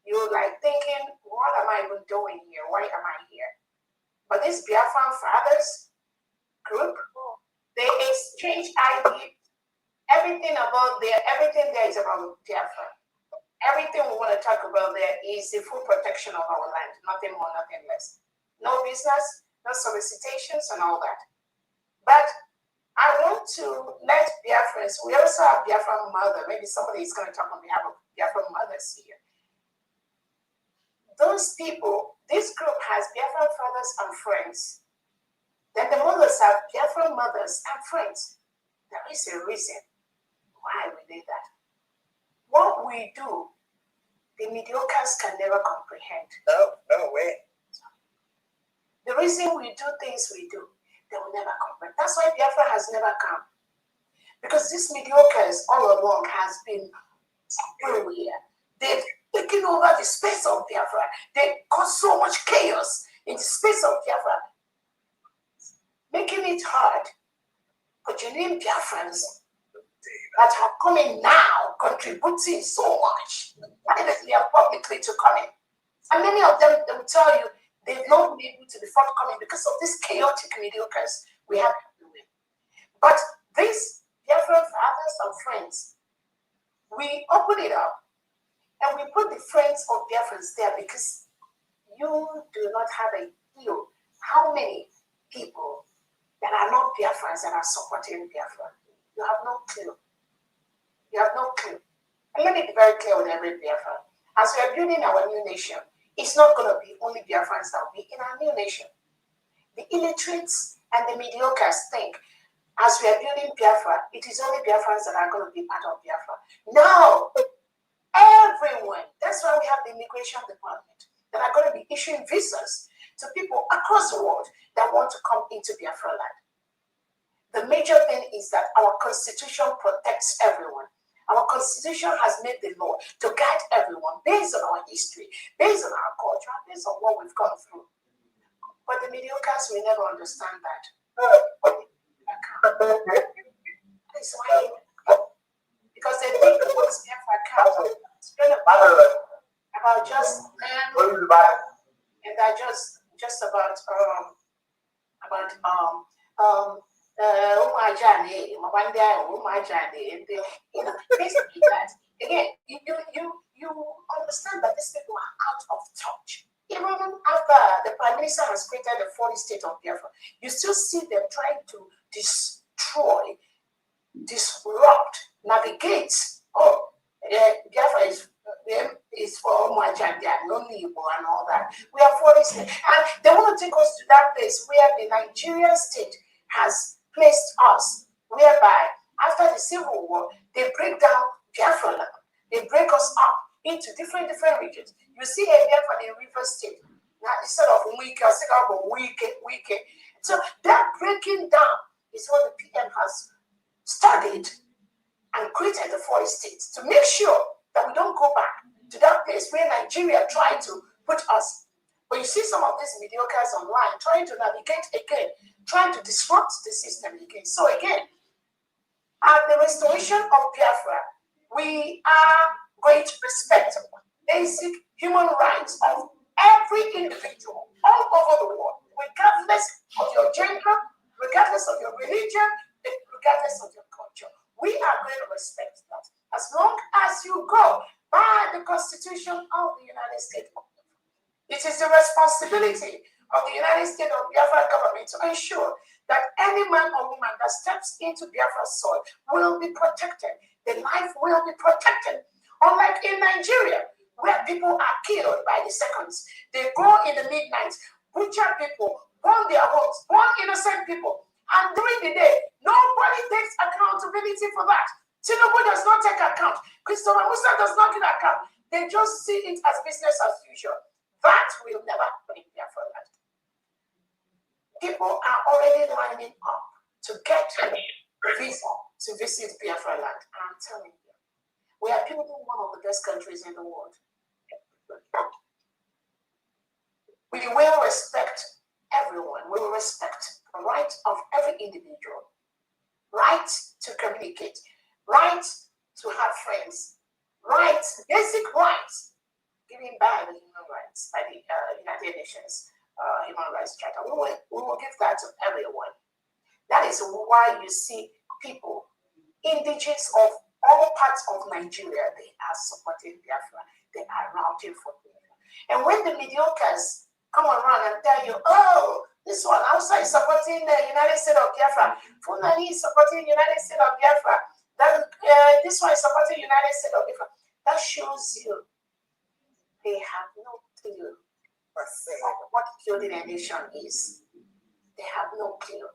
B: You're like thinking, what am I even doing here? Why am I here? But this Biafran fathers group, they exchange ideas. Everything there is about Biafra. Everything we want to talk about there is the full protection of our land, nothing more, nothing less. No business, no solicitations and all that. But I want to let Biafrans, we also have Biafran mother, maybe somebody is going to talk on behalf of Biafran mothers here. Those people, this group has Biafran fathers and friends. Then the mothers have Biafran mothers and friends. There is a reason why we did that. What we do, the mediocres can never comprehend. No way. The reason we do things we do, they will never comprehend. That's why Biafra has never come. Because these mediocres all along has been everywhere. They've taken over the space of Biafra. They caused so much chaos in the space of Biafra, making it hard for genuine Biafrans that are coming now, contributing so much, privately and publicly to come in. And many of them, they will tell you they've not been able to be forthcoming because of these chaotic mediocres we have everywhere. But these Biafran fathers and friends, we open it up and we put the friends of Biafrans there because you do not have a clue how many people that are not Biafrans that are supporting Biafra. You have no clue. You have no clue. And let me be very clear with every Biafran. As we are building our new nation, it's not going to be only Biafrans that will be in our new nation. The illiterates and the mediocres think as we are building Biafra, it is only Biafrans that are going to be part of Biafra. No! Everyone. That's why we have the immigration department that are going to be issuing visas to people across the world that want to come into Biafra land. The major thing is that our constitution protects everyone. Our constitution has made the law to guide everyone based on our history, based on our culture, based on what we've gone through. But the mediocres will never understand that. That's why, because they think it was about just and I just about basically that again you understand that these people are out of touch. Even after the Prime Minister has created the 40 state of Biafra, you still see them trying to destroy, disrupt, navigate. Oh, Biafra is for Omajandi and only Igbo and all that. We are 40 states. And they want to take us to that place where the Nigerian state has placed us, whereby after the Civil War, they break down Biafra land. They break us up into different regions. You see a Biafra in River State. Now, instead of week. So that breaking down is what the PM has studied and created the 40 states to make sure that we don't go back to that place where Nigeria tried to put us. But you see some of these mediocres online trying to navigate again, trying to disrupt the system again. So again, at the restoration of Biafra, we are going to respect basic human rights of every individual all over the world, regardless of your gender, regardless of your religion, regardless of your culture. We are going to respect that as long as you go by the Constitution of the United States. It is the responsibility of the United States of Biafra government to ensure that any man or woman that steps into Biafra soil will be protected. Their life will be protected. Unlike in Nigeria, where people are killed by the seconds. They go in the midnight, butcher people, burn their homes, burn innocent people. And during the day, nobody takes accountability for that. Tinubu does not take account. Christopher Musa does not take account. They just see it as business as usual. That will never happen in Biafra land. People are already lining up to get a visa to visit Biafra land. And I'm telling you, we are building one of the best countries in the world. We will respect everyone. We will respect the right of every individual, right to communicate, right to have friends, rights, basic rights given by the human rights, by the United Nations Human Rights Charter. We will give that to everyone. That is why you see people, indigenous of all parts of Nigeria, they are supporting Biafra. They are routing for Biafra. And when the mediocres come around and tell you, oh, this one outside is supporting the United States of Biafra, Fulani is supporting the United States of Biafra, this one is supporting the United States of Biafra, that shows you they have no clue what building a nation is. They have no clue.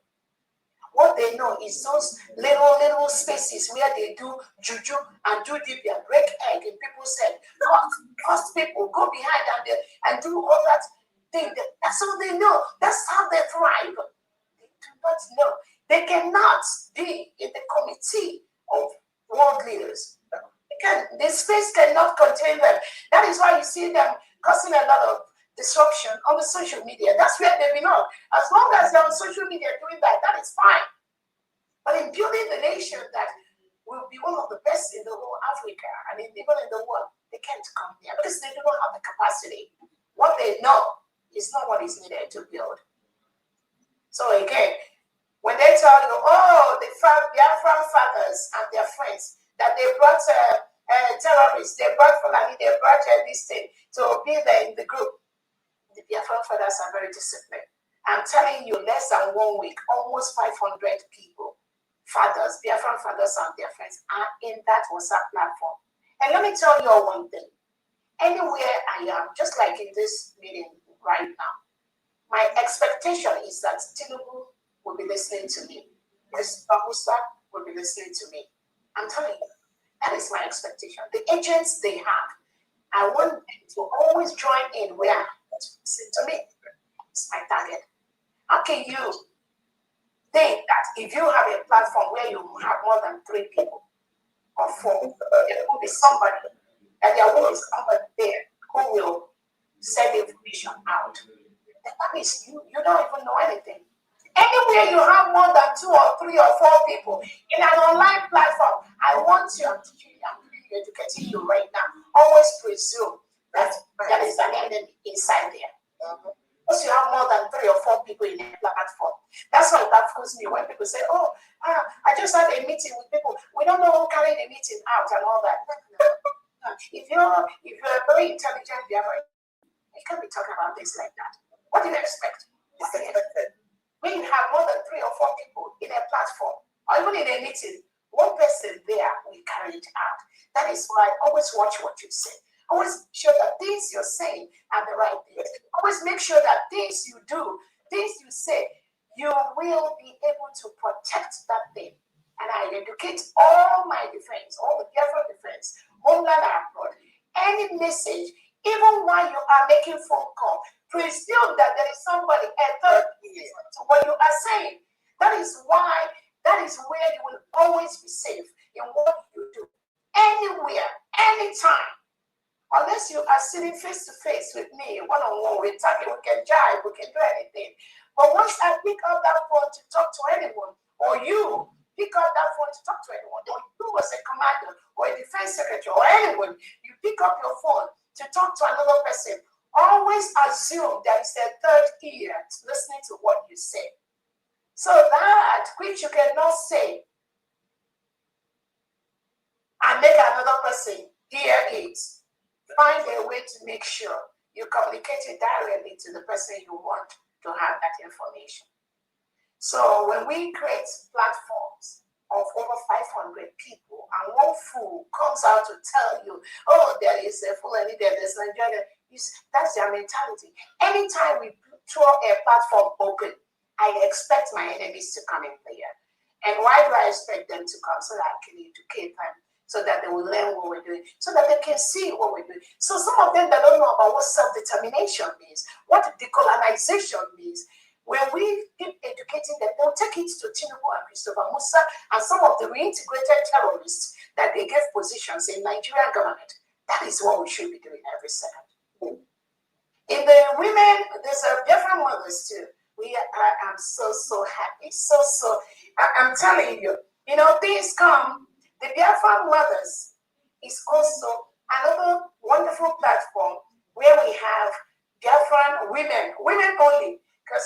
B: What they know is those little spaces where they do juju and do dip and break egg in people's head. Cost people, go behind and do all that thing. That's all they know. That's how they thrive. They do not know. They cannot be in the committee of world leaders. The space cannot contain them. That is why you see them causing a lot of disruption on the social media. That's where they belong. As long as they're on social media doing that, that is fine. But in building the nation that will be one of the best in the whole Africa and even in the world, they can't come here because they do not have the capacity. What they know is not what is needed to build. So again, when they tell you, oh, the Biafran fathers and their friends, that they brought terrorists, they brought Fulani, they brought this thing to be there in the group, the Biafran fathers are very disciplined. I'm telling you, less than 1 week, almost 500 people, fathers, Biafran fathers and their friends are in that WhatsApp platform. And let me tell you all one thing. Anywhere I am, just like in this meeting right now, my expectation is that Tinubu will be listening to me. Yes, Musa will be listening to me. I'm telling you, that is my expectation. The agents they have, I want them to always join in where to listen to me. It's my target. How can you think that if you have a platform where you have more than 3 people or 4, there will be somebody, and there will be somebody there who will send information out? That means you don't even know anything. Anywhere you have more than 2 or 3 or 4 people in an online platform, I want you, I'm educating you right now, always presume that there is an enemy inside there. Once you have more than 3 or 4 people in a platform, that's why that fools me when people say, oh, I just had a meeting with people. We don't know who carried the meeting out and all that. If you're a very intelligent Biafran, you can't be talking about this like that. What do you expect? When you have more than 3 or 4 people in a platform, or even in a meeting, one person there will carry it out. That is why always watch what you say. Always make sure that things you're saying are the right things. Always make sure that things you do, things you say, you will be able to protect that thing. And I educate all my defense, all the Biafran defense, homeland and abroad. Any message, even while you are making phone call, presume that there is somebody at third to what you are saying. That is where you will always be safe in what you do. Anywhere, anytime. Unless you are sitting face to face with me, one-on-one, we're talking, we can jive, we can do anything. But once I pick up that phone to talk to anyone, or you pick up that phone to talk to anyone, or you as a commander, or a defense secretary, or anyone, you pick up your phone to talk to another person, always assume there is a third ear listening to what you say. So that which you cannot say and make another person hear it, find a way to make sure you communicate it directly to the person you want to have that information. So when we create platforms of over 500 people and one fool comes out to tell you, oh, there is a Fulani, there's Nigeria, that's their mentality. Anytime we throw a platform open, I expect my enemies to come in there. And why do I expect them to come? So that I can educate them, so that they will learn what we're doing, so that they can see what we're doing. So some of them that don't know about what self-determination means, what decolonization means, when we keep educating them, they'll take it to Tinubu and Christopher Musa and some of the reintegrated terrorists that they gave positions in Nigerian government. That is what we should be doing every second. In the women, there's a different mothers too. I'm so happy. I'm telling you, things come. The Biafran Mothers is also another wonderful platform where we have Biafran women only, because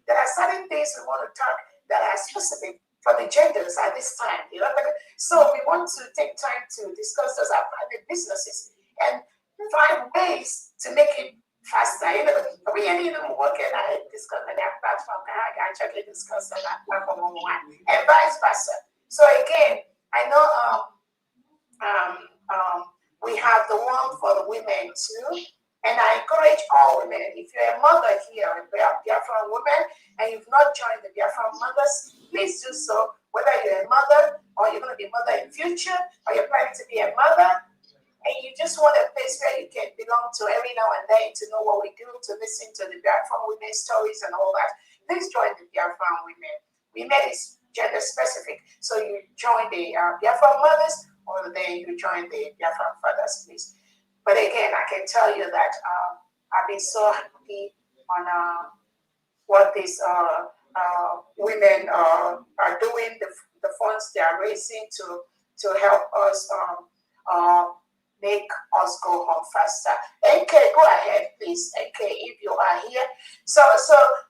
B: there are certain things we want to talk that are specific for the genders at this time. So we want to take time to discuss those our private businesses and find ways to make it faster. We ain't even working on it, discuss on that platform. I actually discuss on that platform and vice versa. So again, I know we have the one for the women too, and I encourage all women, if you're a mother here, if you are Biafran women, and you've not joined the Biafran Mothers, please do so, whether you're a mother, or you're going to be a mother in future, or you're planning to be a mother, and you just want a place where you can belong to every now and then to know what we do, to listen to the Biafran women's stories and all that, please join the Biafran women. Women is gender specific, so you join the Biafran Mothers, or then you join the Biafran Fathers, please. But again, I can tell you that I've been so happy on what these women are doing, the funds they are raising to to help us make us go home faster. AK, go ahead, please. AK, if you are here. So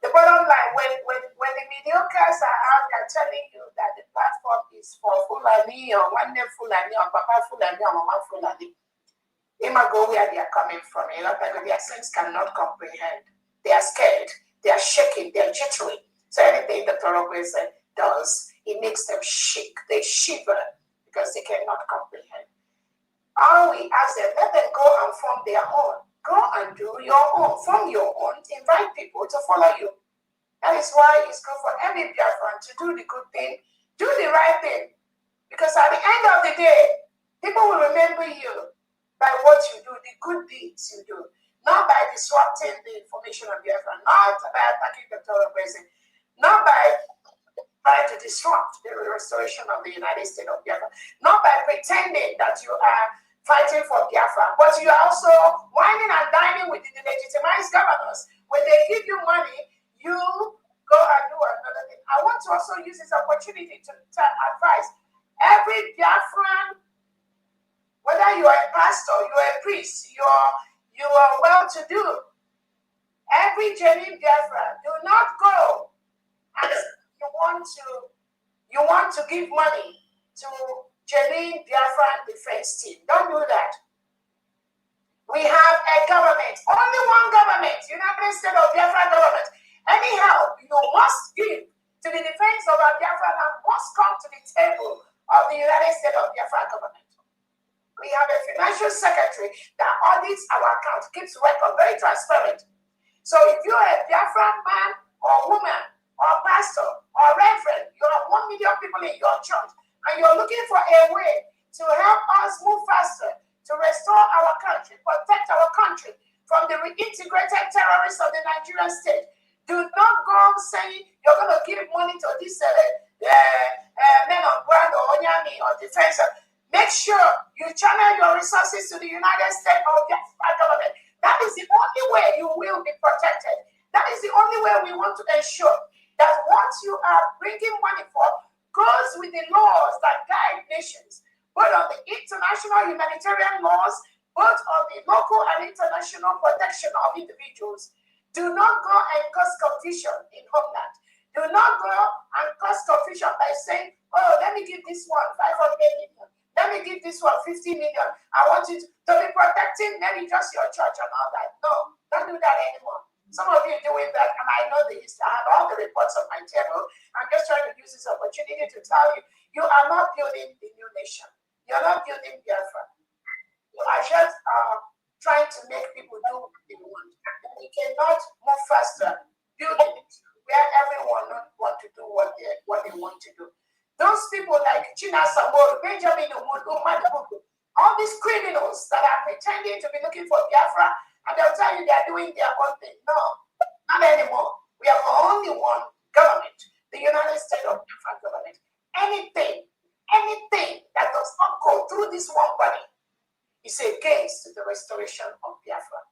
B: the bottom line, when the mediocres are out there telling you that the platform is for Fulani or one Fulani or Papa Fulani or Mama Fulani, they might go where they are coming from. A lot of their sense cannot comprehend. They are scared. They are shaking. They are jittery. So anything the Torobes does, it makes them shake. They shiver because they cannot comprehend. All we ask them, let them go and form their own. Go and do your own. Form your own. Invite people to follow you. That is why it's good for every Biafran to do the good thing, do the right thing. Because at the end of the day, people will remember you by what you do, the good deeds you do, not by disrupting the information of Biafra, not by attacking the Torah president, not by trying to disrupt the restoration of the United States of Biafra, not by pretending that you are fighting for Biafra, but you are also whining and dining with the legitimized governors. When they give you money, you go and do another thing. I want to also use this opportunity to advise every Biafran, whether you are a pastor, you are a priest, you are well-to-do, every genuine Biafran, do not go and you want to give money to genuine Biafran defense team. Don't do that. We have a government, only one government, United States of Biafra government. Any help you must give to the defense of our Biafra land must come to the table of the United States of Biafra government. We have a financial secretary that audits our account, keeps record, very transparent. So if you're a Biafran man or woman or pastor or reverend, you have 1 million people in your church, and you're looking for a way to help us move faster, to restore our country, protect our country from the reintegrated terrorists of the Nigerian state, do not go saying you're going to give money to this men on ground or Onyami or defense. Make sure you channel your resources to the United States of the government. That is the only way you will be protected. That is the only way we want to ensure that what you are bringing money for goes with the laws that guide nations, both on the international humanitarian laws, both on the local and international protection of individuals. Do not go and cause confusion in homeland. Do not go and cause confusion by saying, oh, let me give this one 500 million. Let me give this one 50 million. I want you to be protecting maybe just your church and all that. No, don't do that anymore. Some of you doing that, and I know this. I have all the reports on my table. I'm just trying to use this opportunity to tell you, you are not building the new nation. You're not building Biafra. You are just trying to make people do what they want. We cannot move faster building it where everyone want to do what they want to do. Those people like China Samoro, Benjamin Umudu, all these criminals that are pretending to be looking for Biafra, and they'll tell you they're doing their own thing. No, not anymore. We have only one government, the United States of Biafra government. Anything that does not go through this one body is against the restoration of Biafra.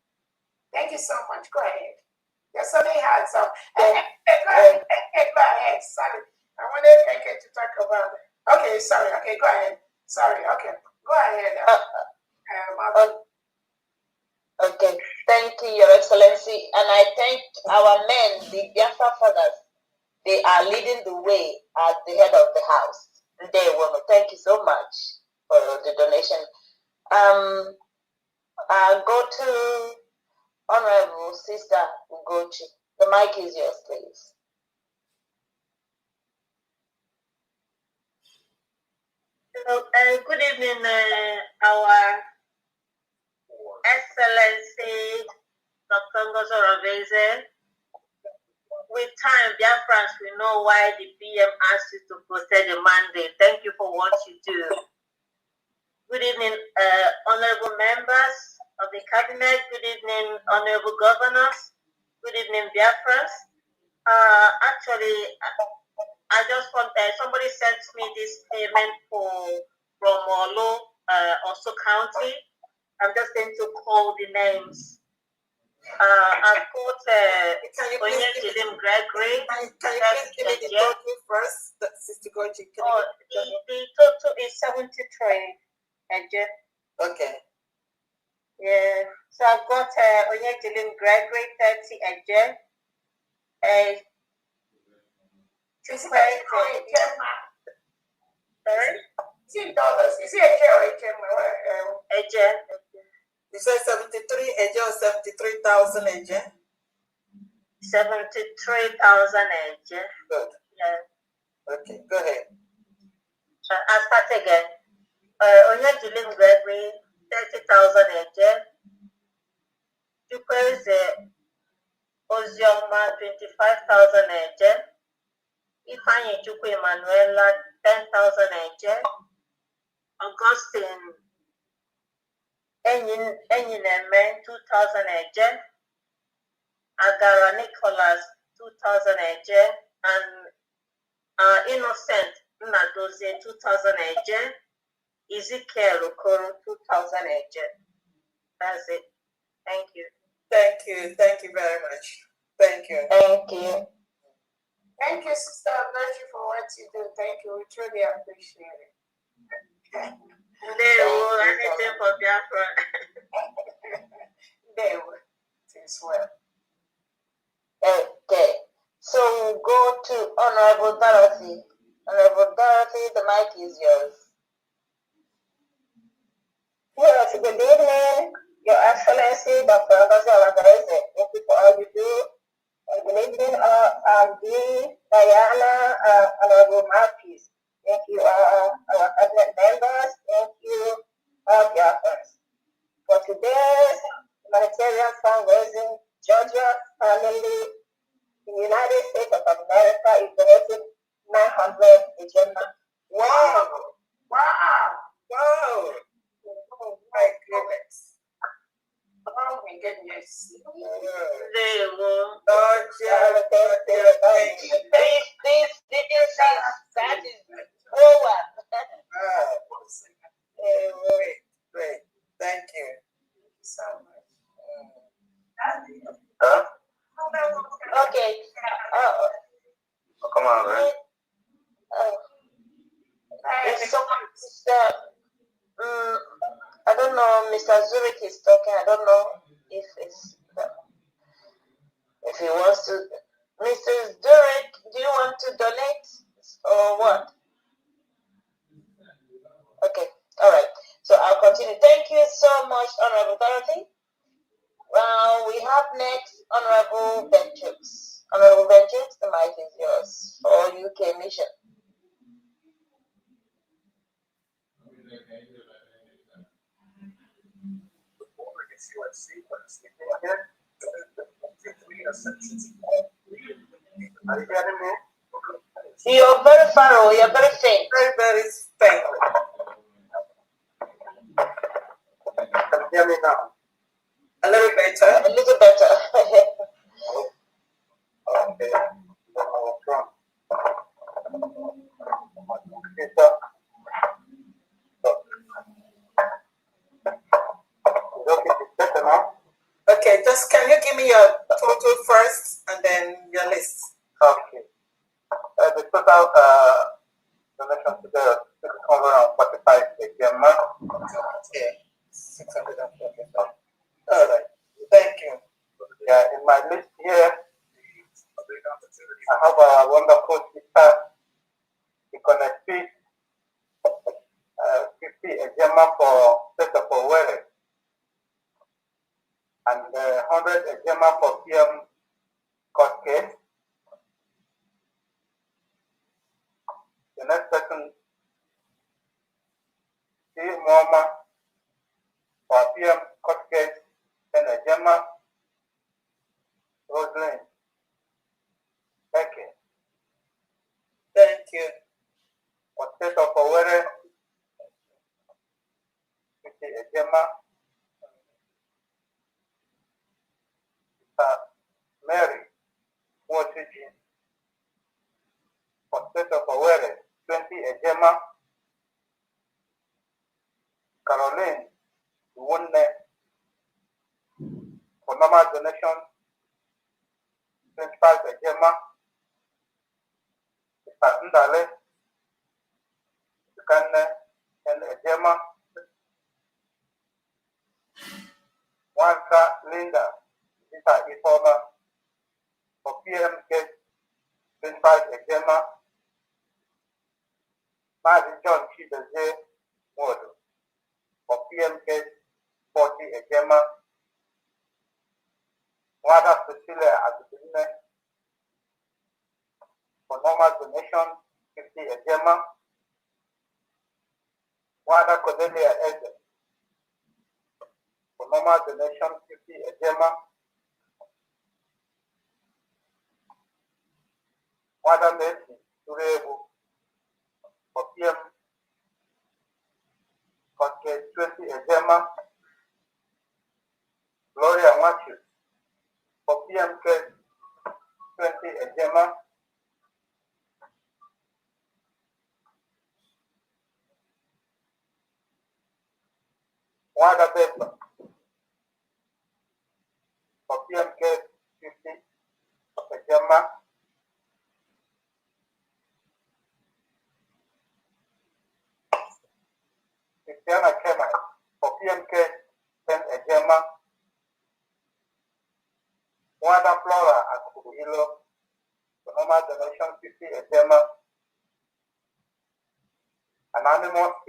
B: Thank you so much. Go ahead. There's so many hands up. Go ahead. Sorry. I wanted Eke to talk about it. Okay, sorry. Okay, go ahead. Sorry. Okay, go ahead.
M: Okay, thank you, Your Excellency. And I thank our men, the Biafra fathers. They are leading the way as the head of the house. They want to thank you so much for the donation. I'll go to Honorable Sister Ugochi. The mic is yours, please.
R: So, good evening, our Excellency Dr. Ngozo. With time, Biafrans will know why the PM asked you to protect the mandate. Thank you for what you do. Good evening, honorable members of the cabinet. Good evening, honorable governors. Good evening, Biafrans. Actually, I just want somebody sent me this payment from Olo, also County. I'm just going to call the names. I've got Onyejilim Gregory.
L: Can you please give me the total first, Sister Goji?
R: The total is 7,000 73, Eje.
L: Okay.
R: Yeah. So I've got Onyejilim Gregory, 30, Eje. Sorry?
L: $10. Is it Eje or Eje?
R: Eje.
L: You said 73 Eje or 73,000 Eje?
R: 73,000 Eje.
L: Good.
R: Yeah.
L: Okay, go ahead.
R: I'll start again. Onyejilim Gregory, 30,000 Eje. Chukwueze Ozioma, 25,000 Eje. Ifeanyi Chukwu Emanuela, 10,000 Eje. Augustine Enyineme, 2,000 Eje. Agara Nicholas, 2,000 Eje. And Innocent Nadozie, 2,000 Eje. Ezekiel Okoro, 2,000 Eje. That's it. Thank you.
L: Thank you. Thank you very much. Thank you.
R: Thank you.
B: Thank you, Sister Virtue, for what you do. Thank you. We truly appreciate it.
R: They will anything for Biafra.
B: They will. It is well.
R: Okay. So we'll go to Honorable Dorothy. Honorable Dorothy, the mic is yours.
P: Yes, good evening, Your Excellency, Dr. Ngozi Alagarese. Thank you for all you do. Good evening, Dean, Diana, Honorable Marquis. Thank you, our cabinet members. Thank you, all Biafrans. For today's humanitarian fundraising, Georgia family, the United States of America is donating 900 agenda.
L: Wow! Wow! Wow! Oh my goodness.
B: Oh my goodness.
R: They will.
P: Please, did you say that is over?
L: Great. Thank you.
B: So much.
L: Huh?
P: Okay.
L: Come on, man.
P: I don't know, Mr. Zurich is talking. I don't know if he wants to. Mr. Zurich, do you want to donate or what? Okay, all right. So I'll continue. Thank you so much, Honorable Dorothy. We have next Honorable Benchix. Honorable Benchix, the mic is yours for UK mission.
L: Are you hearing me?
P: You're very far away, you're very faint.
L: Very, very faint. Can you hear me now? A little better?
P: A little better.
L: Okay. Okay, just can you give me your total first and then your list? Okay. The total donation today is 645 AGM. Okay. 645. All right. Thank you. Yeah, in my list here, I have a wonderful sister, Inclusivity, 50 AGM for Sept for Wele, and 100 AGM for PM court case. The next person, Mama for PM court case, and AGM, Roslyn. Okay. Thank you. For State of Owerri, Gemma, Mary, Watigi. For State of Owerri, 20 Gemma, Caroline, Wunne. For normal donation, 25 Gemma, Ndale, Kane, and
S: Ejema, Wanka Linda, Ita Ifoma, for PMK 25 Ejema, Mazi John Chidozie Wodo, for PMK 40 Ejema, Wada Cecilia Azubine, for normal donation 50 Ejema, Wada Cordelia Eze, for normal donation 50 Ejema, Wada Messi Urebu, for PM for 20 Ejema, Gloria Matthews, for PMK 20 Ejema, Wada Beba, for PMK 50 Ejema, Christiana Kema, for PMK 10 Ejema, Wada Flora Akubuhilo, for normal donation 50 Ejema, Anonymous P,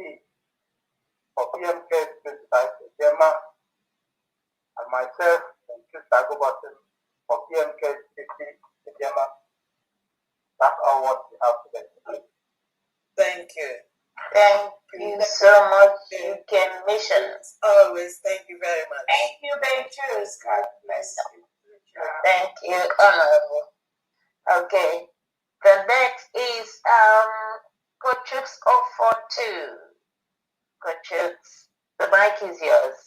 S: for PMK 25 Ejema, and myself and Sister Goberton for PMK 50 Ejema. That's all what we have today.
L: Thank you.
R: Thank you so much, UK Missions.
L: Always, thank you very much.
R: Thank you, Beatrice. God bless you. Thank you, Honorable. Okay. The next is Coachux 042. Coachux, the mic is yours.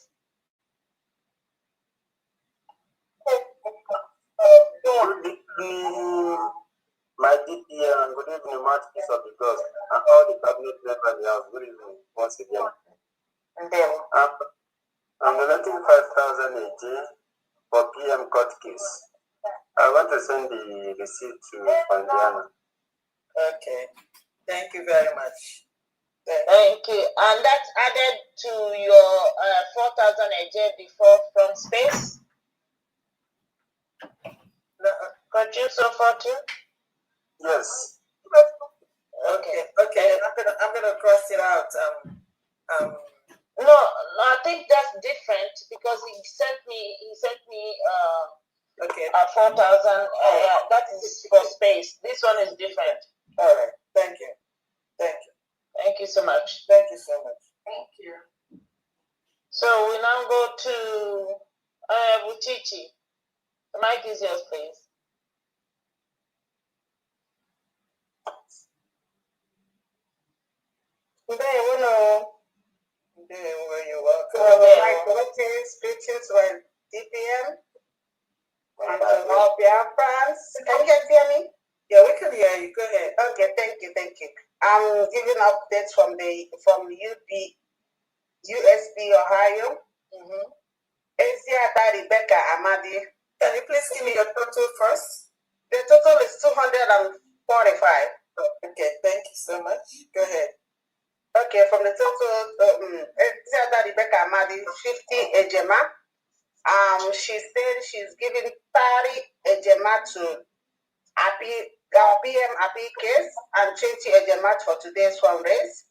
T: Good evening, my DPA, and good evening, Mouthpiece of the Gods, and all the cabinet members in the house. Good evening once again. I'm donating 5,018 for PM court case. I want to send the receipt to Pandiana.
L: Okay, thank you very much.
R: Thank you. And that's added to your 4,000 a day before from space? Could you so far too?
T: Yes.
L: Okay. I'm gonna cross it out.
R: No, I think that's different because he sent me 4,000. That is for space. This one is different.
L: All right. Thank you.
R: Thank you so much.
L: Thank you so much.
R: Thank you. So we now go to Butichi. The mic is yours, please.
L: You're welcome. Greetings to our DPM and to all Biafrans. Can you guys hear me? Yeah, we can hear you. Go ahead. Okay, thank you. I'm giving updates from USB Ohio. Eziada Rebecca Amadi. Can you please give me your total first? The total is 245. Okay, thank you so much. Go ahead. Okay, from the total, Eziada Rebecca Amadi, 50 Ejema. She said she's giving 30 Ejema to PM Api case and 20 Ejema for today's fundraise.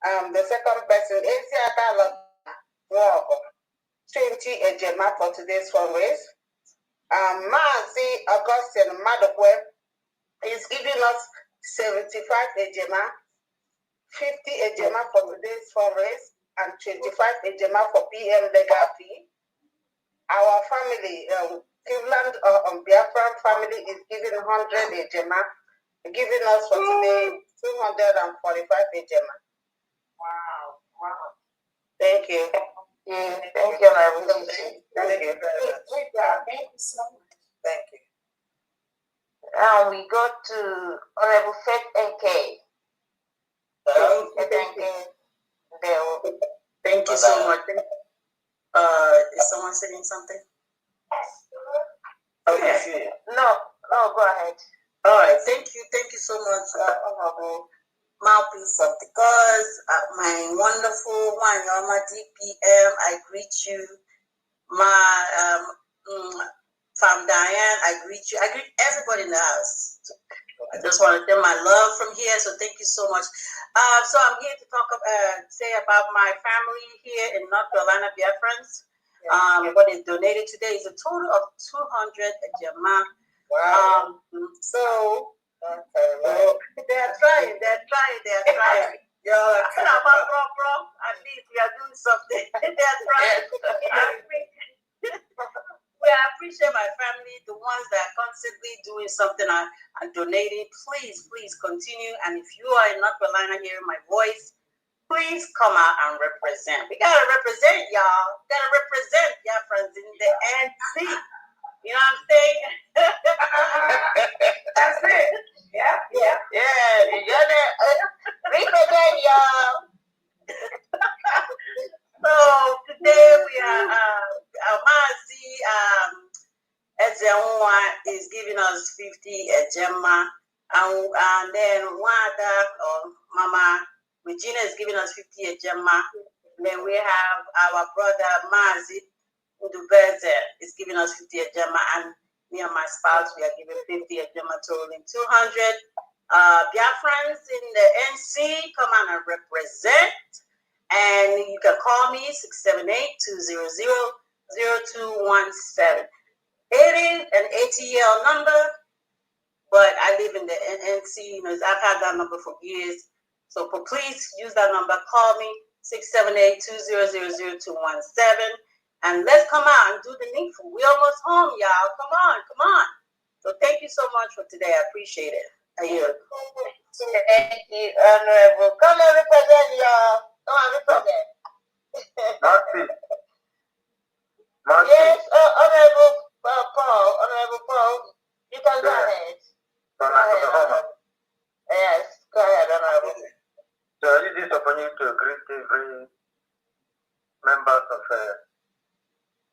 L: The second person, Eziada 20 Ejema for today's fundraise. Mazi Augustine Madokwe is giving us 75 Ejema, 50 Ejema for today's fundraise, and 25 Ejema for PM legal fee. Our family, Cleveland Biafran family is giving 100 Ejema, giving us for today 245 Ejema. Wow. Thank you.
R: Thank you, my Thank
L: you very much. Thank you so much. Thank you.
R: Now we go to Honorable Faith NK.
U: Thank you so much. Is someone saying something? Okay.
R: No, go ahead.
U: All right. Thank you so much, Honorable Mouthpiece of the Gods. My wonderful Wanyama DPM. I greet you. My Fam Diane, I greet you. I greet everybody in the house. I just want to tell my love from here, so thank you so much. So I'm here to talk say about my family here in North Carolina, Biafrans. What is donated today is a total of 200 Jama. Wow. They're trying. Y'all are kind of bro. At least we are doing something. They're trying. We appreciate my family, the ones that are constantly doing something and donating. Please continue. And if you are in North Carolina hearing my voice, please come out and represent. We gotta represent, y'all. We gotta represent your friends in the NC. You know what I'm saying? That's it. Yeah. You gotta represent, y'all. So today we are Mazi Ezeonwa is giving us 50 Ejema, and then Wada or Mama Regina is giving us 50 Ejema. Then we have our brother Mazi Udubeze is giving us 50 Ejema, and me and my spouse we are giving 50 Ejema, totaling 200. Biafrans in the NC, come on and represent. And you can call me 678-200-0217. It is an ATL number, but I live in the NC. You know, I've had that number for years. So please use that number. Call me 678-200-0217. And let's come out and do the needful. We're almost home, y'all. Come on. So thank you so much for today. I appreciate it. Thank you, Honorable. Come and represent, y'all. Yes, Honorable Paul, you can go ahead. Yes, go ahead, Honorable.
S: So I use this opportunity to greet every members of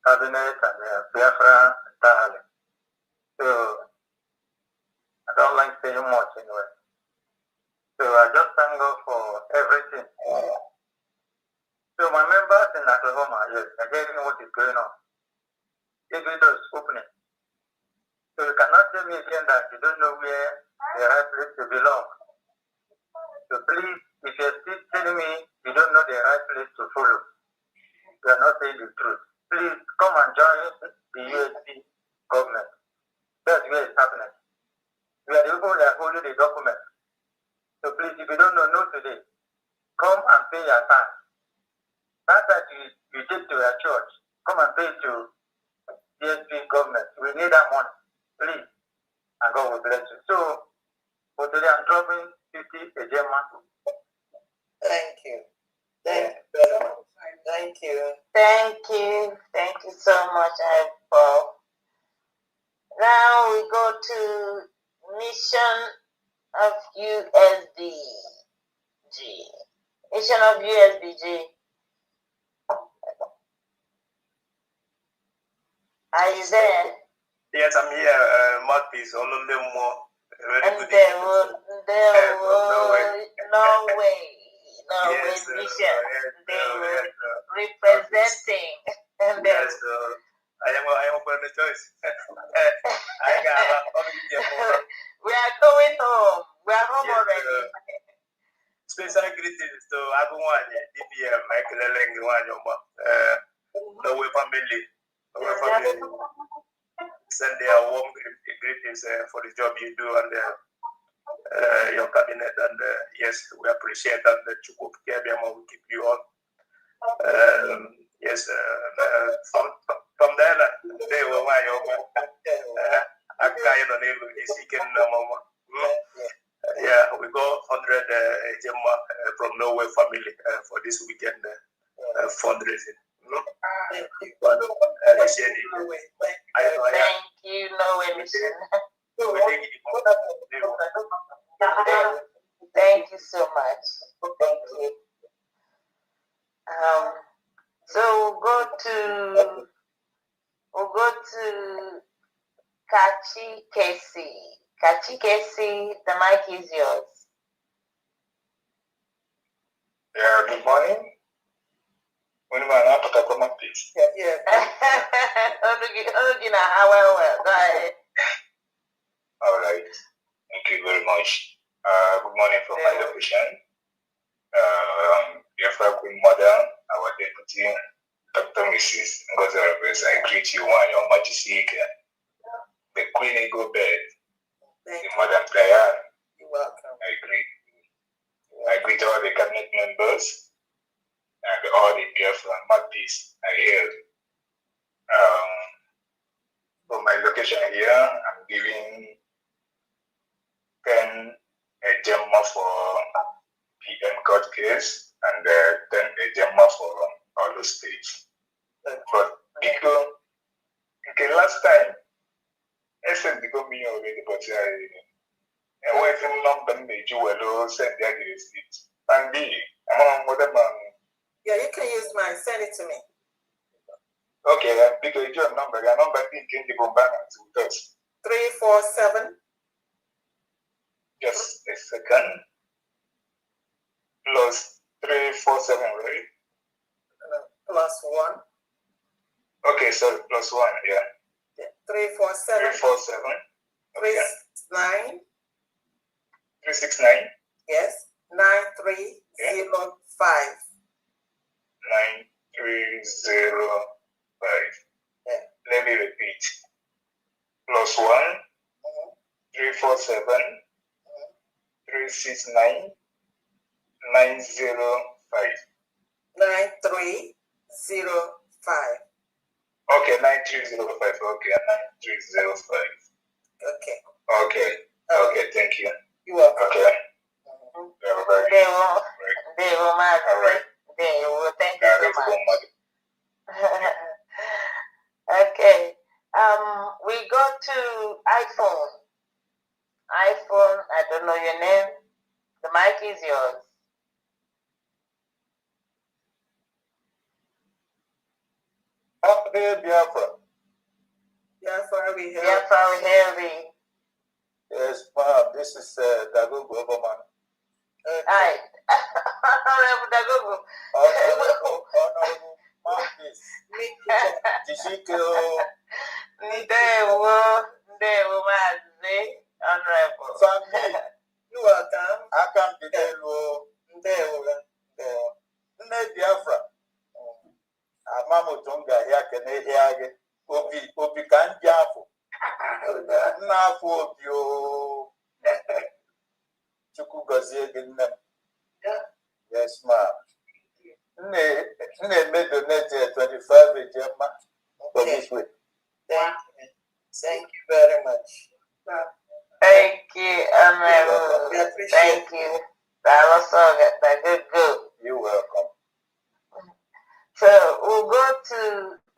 S: cabinet and Biafra entirely. So I don't like saying much anyway. So I just thank God for everything. So my members in Oklahoma, yes, they're getting what is going on. Invaders opening. So you cannot tell me again that you don't know where the right place to belong. So please, if you're still telling me you don't know the right place to follow, you are not saying the truth. Please come and join the USC government. That's where it's happening. We are the people that are holding the document. So please, if you don't know today, come and pay your tax. That you take to your church, come and pay to DSP government. We need that money, please, and God will bless you. So, for today, I'm dropping 50 Ejema.
L: Thank you. Thank you
U: so much, Paul. Now we go to Mission of USBG. Mission of USBG. Are you there?
A: Yes, I'm here. Mouthpiece, all of them more. Very good.
U: No way, Mission. They were representing.
A: Yes, I am open the choice.
U: We are going home. We are home already.
A: Special greetings to Aguanya, DPM, Michael Elengwanyoma, Nowe family. Send their warm greetings for the job you do and your cabinet. And yes, we appreciate that. The Chukuk Kebiama will keep you on. Yes, from there, they were my I kind of name is seeking Mama. Yeah, we go 100 Gemma from Norway family for this weekend fundraising. Thank
U: you, Norway Mission. Thank you so much. Thank you. So we'll go to Kachi Casey. Kachi Casey, the mic is yours.
C: Yeah, good morning. When man, I talk about my piece.
U: Yeah. Go ahead.
C: All right. Thank you very much. Good morning from my location. Biafra Queen Mother, our deputy, Dr. Mrs. Ngozi Arabes, I greet you and your Majesty, the Queen Eagle Bed, the Madam Diane.
L: You're welcome.
C: I greet all the cabinet members and all the Biafra Mappies I heard. For my location here, I'm giving 10 a gemma for PM court case and 10 a gemma for all those states. But because okay, last time, I said because me already, but I went in London, the jewel, send the receipt. And B,
L: yeah, you can use mine. Send it to me.
C: Okay, because your number being in the Bombana to us.
L: 347.
C: Just a second. Plus 347, right?
L: Plus 1.
C: Okay, sorry, plus 1, yeah.
L: 347.
C: 347. Okay.
L: 369.
C: 369.
L: Yes. 9305.
C: 9305.
L: Yeah.
C: Let me repeat. Plus 1, 347, 369, 905.
L: 9305.
C: Okay, 9305. Okay, 9305.
L: Okay.
C: Okay. Okay, thank you.
L: You're welcome.
C: Okay.
U: They will mad.
C: All right.
U: They will. Thank you so much. Okay. We go to iPhone. iPhone, I don't know your name. The mic is yours.
C: Hey, Biafra.
L: Biafra, we hear
U: Biafra, we hear thee.
C: Yes, ma'am. This is Dago Goberman.
U: Hi. Honorable Dagogo.
C: Honorable Marcus.
U: Ndewo Mazi. Honorable.
C: Family.
L: You welcome.
C: I can be there. Nne Biafra. Amamo Tonga here can hear Obi can jafo. Na for you. Chuku Gazi again. Yes, ma'am. Nne made donate 25 a gemma for this week.
L: Thank you very much.
U: Thank you, Honorable. Thank you. That was so good.
C: You're welcome.
U: So we'll go to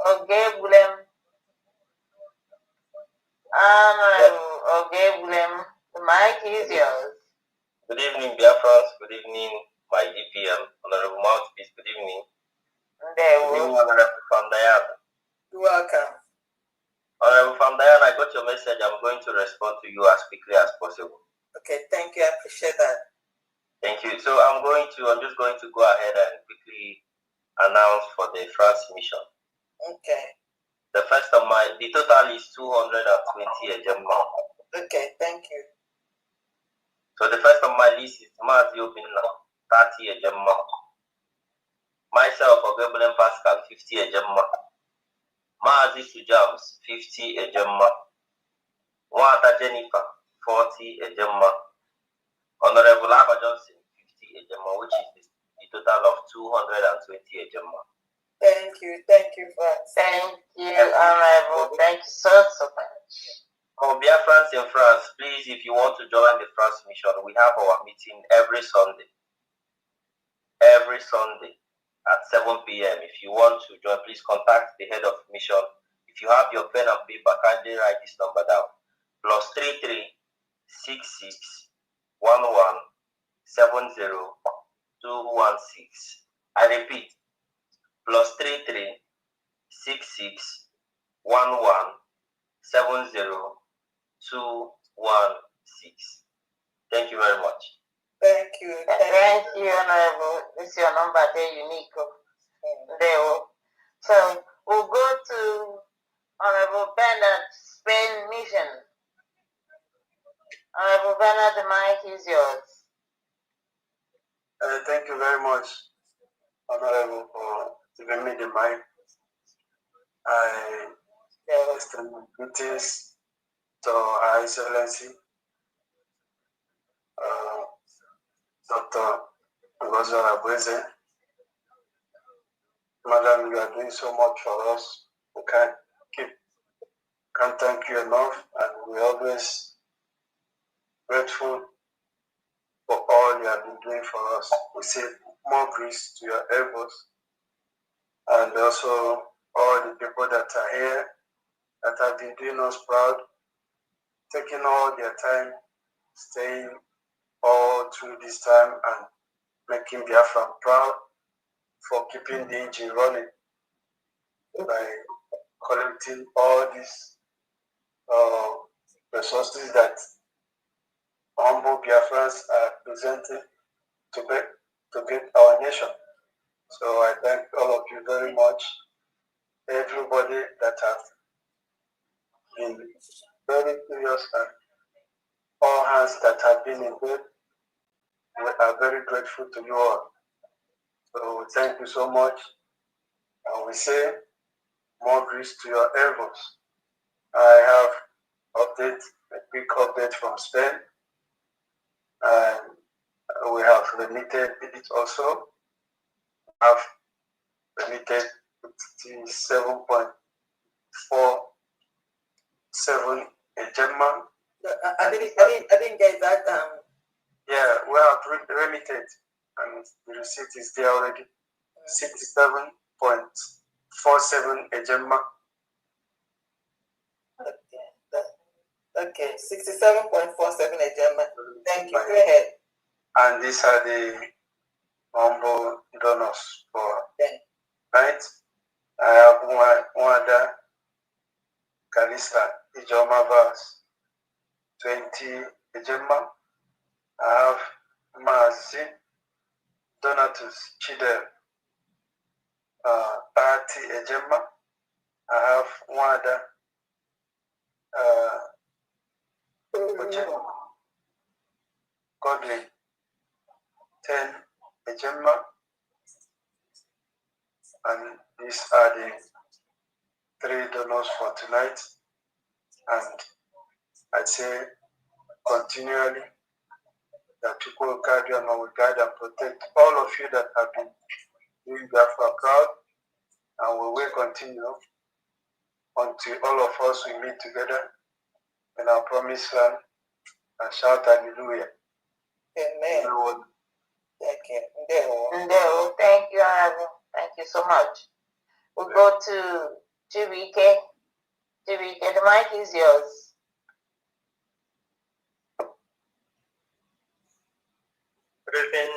U: Ogebulem. Honorable Ogebulem, the mic is yours.
T: Good evening, Biafrans. Good evening, my DPM, Honorable Mouthpiece. Good evening. Good evening, Honorable Fundraising.
L: You're welcome.
T: Honorable Fundraising, I got your message. I'm going to respond to you as quickly as possible.
L: Okay, thank you. I appreciate that.
T: Thank you. So I'm just going to go ahead and quickly announce for the France mission.
L: Okay.
T: The total is 220 a gemma.
L: Okay, thank you.
T: So the first on my list is Mazi Obinna, 30 a gemma. Myself, Ogebulem Pascal, 50 a gemma. Mazi Sujams, 50 a gemma. Wata Jennifer, 40 a gemma. Honorable Abba Johnson, 50 a gemma, which is the total of 220 a gemma.
L: Thank you for that.
U: Thank you, Honorable. Thank you so much.
T: For Biafrans in France, please, if you want to join the France mission, we have our meeting every Sunday. Every Sunday at 7 p.m. If you want to join, please contact the head of mission. If you have your pen and paper, kindly write this number down. +33 66 11 70 216. I repeat, +33 66 11 70 216. Thank you very much.
L: Thank you.
R: Thank you, Honorable. This is your number there, unique. There. So we'll go to Honorable Bernard, Spain Mission. Honorable Bernard, the mic is yours.
D: Thank you very much, Honorable, for giving me the mic. I extend my greetings to Her Excellency, Dr. Ngozora Bweze. Madam, you are doing so much for us. We can't thank you enough, and we're always grateful for all you have been doing for us. We say more grace to your elbows, and also all the people that are here that have been doing us proud, taking all their time, staying all through this time and making Biafra proud, for keeping the engine running by collecting all these resources that humble Biafrans are presenting to get our nation. So I thank all of you very much. Everybody that has been very serious and all hands that have been in bed, we are very grateful to you all. So thank you so much. And we say more grace to your elbows. I have a quick update from Spain. And we have remitted it also. Have remitted 57.47 Gemma.
L: I didn't get that down.
D: Yeah, we have remitted, and the receipt is there already. 67.47 Gemma.
L: Okay, 67.47 Gemma. Thank you. Go ahead.
D: And these are the humble donors for night. I have Wanda Kalista Ijoma Verse 20 Ejema. I have Mazi Donatus Chidel 30 Ejema. I have Wanda Godwin 10 Ejema. And these are the 3 donors for tonight. And I say continually that people will guide you and will guide and protect all of you that have been doing Biafra proud. And we will continue until all of us will meet together in our promised land and shout hallelujah.
L: Amen.
D: Everyone.
L: Thank you.
R: Thank you, Honorable. Thank you so much. We'll go to Chibike. Chibike, the mic is yours.
V: Good evening.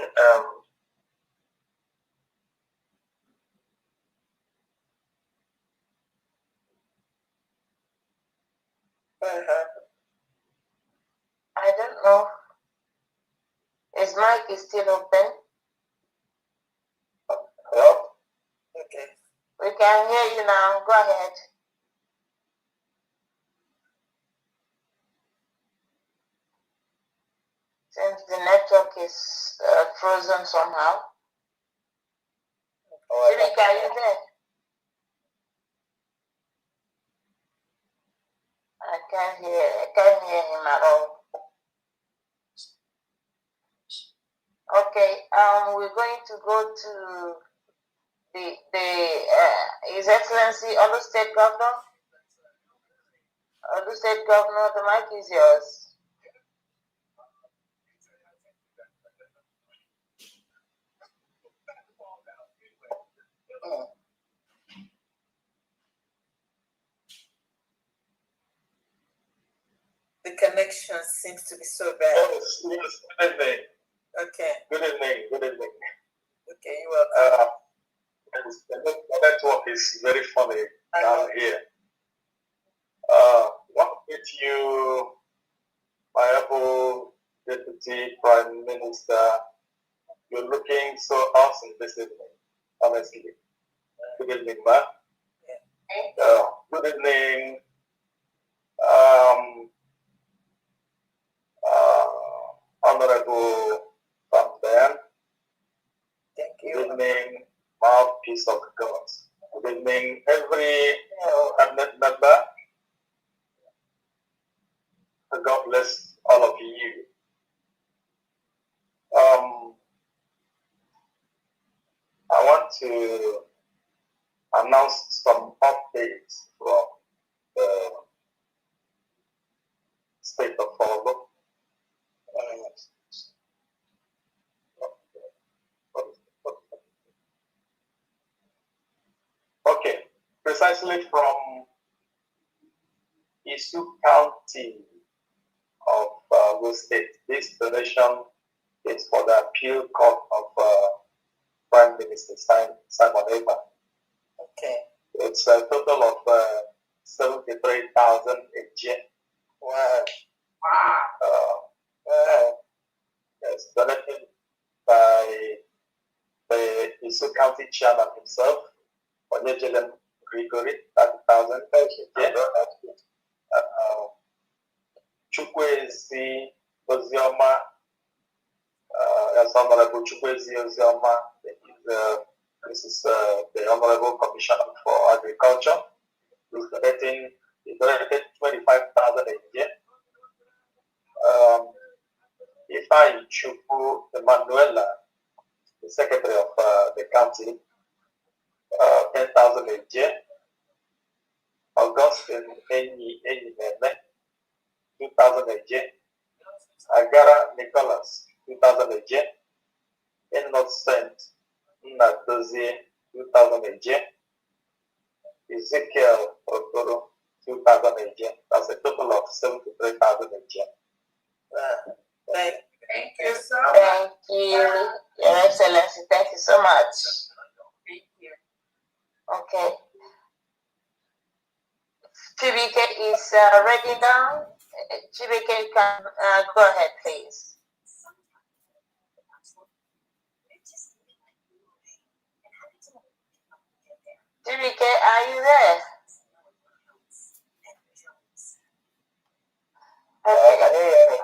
R: I don't know. His mic is still open.
V: Hello?
L: Okay.
R: We can hear you now. Go ahead. Since the network is frozen somehow. Chibike, are you there? I can't hear him at all. Okay, we're going to go to His Excellency Olu State Governor. Olu State Governor, the mic is yours.
L: The connection seems to be so bad.
V: Yes, good evening.
L: Okay.
V: Good evening. Good evening.
L: Okay, you're welcome.
V: The network is very funny down here. What with you, my able Deputy Prime Minister. You're looking so awesome this evening, honestly. Good evening, Ma. Good evening, Honorable Van Ben.
L: Thank you.
V: Good evening, mouthpiece of God. Good evening, every cabinet member. God bless all of you. I want to announce some updates from the state of Congo. Okay, precisely from Isu County of Ogun State. This donation is for the appeal court of Prime Minister Simon Eba.
L: Okay.
V: It's a total of 73,000 a year.
L: Wow.
V: Yes, donated by the Isu County chairman himself, Onyejelem Gregory, 30,000 a year. Chukwuezi Ozioma, as Honorable Chukwuezi Ozioma, this is the Honorable Commissioner for Agriculture. He's donated 25,000 a year. Ifeanyi Chukwu Emanuela, the Secretary of the county, 10,000 a year. Augustine Enyimeme, 2,000 a year. Agara Nicholas, 2,000 a year. Innocent Nadozie, 2,000 a year. Ezekiel Otoro, 2,000 a year. That's a total of 73,000 a year.
L: Thank you so much.
M: Thank you, Your Excellency. Thank you so much.
L: Thank you.
M: Okay. Chibike is ready now. Chibike, you can go ahead, please. Chibike, are you there? Okay.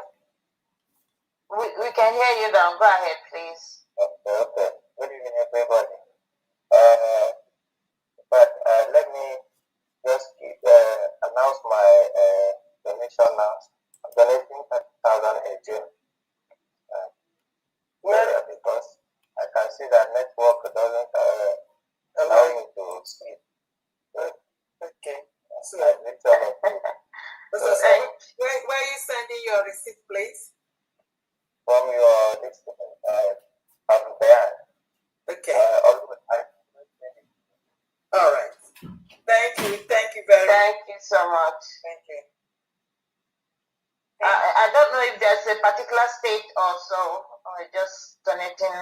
M: We can hear you now. Go ahead, please.
C: Okay. Good evening, everybody. But let me just announce my donation now. I'm donating 30,000 a year. Because I can see that network doesn't allow you to speak.
L: Okay. So, where are you sending your receipt, please?
C: From your there.
L: Okay. All right. Thank you very much.
M: Thank you so much.
L: Thank you.
M: I don't know if there's a particular state or so, or just donating.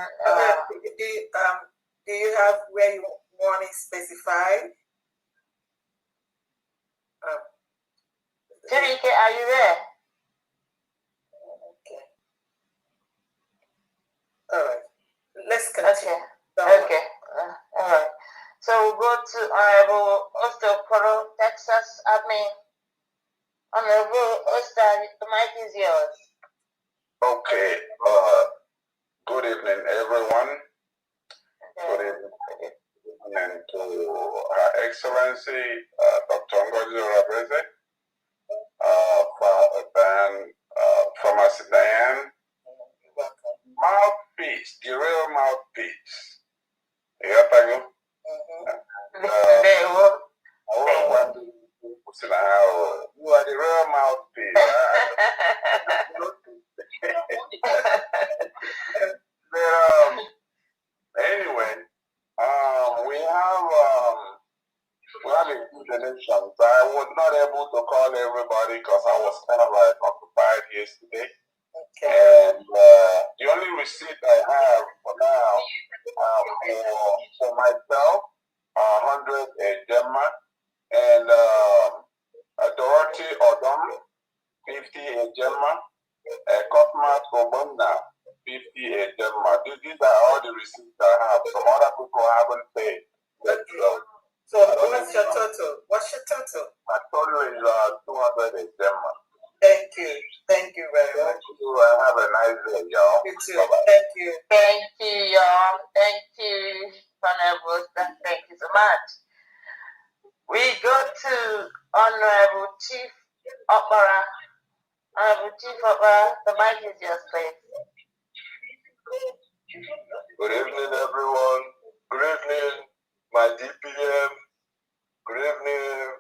L: Do you have where you want it specified?
M: Chirike, are you there?
L: Okay. All right. Let's continue.
M: Okay. All right. So we'll go to Honorable Ostokoro, Texas admin. Honorable Oster, the mic is yours.
E: Okay. Good evening, everyone. Good evening to Her Excellency Dr. Ngozi Orabreze, Pharmacy Diane, mouthpiece, the real mouthpiece. You got to go? You are the real mouthpiece. Anyway, we have a good donation. I was not able to call everybody because I was kind of like occupied yesterday. Okay. And the only receipt I have for now for myself, 100 a Gemma, and Dorothy Odom, 50 a Gemma, Cosmas Obonna, 50 Ejema. These are all the receipts I have. Some other people haven't paid.
L: So what's your total? What's your total?
E: My total is 200 Ejema.
L: Thank you. Thank you very much.
E: Have a nice day, y'all.
L: You too. Thank you.
M: Thank you, y'all. Thank you, Honorable. Thank you so much. We go to Honorable Chief Opera. Honorable Chief Opera, the mic is yours, please.
E: Good evening, everyone. Good evening, my DPM. Good evening,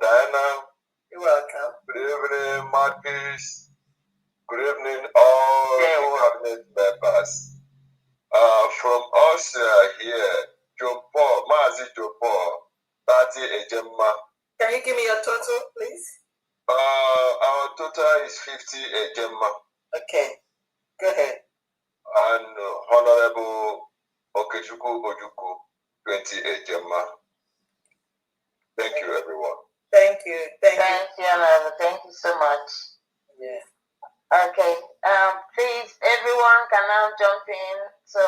E: Diana.
L: You're welcome.
E: Good evening, Marcus. Good evening, all the cabinet members. From us here, Joe Paul, Mazi Joe Paul, 30 Ejema.
L: Can you give me your total, please?
E: Our total is 50 Ejema.
L: Okay, go ahead.
E: And Honorable Okechukwu Ojuku, 20 Ejema. Thank you, everyone.
L: Thank you. Thank
M: you, Honorable. Thank you so much.
L: Yeah.
M: Okay. Please, everyone can now jump in. So,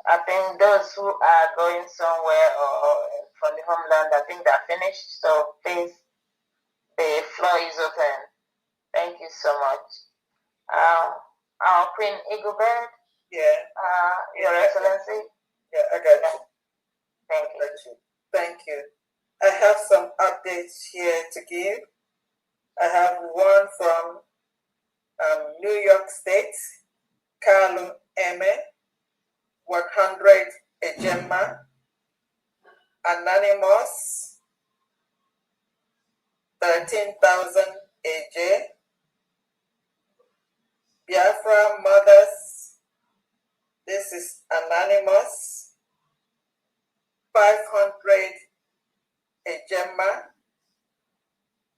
M: I think those who are going somewhere or from the homeland, I think they're finished. So, please, the floor is open. Thank you so much. Our Queen Eaglebird.
L: Yeah.
M: Your Excellency.
L: Yeah, I got you.
M: Thank you.
L: Thank you. I have some updates here to give. I have one from New York State, Carlo Eme, 100 Ejema, Anonymous, 13,000 AJ, Biafra Mothers, this is Anonymous, 500 Ejema,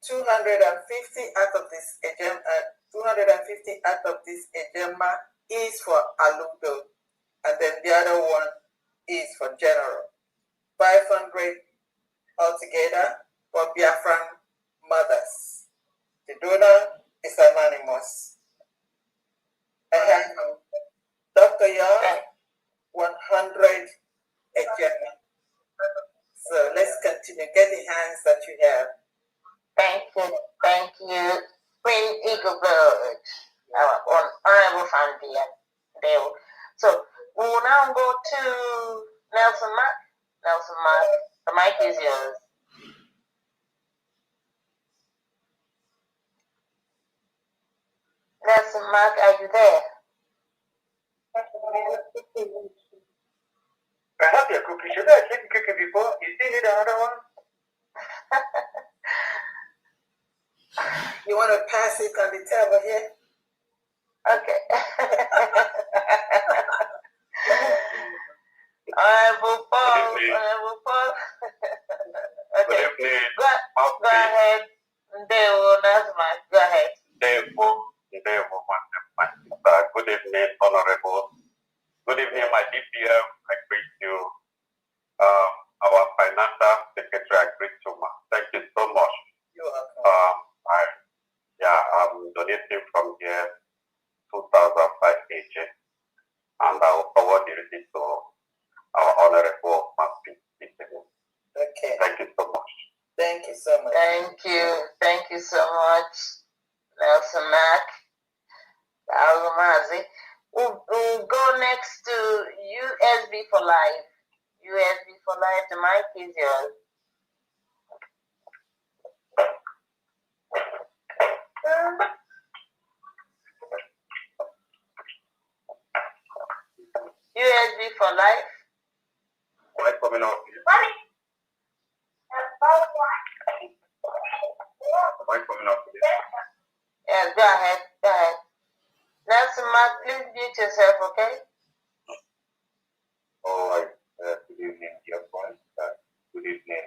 L: 250 out of this Ejema, 250 out of this Ejema is for Aludo, and then the other one is for General. 500 altogether for Biafran Mothers. The donor is anonymous. I have Dr. Young, 100 Ejema. So let's continue. Get the hands that you have.
M: Thank you, Queen Eaglebird, our honorable family. So we will now go to Nelson Mack. Nelson Mack, the mic is yours. Nelson Mack, are you there?
D: I have your cookie. Should I take the cookie before? You still need another one?
L: You want to pass it on the table here?
M: Okay. Honorable Paul. Okay. Go ahead. Go ahead.
E: Good evening, Honorable. Good evening, my DPM. I greet you. Our financial secretary, I greet you, ma. Thank you so much.
L: You're welcome.
E: I'm donating from here 2005 AJ, and I will forward the receipt to our Honorable Master.
L: Okay.
E: Thank you so much.
L: Thank you so much.
M: Thank you so much, Nelson Mack. We'll go next to USB for Life. USB for Life, the mic is yours. USB for Life.
E: Am I coming out here? Am I coming out here?
M: Yes, go ahead. Nelson Mack, please mute yourself, okay?
E: All right. Good evening, dear friends. Good evening,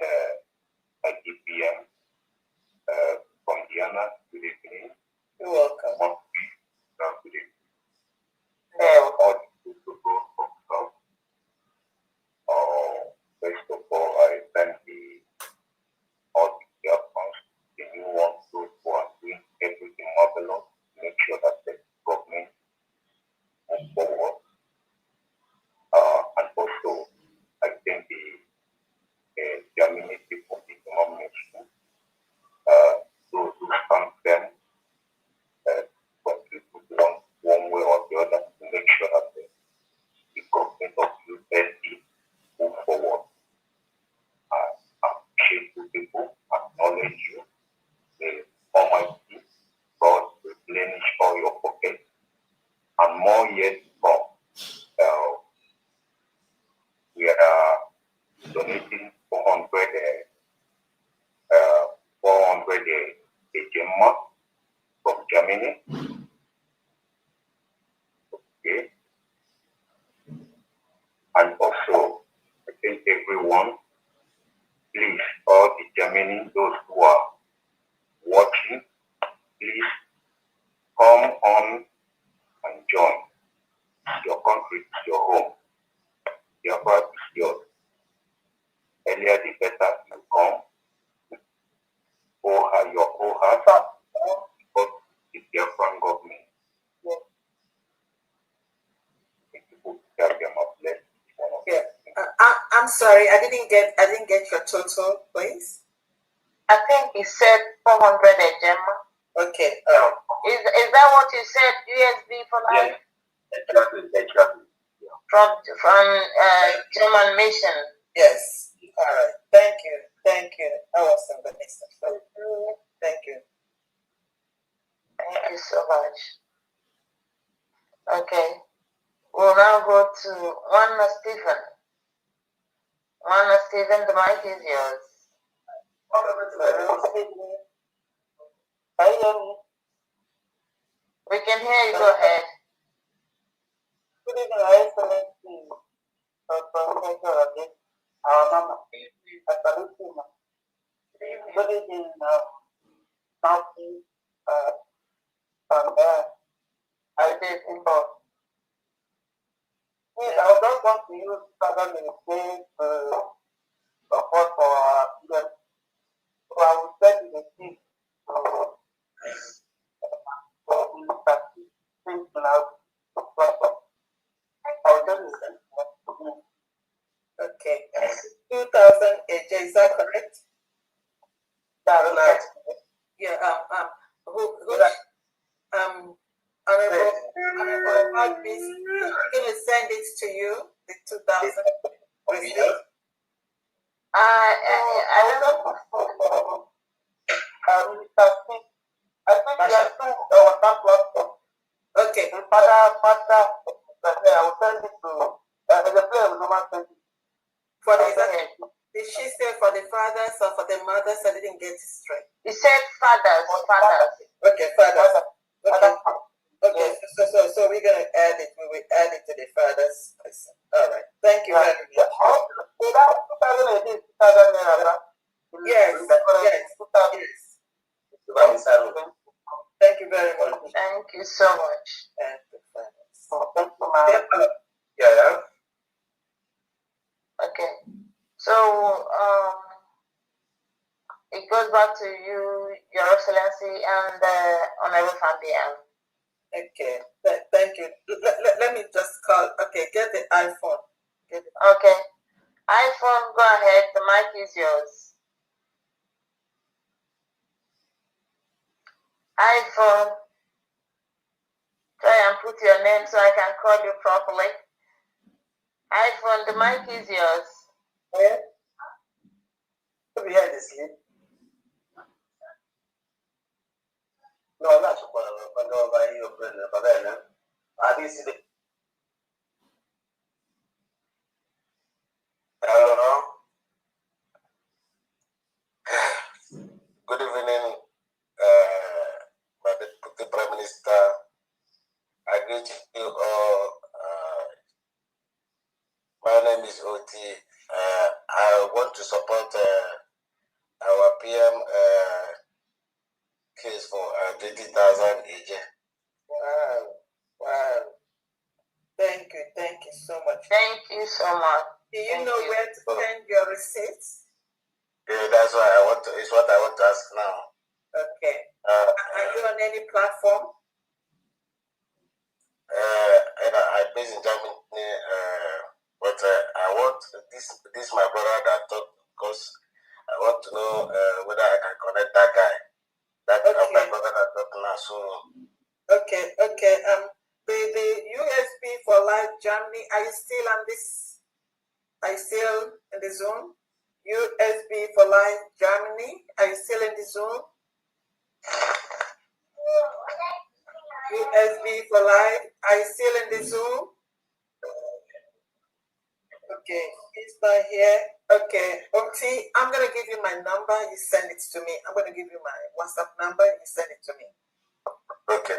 E: DPM. From Diana, good evening.
L: You're welcome.
E: Good evening. All the people from South. First of all, I thank all the dear friends, the new ones, those who and more yet to come. We are donating 400 HMO from Germany. Okay. And also, I tell everyone, please, all the Germany, those who are watching, please come on and join. Your country is your home. Your part is yours. Earlier the better you come. Your heart, because it's the Biafran government.
L: Yeah. I'm sorry, I didn't get your total, please.
M: I think he said 400 Gemma.
L: Okay.
M: Is that what you said? USB for life?
E: Exactly.
M: From German mission.
L: Yes. All right. Thank you. I was in the list. Thank you.
M: Thank you so much. Okay. We'll now go to Juana Stephen. Juana Stephen, the mic is yours. We can hear you. Go ahead.
S: Good evening, Excellency. Our mama, I salute you, ma'am. Good evening, Southeast, and I did import. Yes, I don't want to use Southern Ministry to support for our students. So I will send you the seat for things now. I'll tell you.
L: Okay. 2,000 AJ, is that correct?
S: That's right.
L: Yeah. Honorable Agnes, I'm going to send it to you, the 2,000 receipt.
M: I don't know.
S: I think we are still our platform.
L: Okay.
S: Father, I will send it to the player will not send it.
L: For the did she say for the fathers or for the mothers? I didn't get it straight.
M: He said fathers.
L: Okay, fathers. Okay. So we're gonna add it. We will add it to the fathers. All right. Thank you very much. Yes. Thank you very much.
M: Thank you so much.
L: Thank you,
E: Yeah.
M: Okay. So it goes back to you, Your Excellency, and Honorable Fabian.
L: Okay. Thank you. Let me just call. Okay, get the iPhone.
M: Okay. iPhone, go ahead. The mic is yours. iPhone, try and put your name so I can call you properly. iPhone, the mic is yours.
S: Yeah. Behind the sleep. No, that's what I'm going to your friend. I didn't see the.
E: Hello. Good evening, my Deputy Prime Minister. I greet you all. My name is Oti. I want to support our PM case for 20,000 AJ.
L: Wow. Thank you so much.
M: Thank you so much.
L: Do you know where to send your receipts?
E: Yeah, that's why I want to. It's what I want to ask now.
L: Okay. Are you on any platform?
E: I'm based in Germany, but I want this my brother that talk because I want to know whether I can connect that guy. That my brother that talk now. So.
L: Okay. The USB for Life Germany. Are you still on this? Are you still in the Zoom? USB for Life Germany. Are you still in the Zoom? USB for life. Are you still in the Zoom? Okay, he's not here. Okay, Umti, I'm gonna give you my number. You send it to me. I'm gonna give you my WhatsApp number. You send it to me.
B: Okay.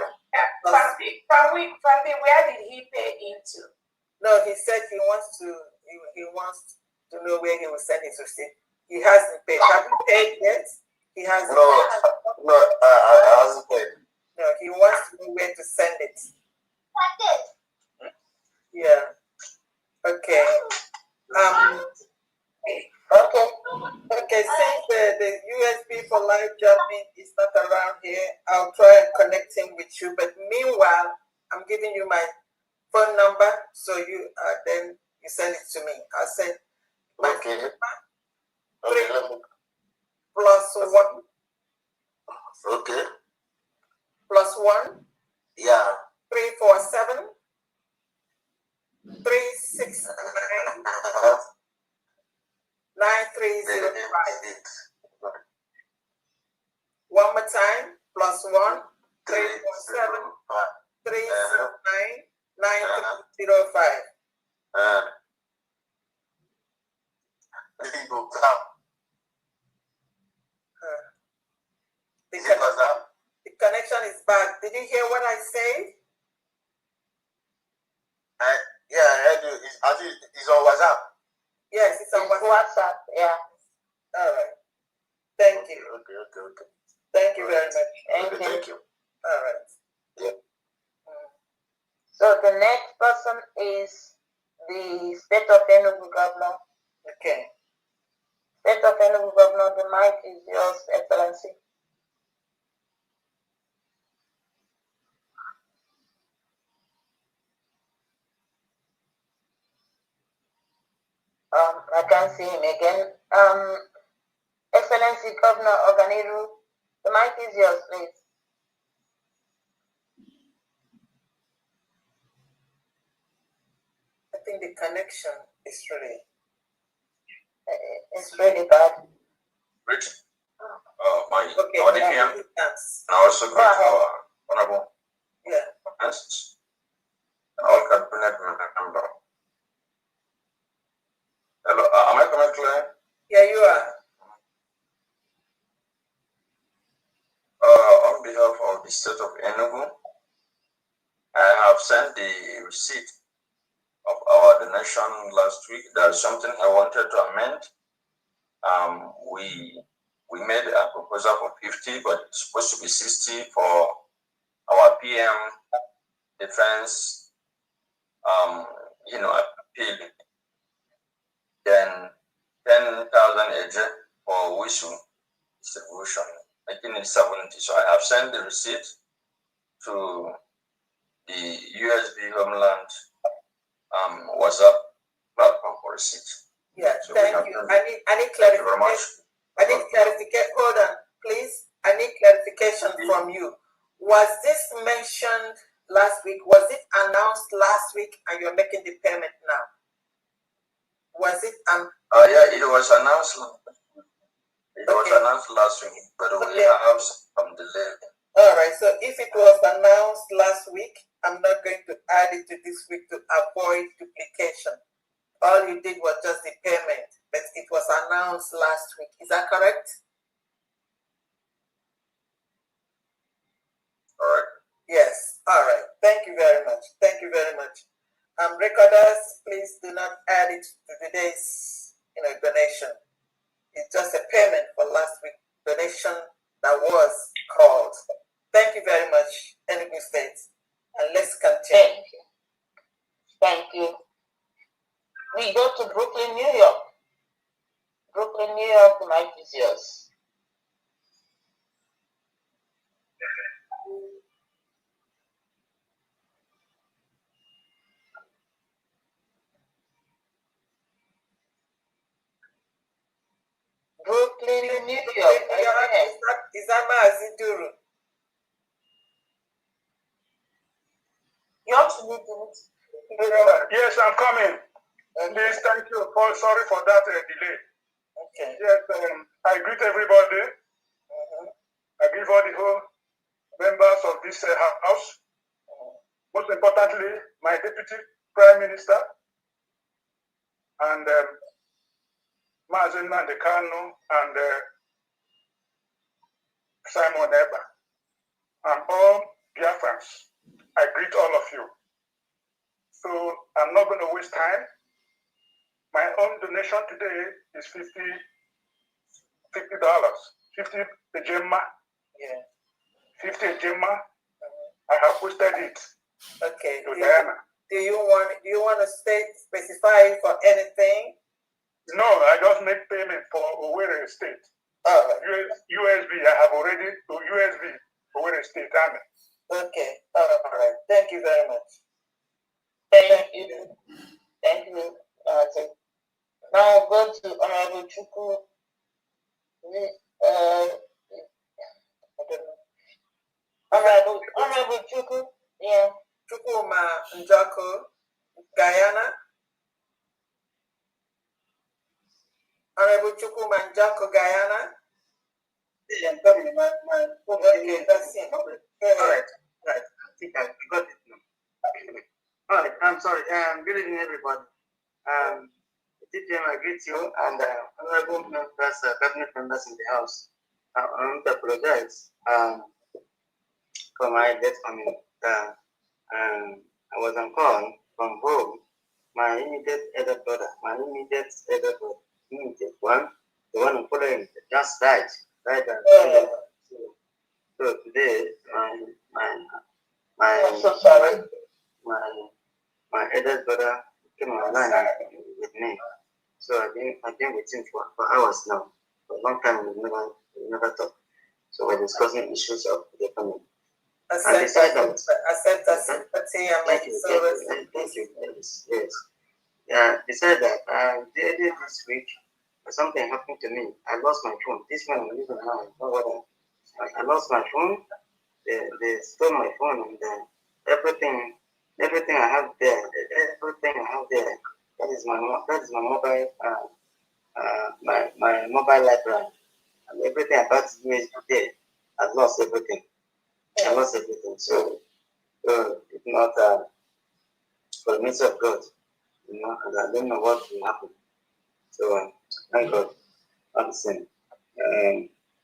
B: Family, where did he pay into?
L: No, he said he wants to know where he will send his receipt. He hasn't paid. Have you paid yet? He hasn't.
B: No, I hasn't paid.
L: No, he wants to know where to send it. Yeah. Okay. Okay, since the USB for live jumping is not around here, I'll try and connect him with you. But meanwhile, I'm giving you my phone number, so you then you send it to me. I'll send my phone number. +1.
B: Okay.
L: +1.
B: Yeah.
L: 347 369 9305. One more time. +1 347 369 9305. The connection is bad. Did you hear what I said?
B: Yeah, I heard you. It's on WhatsApp.
L: Yes, it's on WhatsApp. Yeah. All right. Thank you.
B: Okay.
L: Thank you very much.
B: Thank you.
L: All right.
B: Yeah.
M: So the next person is the State of Enugu Governor.
L: Okay.
M: State of Enugu Governor, the mic is yours, Excellency. I can't see him again. Excellency Governor Oganiru, the mic is yours, please.
L: I think the connection is really
M: bad.
B: Rich. My audience. I also greet our honorable guests and all cabinet members. Hello, am I coming clear?
L: Yeah, you are.
B: On behalf of the state of Enugu, I have sent the receipt of our donation last week. There's something I wanted to amend. We made a proposal for 50, but it's supposed to be 60 for our PM defense, appeal. Then 10,000 for WISU distribution, making it 70. So I have sent the receipt to the USB Homeland WhatsApp platform for receipt.
L: Yeah,
B: so
L: thank you. I need clarification. I need clarification. Hold on, please. I need clarification from you. Was this mentioned last week? Was it announced last week and you're making the payment now? Was it
B: yeah, it was announced. It was announced last week, but we have some delay.
L: All right, so if it was announced last week, I'm not going to add it to this week to avoid duplication. All you did was just the payment, but it was announced last week. Is that correct?
B: All right.
L: Yes. All right. Thank you very much. Thank you very much. Recorders, please do not add it to today's donation. It's just a payment for last week's donation that was called. Thank you very much, Enugu State. And let's continue.
M: Thank you. We go to Brooklyn, New York. Brooklyn, New York, the mic is yours. Brooklyn, New York.
L: Is that Maaziduru?
M: You have to leave it.
G: Yes, I'm coming. Please, thank you. Sorry for that delay.
L: Okay.
G: Yes, I greet everybody. I greet all the whole members of this house. most importantly, my Deputy Prime Minister and Mazen Mandekano and Simon Eba and all Biafrans. I greet all of you. So I'm not going to waste time. My own donation today is $50. 50 Gemma.
L: Yeah.
G: 50 Gemma. I have posted it.
L: Okay.
G: To Diana.
L: Do you want to specify for anything?
G: No, I just make payment for Owerri State. USB, I have already to USB Owerri State Army.
L: Okay. All right. Thank you very much.
U: Thank you. Thank you. Now go to Honorable Chuku. Honorable Chuku. Yeah.
L: Chukuma Njako, Guyana. Honorable Chukuma Njako, Guyana. Okay, that's it.
F: All right. I think I got it now. All right, I'm sorry. Good evening, everybody. TPM, I greet you and honorable members, cabinet members in the house. I want to apologize for my death coming. I was on call from home. My immediate elder brother, immediate one, the one following, just died. So today,
U: I'm so sorry.
F: My elder brother came online with me. So I've been with him for hours now. For a long time, we never talked. So we're discussing issues of the family.
L: Accept that sympathy and my consolation.
F: Thank you. Yes. Yeah. Besides that, earlier this week, something happened to me. I lost my phone. This one I'm using now. I lost my phone. They stole my phone and everything I have there. That is my mobile. My mobile library. And everything about USB there. I've lost everything. So it's not for the mercy of God, and I don't know what will happen. So thank God. I'm saying.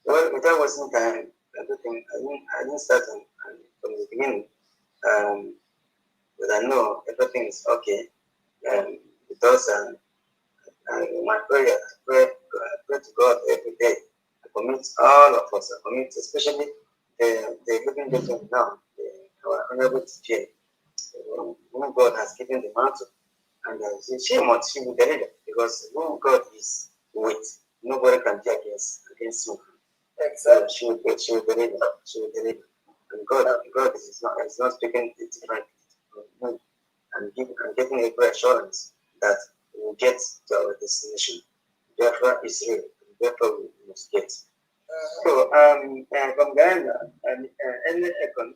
F: Well, without wasting time, everything I didn't start from the beginning. But I know everything is okay. Because my prayer, I pray to God every day. I commit all of us. I commit especially the living legend now, our honorable TJ. Whom God has given the mantle, and she will deliver, because whom God is with, nobody can be against him. Exactly. So she will deliver. And God is not speaking different. And getting every assurance that we will get to our destination. Biafra is real. Therefore we must get. So from Ghana, Econ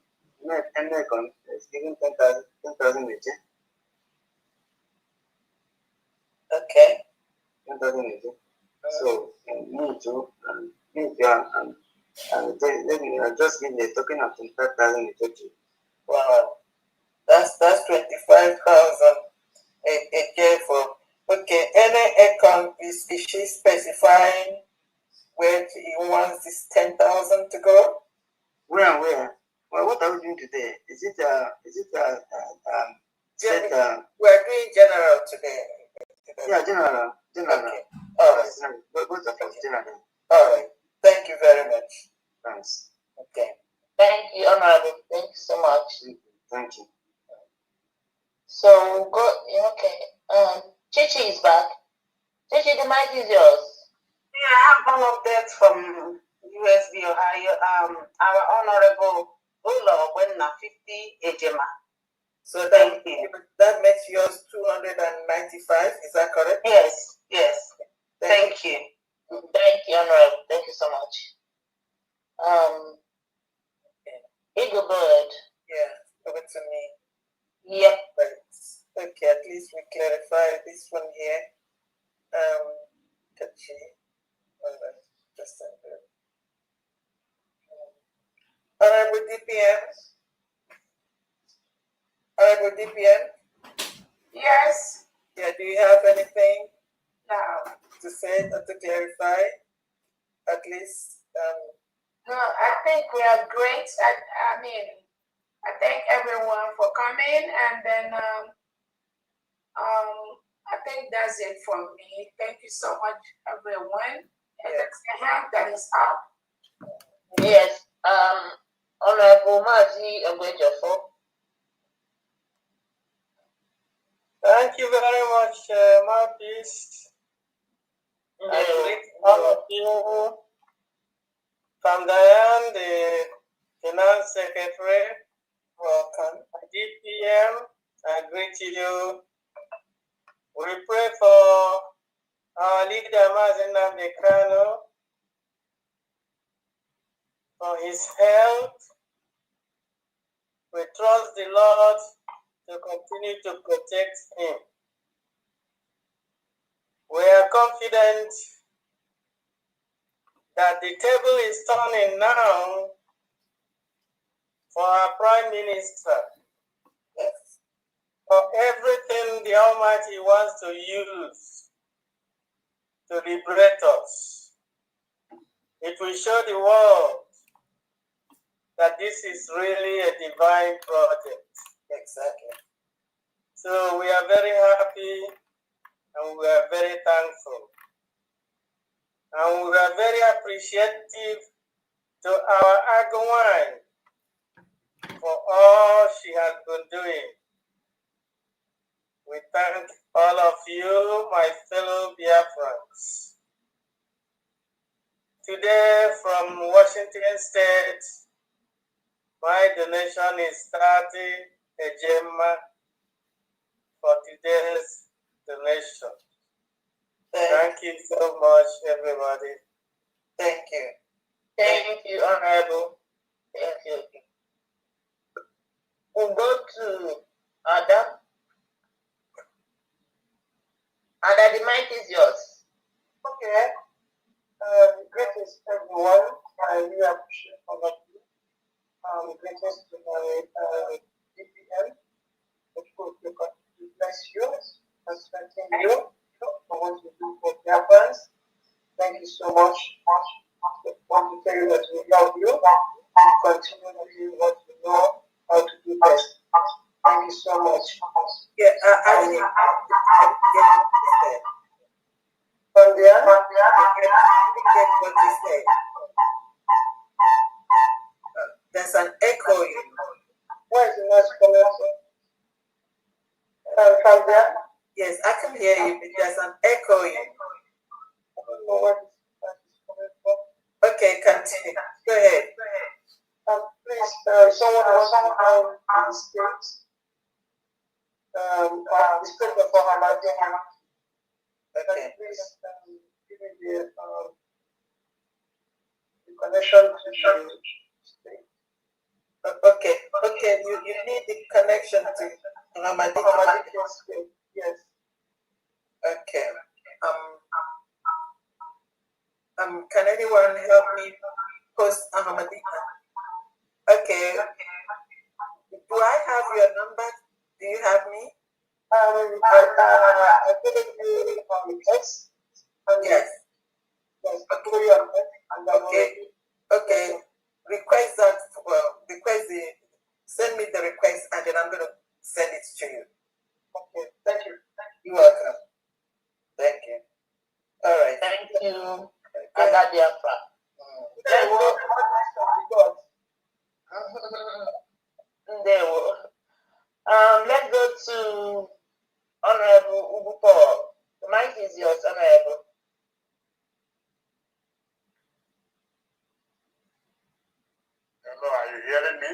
F: is giving 10,000 each.
L: Okay.
F: 10,000 each. So me too, and let me just give the token of 25,000 each.
L: Wow, that's 25,000 a year for. Okay, any account is she specifying where he wants this 10,000 to go?
F: Where? Well, what are we doing today? Is it
L: we're doing general today.
F: Yeah, general.
L: Okay. All right.
F: General.
L: All right. Thank you very much.
F: Thanks.
L: Okay.
U: Thank you, Honorable. Thank you so much.
F: Thank you.
U: So go. Okay. Chichi is back. Chichi, the mic is yours.
H: Yeah, I have one update from USB Ohio. Our Honorable Ula Wenna 50 Ejema.
L: So that makes yours 295. Is that correct?
H: Yes. Thank you.
U: Thank you, Honorable. Thank you so much. Eagle Bird.
L: Yeah, over to me.
U: Yep.
L: Right. Okay, at least we clarify this one here. Kachi. All right. Just a minute. Honorable DPM. Honorable DPM?
B: Yes.
L: Yeah, do you have anything
B: No.
L: to say or to clarify? At least.
B: No, I think we are great. I mean, I thank everyone for coming, and then I think that's it for me. Thank you so much, everyone. And that's the hand that is up.
R: Yes. Honorable Mazi Ogwejofo.
N: Thank you very much, Marcus. I greet all of you from Diane, the Finance Secretary, welcome. DPM, I greet you. We pray for our leader, Mazi Nnamdi, for his health. We trust the Lord to continue to protect him. We are confident that the table is turning now for our Prime Minister. Yes. For everything the Almighty wants to use to liberate us. It will show the world that this is really a divine project.
L: Exactly.
N: So we are very happy and we are very thankful. And we are very appreciative to our Agawine for all she has been doing. We thank all of you, my fellow Biafrans. Today from Washington State, my donation is 30 ejema for today's donation. Thank you so much, everybody.
L: Thank you.
R: Thank you, Honorable. Thank you. We'll go to Adam. Ada, the mic is yours.
S: Okay. Greetings, everyone. I really appreciate all of you. Greetings to my DPM. Of course, we bless you and strengthen you for what you do for Biafrans. Thank you so much. I want to tell you that we love you and continue doing what you know how to do best. Thank you so much.
L: Yeah, I didn't get what you said.
S: From there,
L: I didn't get what you said. There's an echo.
S: Where is the noise coming from? From there?
L: Yes, I can hear you, but there's an echo.
S: I don't know where this is coming from.
L: Okay, continue. Go ahead.
S: Please, someone else on the stage. The state of Humanitarian.
L: Okay.
S: Please give me the connection to the state.
L: Okay, you need the connection to
S: Humanitarian state. Yes.
L: Okay. Can anyone help me post Ahmadiyya? Okay. Do I have your number? Do you have me?
S: I gave you text.
L: Yes.
S: Yes, I gave you a text.
L: Okay. Request that. Send me the request, and then I'm gonna send it to you.
S: Okay. Thank you.
L: You're welcome. Thank you. All right.
R: Thank you. Ada Biafra. Let's go to Honorable Ubu Paul. The mic is yours, Honorable.
E: Hello, are you hearing me?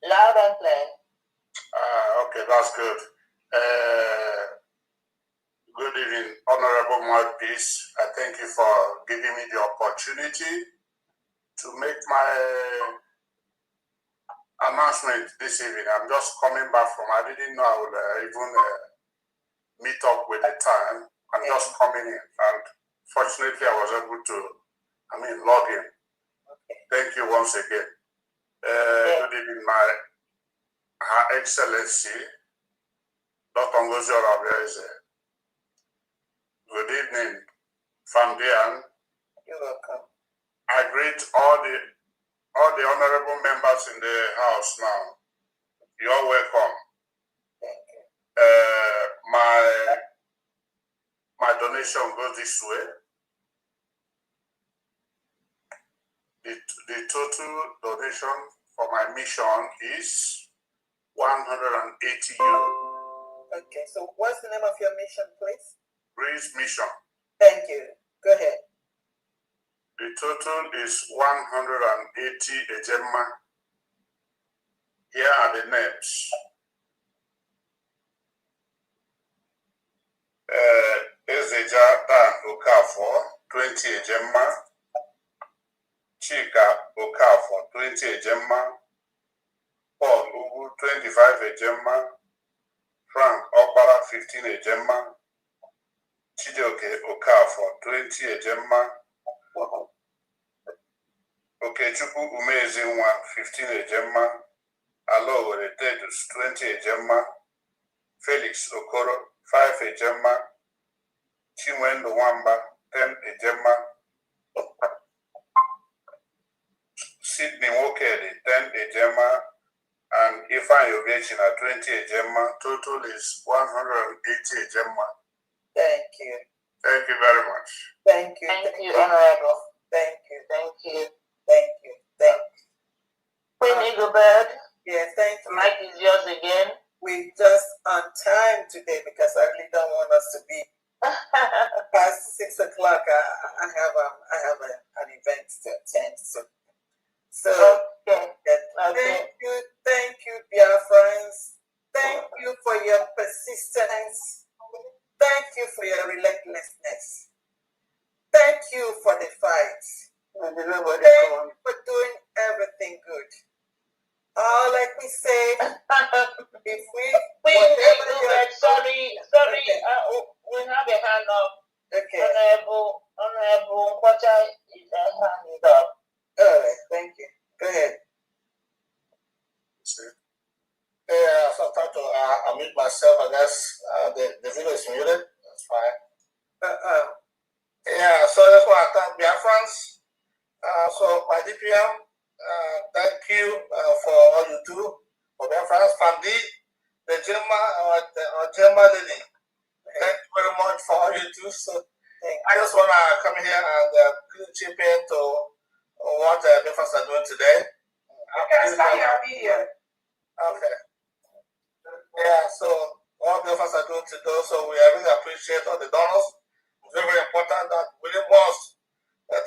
R: Loud and clear.
E: Okay, that's good. Good evening, Honorable Mouthpiece. I thank you for giving me the opportunity to make my announcement this evening. I'm just coming back from, I didn't know I would even meet up with the time. I'm just coming in, and fortunately I was able to, log in. Thank you once again. Good evening, Her Excellency, Dr. Ngozi Orabiaze. Good evening, Fundraising.
L: You're welcome.
E: I greet all the honorable members in the house now. You're welcome.
L: Thank you.
E: My donation goes this way. The total donation for my mission is 180 euro.
L: Okay, so what's the name of your mission, please?
E: Breeze Mission.
L: Thank you. Go ahead.
E: The total is 180 ejemma. Here are the names. Ezeja Dan Okafor, 20 ejemma. Chika Okafor, 20 ejemma. Paul Ugu, 25 ejemma. Frank Okpara, 15 ejemma. Chijoke Okafor, 20 ejemma. Okechukwu Umezinwa, 15 ejemma. Alowere Tedus, 20 ejemma. Felix Okoro, 5 ejemma. Chinwendu Wamba, 10 ejemma. Sydney Wokedi, 10 ejemma. And Ifeanyi Ogechina, 20 ejemma. Total is 180 ejemma.
L: Thank you.
E: Thank you very much.
L: Thank you.
R: Thank you, Honorable.
L: Thank you.
R: Thank you.
L: Thank you. Thank you.
R: Queen Eaglebird.
L: Yes, thank you.
R: The mic is yours again.
L: We're just on time today because I really don't want us to be past 6 o'clock. I have an event to attend. So
R: okay.
L: Thank you, Biafrans. Thank you for your persistence. Thank you for your relentlessness. Thank you for the fight. Thank you for doing everything good. Like we say, if we
R: sorry, okay. We have a hand up.
L: Okay.
R: Honorable Kwacha is hand up.
L: All right, thank you. Go ahead.
I: Yeah, so I'm trying to unmute myself. I guess the video is muted. That's fine. Yeah, so that's why I thank Biafrans. So my DPM, thank you for all you do for Biafrans. Fandi, the Gemma lady, thank you very much for all you do. So I just want to come here and chip in to what Biafrans are doing today.
L: Okay, start your video.
I: Okay. Yeah, so all the efforts are doing to do, so we really appreciate all the donors. It's very, very important that we must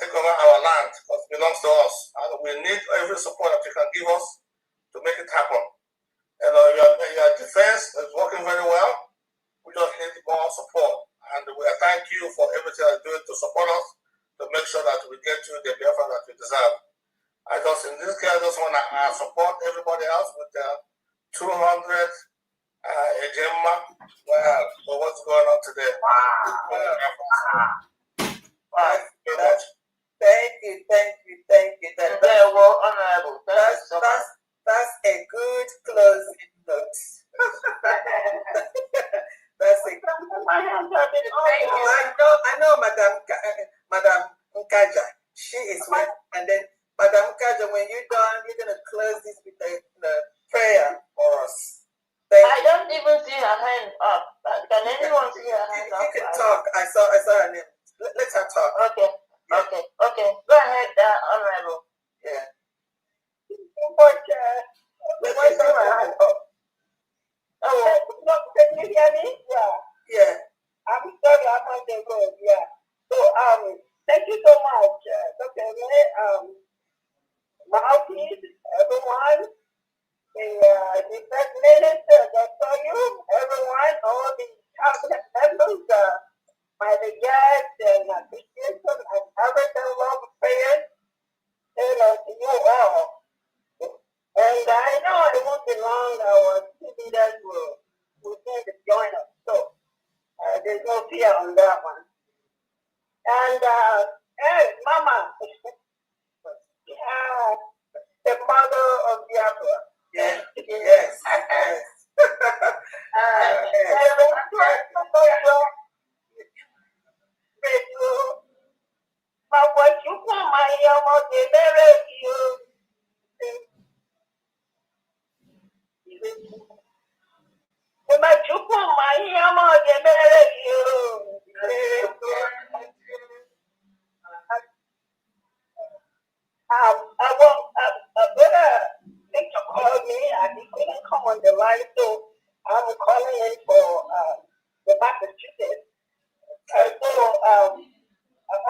I: take over our land because it belongs to us. And we need every support that you can give us to make it happen. You know, your defense is working very well. We just need more support. And we thank you for everything you're doing to support us to make sure that we get you the Biafra that we deserve. In this case, I just want to support everybody else with 200 Ejemma. Well, so what's going on today?
L: Wow. Thank you. That's
R: honorable.
L: That's a good closing note. That's a good. I know, Madam Nkaja. She is with, and then Madam Nkaja, when you're done, you're gonna close this with a prayer for us.
R: I don't even see her hand up. Can anyone see her hand up?
L: You can talk. I saw her name. Let her talk.
R: Okay. Yeah. Okay. Go ahead, Honorable.
L: Yeah.
R: Where's my hand up?
P: Can you hear me?
L: Yeah.
P: I'm sorry, I'm on the road. Yeah. So thank you so much, Dr. Mahouti, everyone. The first minister, Dr. everyone, all the cabinet members, my guests and Christians and everything, love prayers, to you all. And I know it won't be long, our two leaders will need to join us. So there's no fear on that one. And hey, Mama, the mother of Biafra.
L: Yes. Yes.
P: Victor called me and he couldn't come on the line, so I'm calling in for the Massachusetts. So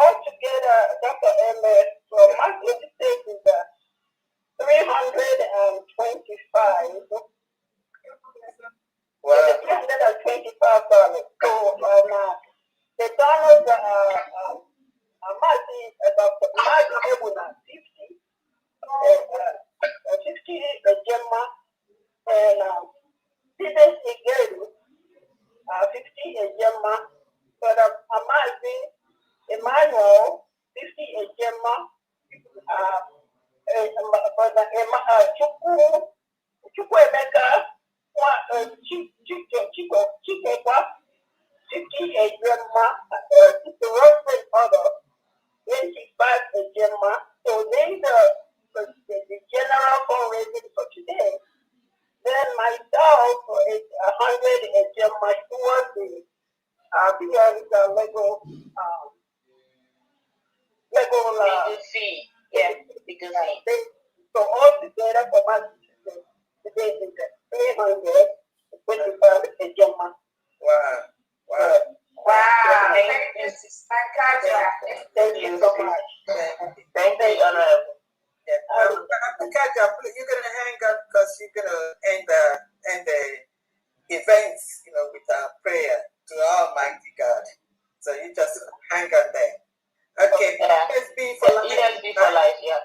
P: altogether, Dr. MS from Massachusetts is 325. Wow. $325. So the dollars Dr. Martin Ebuna 50. 50 Gemma and Stephen Igelu 50 Gemma, but Amazing Emmanuel 50 Gemma, Chukwu Emeka Chikekwa 50 Gemma, Sister Rosemary Other 25 Gemma. So then the general fundraising for today. Then myself is 100 Gemma towards the Lego
M: fee. Yeah, because
P: so all together for my today is 325 Gemma.
L: Wow.
P: Thank you so much.
M: Thank you, Honorable.
L: Kaja, you're gonna hang up because you're gonna end the events, with our prayer to Almighty God. So you just hang on there. Okay, ESB for life.
M: ESB for life, yeah.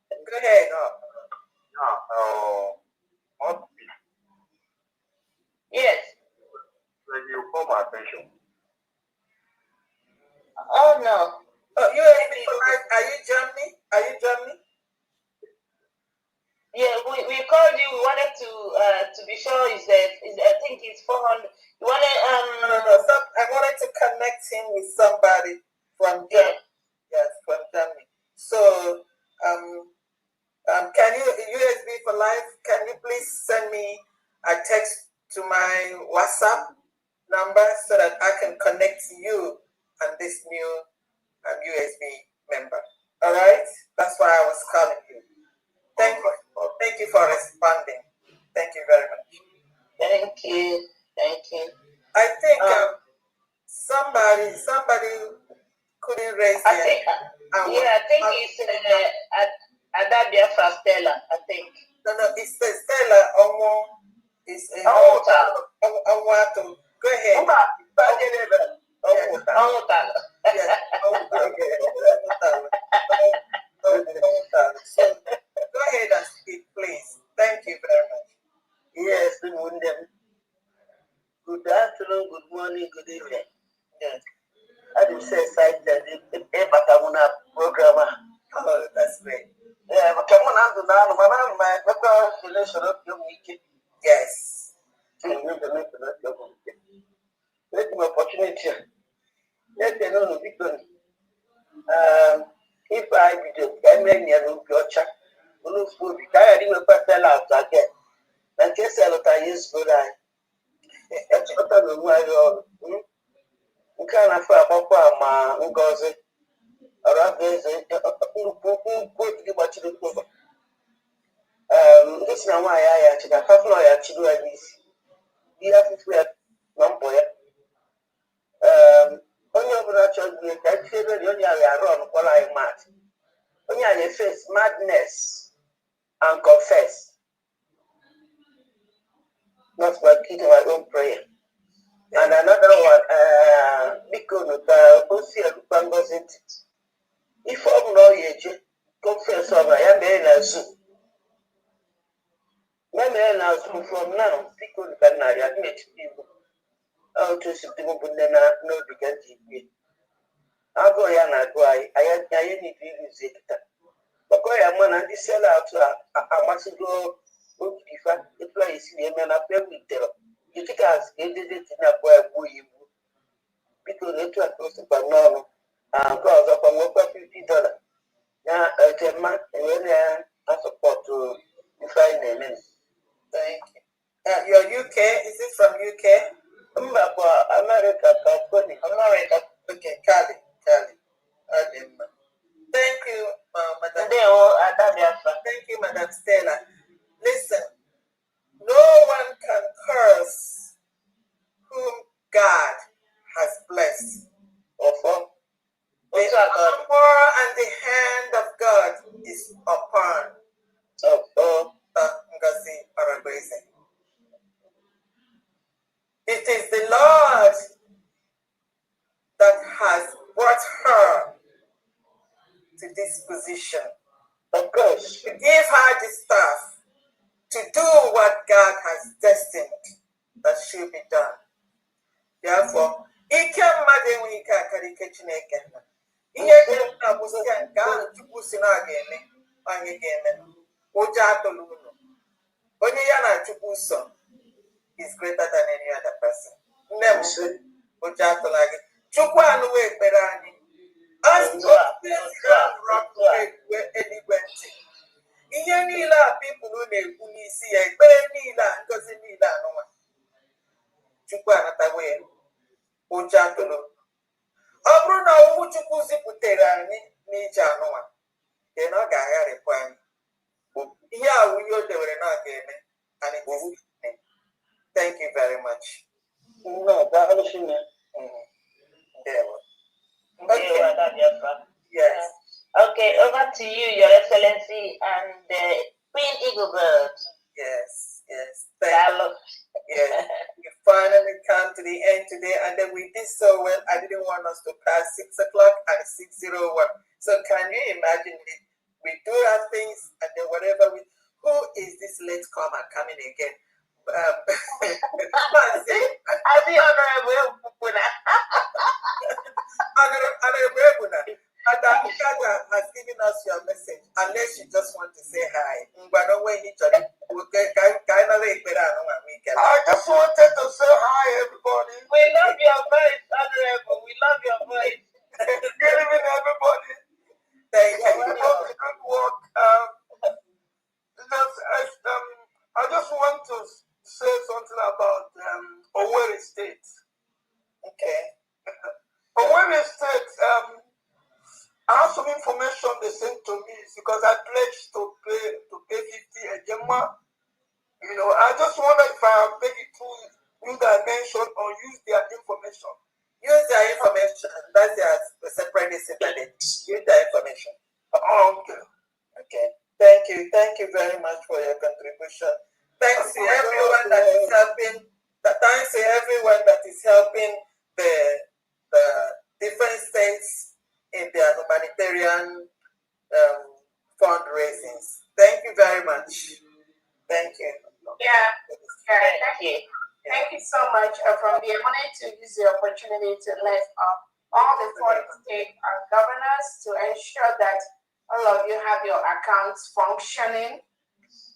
L: Go ahead.
M: Yes.
C: When you call my attention.
M: Oh no.
L: Oh, ESB for life. Are you Germany?
M: Yeah, we called you. We wanted to be sure I think it's 400. You wanted
L: No. I wanted to connect him with somebody from Germany. Yes, from Germany. So can you USB for life? Can you please send me a text to my WhatsApp number so that I can connect you and this new USB member? All right, that's why I was calling you. Thank you for responding. Thank you very much.
M: Thank you.
L: I think somebody couldn't raise their hand.
M: I think it's Ada Biafra Stella, I think.
L: No, it's Stella Omo. It's Omo. Go ahead. So go ahead and speak, please. Thank you very much.
J: Yes, good afternoon, good morning, good evening.
L: Yes.
J: I do say excited programmer.
L: Oh, that's great.
J: Yeah, but come on, my relation of your weekend.
L: Yes.
J: Let me opportunity. Let them know because if I do, I may never go check. Look for the guy, I didn't put that out again. And guess I look at his good eye. That's what I know. Nke a na-afọ agbakwa ma ngozi ọrụ abụ eze nnukwu ogige gbachiri mkpụba ndị si na nwaanyị ahịa chịga fafụlọ ya chiri ya n'isi ihe afụfụ ya na mbọ ya onye ọbụla chọrọ ka echi ebe dị onye ahịa arụ ọnụkwara anyị mad onye ahịa face madness and confess not by keeping my own prayer. And another one, because Osi Alupango's it. If I'm not yet, confess over, I may Zoom. May Zoom from now, because can I admit people. How to see people no begin to be. I'll go and I need to use it. ya mma na ndị sel atụ amasịgo obifa etu anyị si eme na pe witere dịka edede tinye abụọ ya gbuo igbu biko na etu a ka o sikwa n'ọrụ nke ọzọkwa nwekwa $50 ya ejemma enwere ya asọpọtụ ife anyị na-eme.
L: Thank you. Your UK, is it from UK?
J: Mba, America, California.
L: America. Okay, Cali. Thank you, Madam. Thank you, Madam Stella. Listen, no one can curse whom God has blessed. The power and the hand of God is upon Ngozi Paragweze. It is the Lord that has brought her to this position. Of course. To give her the staff to do what God has destined that should be done. Therefore, Ike mmadụ enweghị ike akara ike Chineke. Ihe dị na abụzi ya nke ahụ Chukwu si na a ga-eme, anyị ga-eme. Ụjọ atụla unu. Onye ya na Chukwu so is greater than any other person. Nne m ụjọ atụla gị. Chukwu anụwo ekpere anyị. Eluigwe ntị. Ihe niile a pipụl na-ekwu n'isi ya, ekpere niile a, ngozi niile anụnwa. Chukwu anatawo ya. Ụjọ atụrụ. Ọ bụrụ na ọwụwụ Chukwu zipụtere anyị n'ije anụnwa, then ọ ga-agharịpụ anyị. Ihe a ihe o dewere na ọ ga-eme. And it is happening. Thank you very much.
M: Yes. Okay, over to you, Your Excellency, and Queen Eaglebird.
L: Yes. Thank you. Yes. We finally come to the end today, and then we did so well. I didn't want us to pass 6 o'clock and 6:01. So can you imagine it? We do our things, and then whatever who is this late comer coming again?
M: I be Honorable Pupuna.
L: Honorable Pupuna. Madam Kaga has given us your message, unless you just want to say hi. I
I: just wanted to say hi, everybody.
M: We love your voice, Honorable. We love your voice.
I: Good evening, everybody.
L: Thank you.
I: Good work. I just want to say something about Owerri State.
L: Okay.
I: Owerri State, I have some information they sent to me because I pledged to pay 50 a Gemma. I just wonder if I make it through new dimension or use their information.
L: Use their information. That's their separate internet. Use their information. Okay. Thank you. Thank you very much for your contribution. Thanks to everyone that is helping. Thanks to everyone that is helping the different states in their humanitarian fundraisings. Thank you very much. Thank you.
B: Thank you. Thank you so much. I wanted to use the opportunity to let all the 40 state governors to ensure that all of you have your accounts functioning,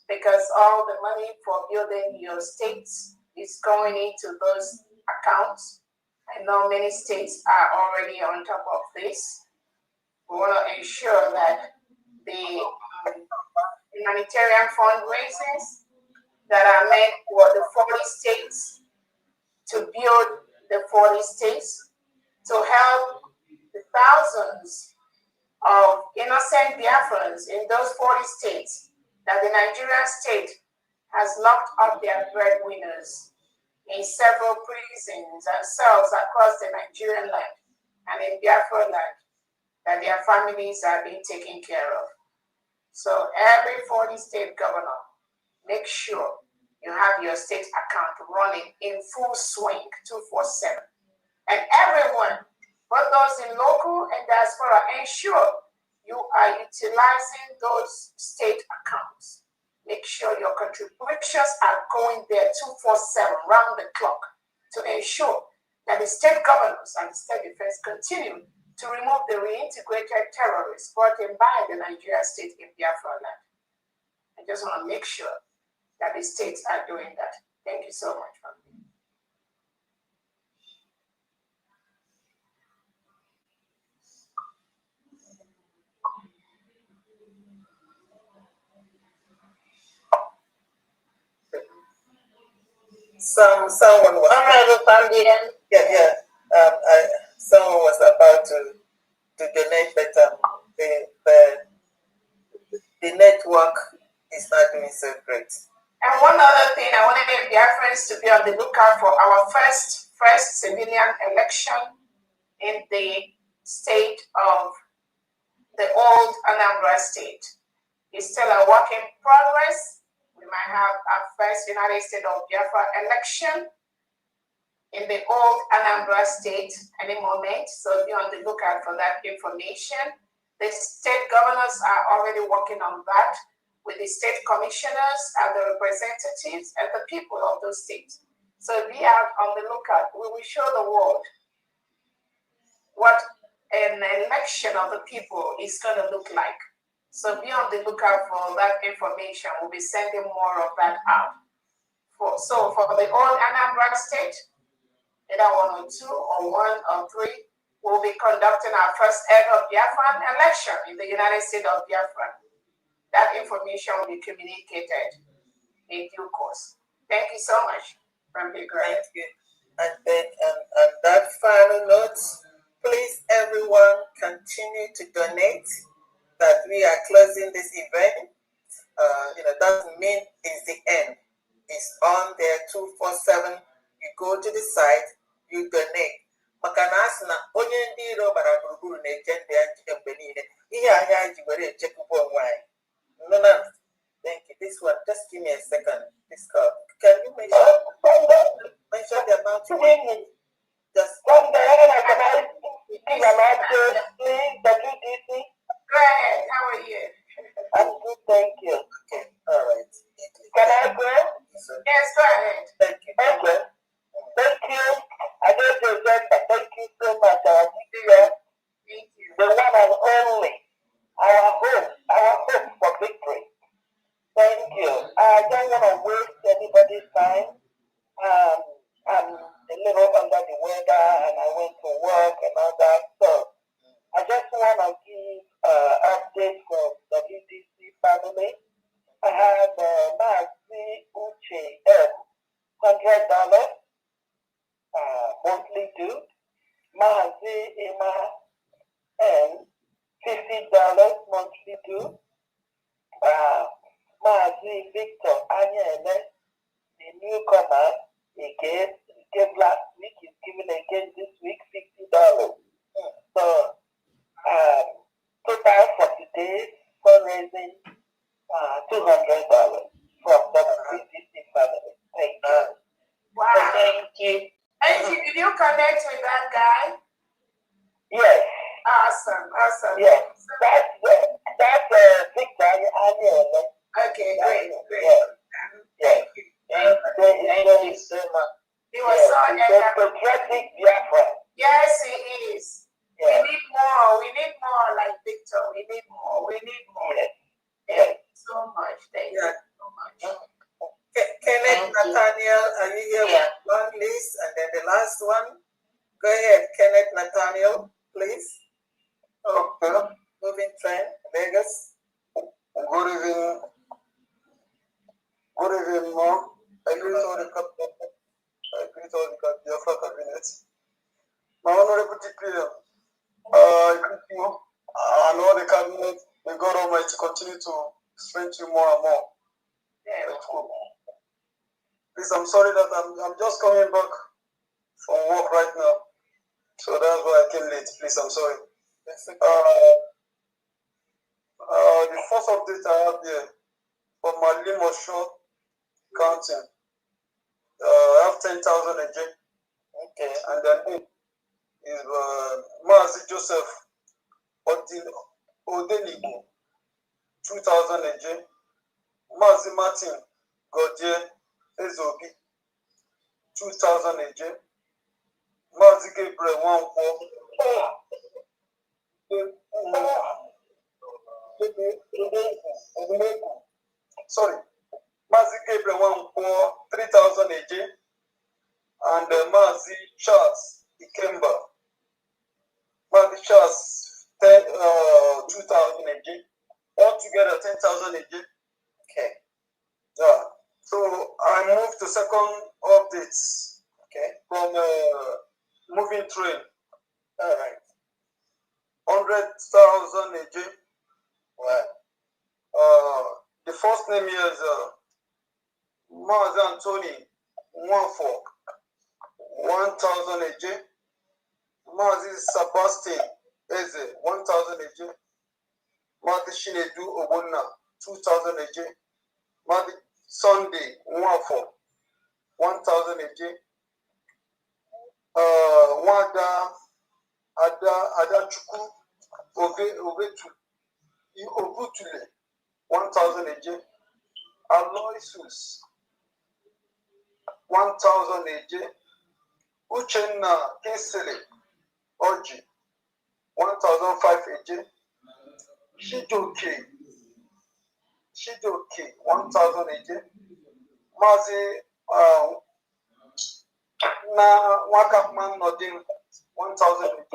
B: because all the money for building your states is going into those accounts. I know many states are already on top of this. We want to ensure that the humanitarian fundraisers that are made for the 40 states, to build the 40 states, to help the thousands of innocent Biafrans in those 40 states that the Nigerian state has locked up their breadwinners in several prisons and cells across the Nigerian land and in Biafra land, that their families are being taken care of. So every 40 state governor, make sure you have your state account running in full swing 24/7. And everyone, both those in local and diaspora, ensure you are utilizing those state accounts. Make sure your contributions are going there 24/7, round the clock, to ensure that the state governors and the state defense continue to remove the reintegrated terrorists brought in by the Nigeria state in Biafra land. I just want to make sure that the states are doing that. Thank you so much.
L: Someone was someone was about to donate, but the network is not doing so great.
B: And one other thing, I wanted the Biafrans to be on the lookout for our first civilian election in the state of the old Anambra state. It's still a work in progress. We might have our first United States of Biafra election in the old Anambra state any moment. So be on the lookout for that information. The state governors are already working on that with the state commissioners and the representatives and the people of those states. So be out on the lookout. We will show the world what an election of the people is going to look like. So be on the lookout for that information. We'll be sending more of that out. So for the old Anambra state, either 1 or 2 or 1 or 3, we'll be conducting our first ever Biafran election in the United States of Biafra. That information will be communicated in due course. Thank you so much from the grant.
L: Thank you. And then on that final note, please everyone continue to donate. That we are closing this event. Doesn't mean it's the end. It's on there 247. You go to the site, you donate. Makanasna onye ndị iro bara gburugburu na-eche ndị ya nche mgbe niile. Ihe anya ji were echekwa onwe anyị. No. Thank you. This one, just give me a second. This call. Can you mention the amount you need? Just one day, please, WDC.
B: Go ahead. How are you?
L: I'm good, thank you. Okay, all right. Can I go?
B: Yes, go ahead.
L: Thank you. Okay. Thank you. I know you thank you so much, our DCS.
B: Thank you.
L: The one and only. Our hope for victory. Thank you. I don't want to waste anybody's time. I'm a little under the weather and I went to work and all that. So I just want to give update from WDC family. I have Mazi Uche M, $100 monthly due. Mazi Emma N, $50 monthly due. Mazi Victor Anyele, the newcomer, again, gave last week, he's giving again this week $50. So total for today, fundraising $200 from the WDC family. Thank you.
B: Wow.
L: Thank you.
B: Angie, did you connect with that guy?
L: Yes.
B: Awesome.
L: Yes. That's Victor Anyele.
B: Okay, great.
L: Yes. Thank you so much.
B: He was so
L: patriotic Biafra.
B: Yes, he is.
L: Yes.
B: We need more like Victor. We need more.
L: Yes.
B: Thank you so much. Thank you so much.
L: Kenneth Nathaniel, are you here with one list? And then the last one. Go ahead, Kenneth Nathaniel, please.
D: Okay.
L: Moving train, Vegas.
D: Good evening. Good evening, Mom. I greet all the Biafra cabinet. My honorable DPM, I greet you and all the cabinet. May God Almighty continue to strengthen you more and more. Please, I'm sorry that I'm just coming back from work right now. So that's why I came late. Please, I'm sorry. The first update I have here from my Limosho County. I have 10,000 a day.
L: Okay.
D: And then is Mazi Joseph Odenigo, 2,000 a day. Mazi Martin Godier Ezobi, 2,000 a day. Mazi Gabriel Wanko, sorry, Mazi Gabriel one for 3,000 AJ, and Mazi Charles Ikemba. Mazi Charles 2,000 AJ. Altogether 10,000 AJ. Okay. Yeah. So I move to second updates. Okay. From moving train. All right. 100,000 AJ. Well, the first name is Mazi Anthony 1,000 AJ. Mazi Sebastian Eze 1,000 AJ. Mazi Shinedu Obonna 2,000 AJ. Mazi Sunday 1,000 AJ. Wanda Adachuku Ovutule 1,000 AJ. Aloysius 1,000 AJ. Uchenna Kinsley Oji 1,005 AJ. Shidoke 1,000 AJ. Mazi na Wakapman Nodin 1,000 AJ.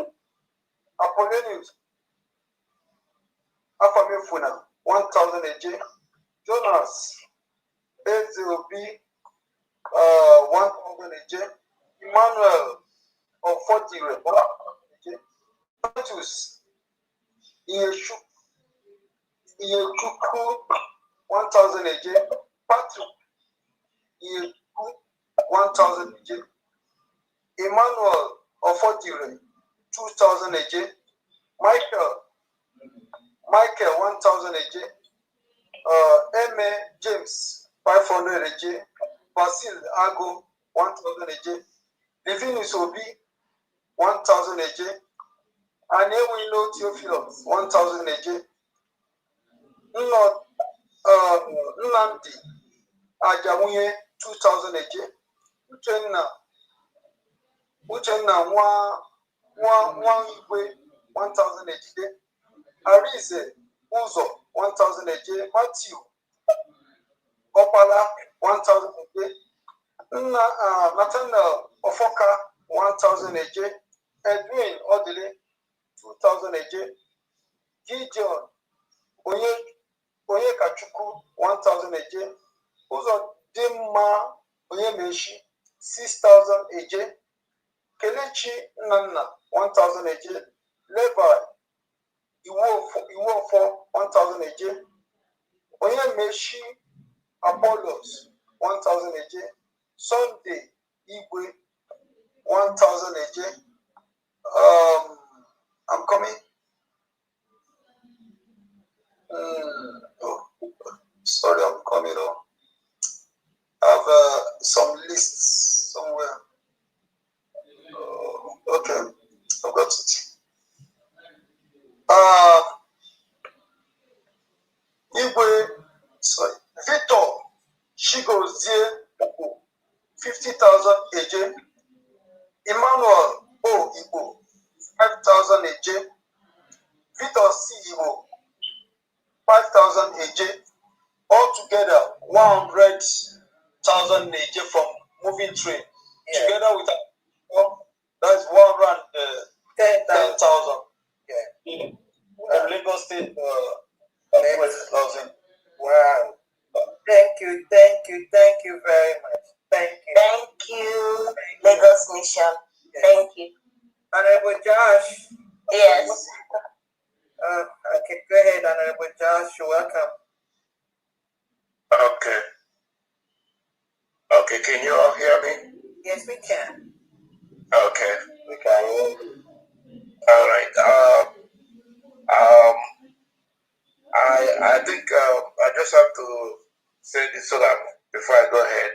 D: Apollonius Afamefuna 1,000 AJ. Jonas Ezeobi 1,000 AJ. Emmanuel of 40 AJ. Titus Iyeshuku 1,000 AJ. Patrick Iyeku 1,000 AJ. Emmanuel of 40 2,000 AJ. Michael 1,000 AJ. M.A. James 500 AJ. Basil Ago 1,000 AJ. Livinus Obi 1,000 AJ. And here we know Theophilus 1,000 AJ. Nnamdi Ajamunye 2,000 AJ. Uchenna Nwa Igwe 1,000 AJ. Arise Uzo 1,000 AJ. Matthew Opala 1,000 AJ. Nathaniel Ofoka 1,000 AJ. Edwin Odile 2,000 AJ. Gideon Onyekachuku 1,000 AJ. Uzo Dimma Onyemeshi 6,000 AJ. Kelechi Nana 1,000 AJ. Levi Iwofo 1,000 AJ. Onyemeshi Apollos 1,000 AJ. Sunday Igwe 1,000 AJ. I'm coming. Sorry, I'm coming on. I have some lists somewhere. Okay, I've got it. Igwe, sorry, Victor Shigozie 50,000 AJ. Emmanuel O Igbo 5,000 AJ. Victor C Igbo 5,000 AJ. Altogether 100,000 AJ from moving train. Yeah. Together with that's 110,000. Yeah. And Lagos State 20,000.
L: Wow. Thank you very much. Thank you,
M: Lagos Nation.
L: Yes.
M: Thank you.
L: Honorable Josh.
M: Yes.
L: Okay, go ahead, Honorable Josh. You're welcome.
K: Okay, can you all hear me?
L: Yes, we can.
K: Okay.
L: We can.
K: All right. I think I just have to say this so that before I go ahead,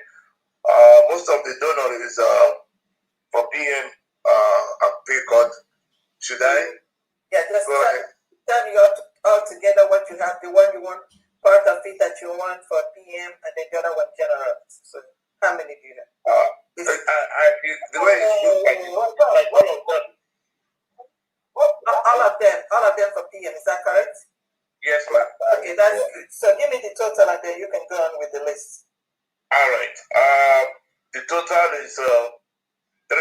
K: most of the donor is for PM appeal court. Should I?
L: Yeah, just tell me all together what you have. The one you want, part of it that you want for PM, and then the other one general. So how many do you have?
K: The way it's like all of them.
L: All of them them for PM, is that correct?
E: Yes, ma'am.
L: Okay, that's good. So give me the total and then you can go on with the list.
E: All right. The total is 350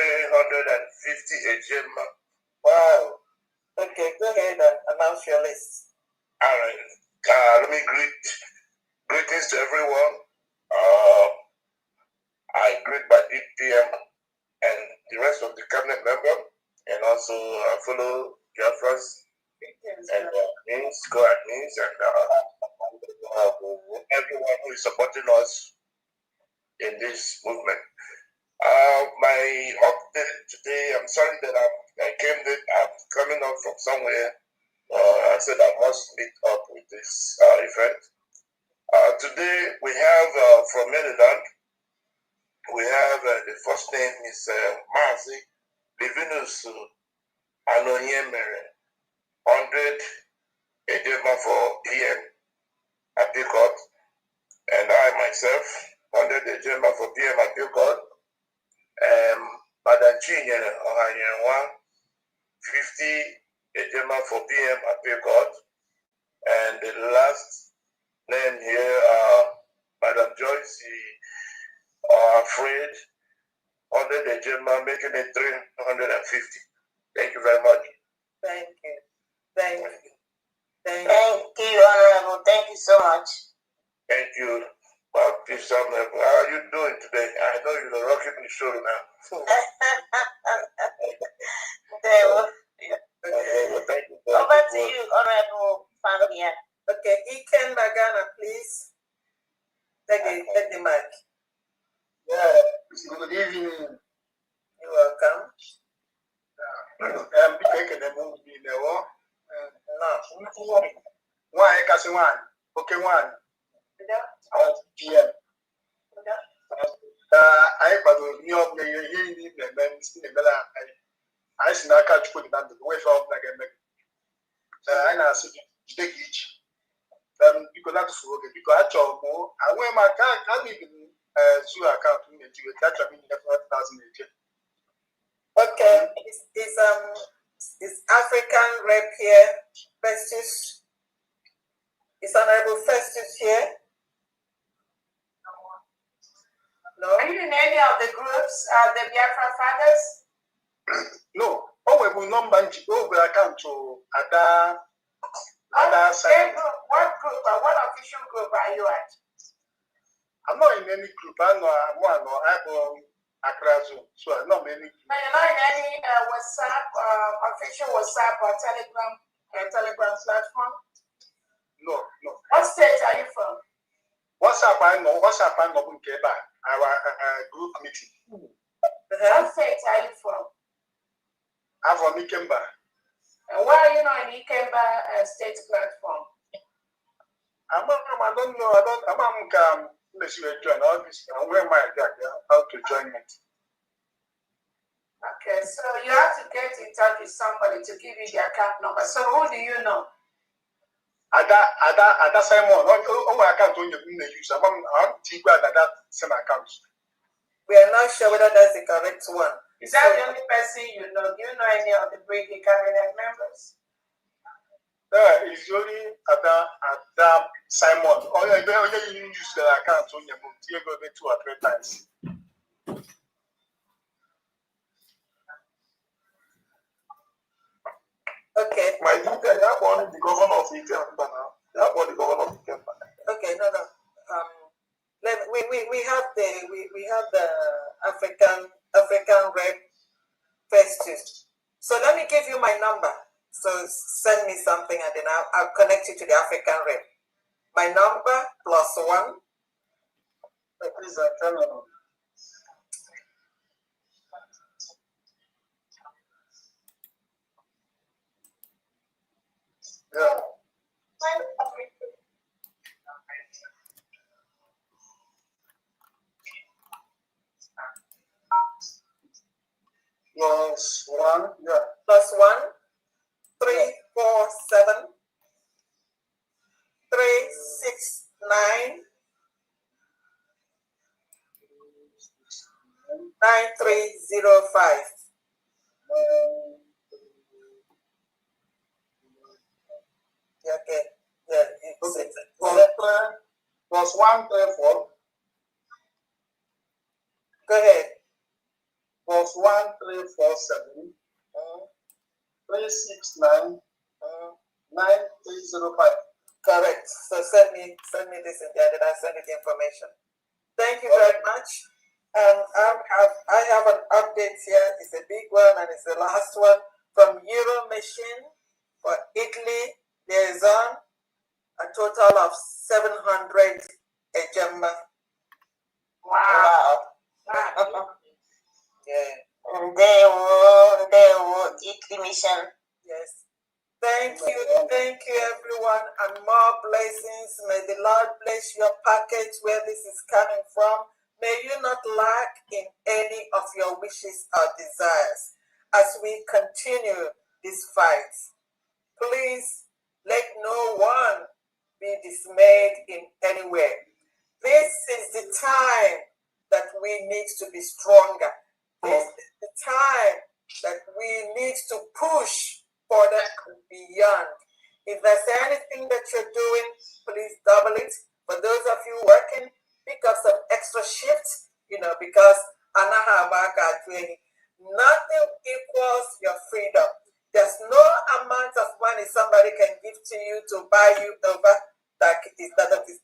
E: Ejema.
L: Wow. Okay, go ahead and announce your list.
E: All right. Let me greetings to everyone. I greet my DPM and the rest of the cabinet member, and also fellow Biafrans and co-admins and everyone who is supporting us in this movement. My update today, I'm sorry that I came late. I'm coming up from somewhere. I said I must meet up with this event. Today we have from Netherland, we have the first name is Mazi Livinus Anonyemere, 100 Edema for PM Appeal Court, and I myself, 100 Edema for PM Appeal Court. Madam Chinyere Ohanyenwa, 50 Edema for PM Appeal Court. And the last name here, Madam Joyce Fred, 100 Edema, making it 350. Thank you very much.
L: Thank you. Thank you.
U: Thank you, Honorable. Thank you so much.
E: Thank you. How are you doing today? I know you're rocking the show now.
U: Thank you. Over to you, Honorable Fundraising.
L: Okay, Iken Magana, please. Take the mic.
O: Yeah, good evening.
L: You're welcome.
O: I'm taking a movie in the war. No, why, Cassie one? Okay, one. PM. I got a new of the year in the men, I see not catch put it under the way from like a make. And I said, take each. You could not forget because I told more. I went my car, I live in Zoo account to catch a minute for 1,000.
L: Okay, is African rep here? Festus? Is Honorable Festus here? No.
B: Are you in any of the groups, the Biafra fathers?
O: No. Oh, we will not manage over account to other side.
B: What group or what official group are you at?
O: I'm not in any group. I'm one or I'm Accra Zone. So I'm not many.
B: No, you're not in any WhatsApp, official WhatsApp or Telegram platform?
O: No.
B: What state are you from?
O: WhatsApp, I know. WhatsApp, I know. Our group meeting.
B: What state are you from?
O: I'm from Ikemba.
B: And why are you not in Ikemba state platform?
O: I don't know. I'm join all this. I'm wearing my jacket. How to join it?
B: Okay, so you have to get in touch with somebody to give you the account number. So who do you know?
O: Ada Simon. Oh, account on your use. I'm Tigba that same account.
L: We are not sure whether that's the correct one.
B: Is that the only person you know? Do you know any of the Brigade cabinet members?
O: It's only Ada Simon. You use the account on your book. You go there 2 or 3 times.
L: Okay.
O: My detail, that one is the governor of Ikemba now. That one is the governor of Ikemba.
L: Okay, no. We have the African rep Festus. So let me give you my number. So send me something and then I'll connect you to the African rep. My number +1.
O: Please, tell me. Yeah. +1, yeah.
L: +1 347 369 9305. Okay. Yeah.
O: Okay. Plus 134.
L: Go ahead.
O: Plus 1347. 369. 9305.
L: Correct. So send me this in there, then I send you the information. Thank you very much. I have an update here. It's a big one and it's the last one from Euro Machine for Italy liaison. A total of 700 ejemma.
U: Wow.
L: Yeah.
U: They will Italy mission.
L: Yes. Thank you everyone, and more blessings. May the Lord bless your package where this is coming from. May you not lack in any of your wishes or desires as we continue this fight. Please let no one be dismayed in any way. This is the time that we need to be stronger. This is the time that we need to push further and beyond. If there's anything that you're doing, please double it. For those of you working, pick up some extra shifts, because nothing equals your freedom. There's no amount of money somebody can give to you to buy you over that is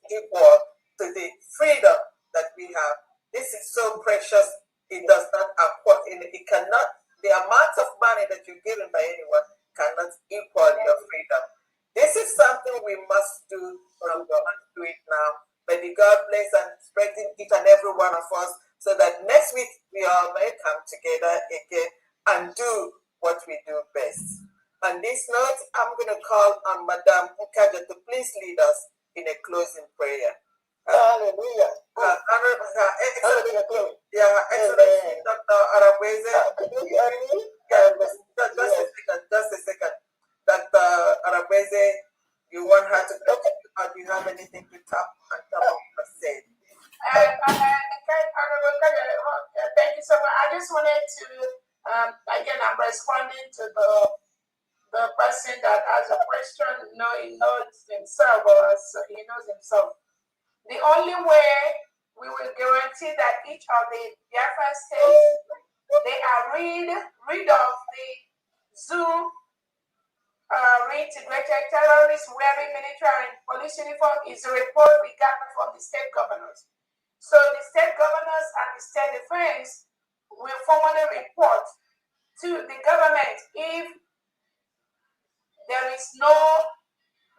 L: equal to the freedom that we have. This is so precious. It does not it cannot, the amount of money that you're given by anyone cannot equal your freedom. This is something we must do, and we must do it now. May the God bless and strengthen each and every one of us so that next week we all may come together again and do what we do best. On this note, I'm going to call on Madame Ukaja to please lead us in a closing prayer.
J: Hallelujah.
L: Her Excellency Dr. Arabweze.
J: Could you hear me?
L: Just a second. Dr. Arabweze, you want her to talk, or do you have anything to talk on top of what said?
B: Thank you so much. I just wanted to, again, I'm responding to the person that has a question. He knows himself, or he knows himself. The only way we will guarantee that each of the Biafran states, they are rid of the zoo reintegrated terrorists wearing military and police uniform is a report we got from the state governors. So the state governors and the state defense will formally report to the government if there is no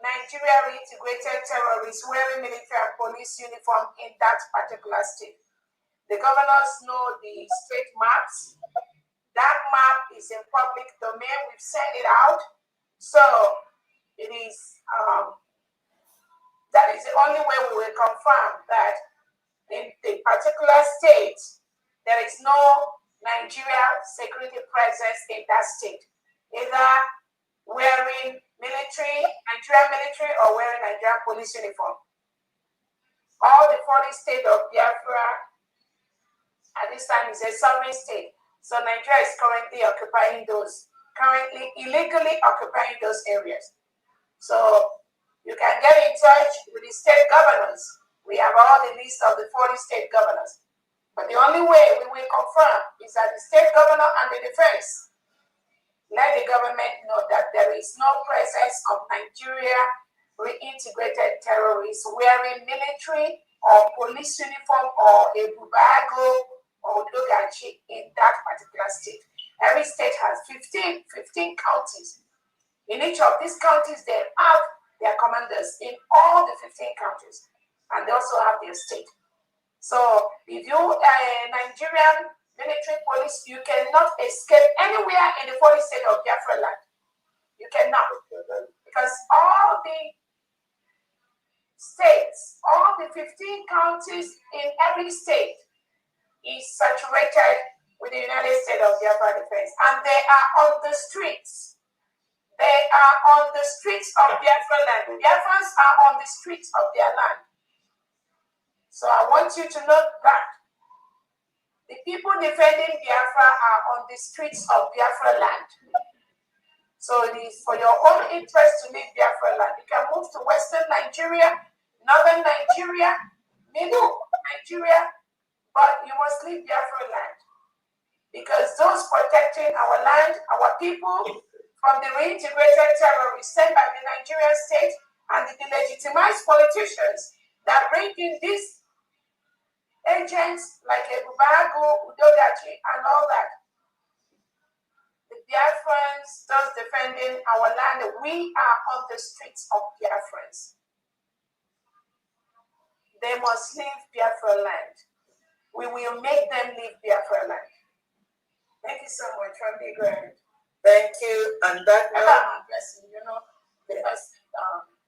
B: Nigeria reintegrated terrorists wearing military and police uniform in that particular state. The governors know the state maps. That map is in public domain. We've sent it out. So it is, that is the only way we will confirm that in the particular state, there is no Nigeria security presence in that state, either wearing Nigerian military or wearing Nigerian police uniform. All the 40 states of Biafra at this time is a sovereign state. So Nigeria is currently illegally occupying those areas. So you can get in touch with the state governors. We have all the list of the 40 state governors. But the only way we will confirm is that the state governor and the defense let the government know that there is no presence of Nigeria reintegrated terrorists wearing military or police uniform or a bubago or dogachi in that particular state. Every state has 15 counties. In each of these counties, they have their commanders in all the 15 counties, and they also have their state. So if you are a Nigerian military police, you cannot escape anywhere in the 40 state of Biafra land. You cannot. Because all the states, all the 15 counties in every state is saturated with the United States of Biafra defense. And they are on the streets. They are on the streets of Biafra land. Biafrans are on the streets of their land. So I want you to note that. The people defending Biafra are on the streets of Biafra land. So it is for your own interest to leave Biafra land. You can move to Western Nigeria, Northern Nigeria, Middle Nigeria, but you must leave Biafra land. Because those protecting our land, our people, from the reintegrated terrorists sent by the Nigerian state and the delegitimized politicians that bring in these agents like Ebubago, Udogachi, and all that. The Biafrans, those defending our land, we are on the streets of Biafrans. They must leave Biafra land. We will make them leave Biafra land. Thank you so much, Randy. Go ahead.
L: Thank you. And that
B: I'm addressing, the person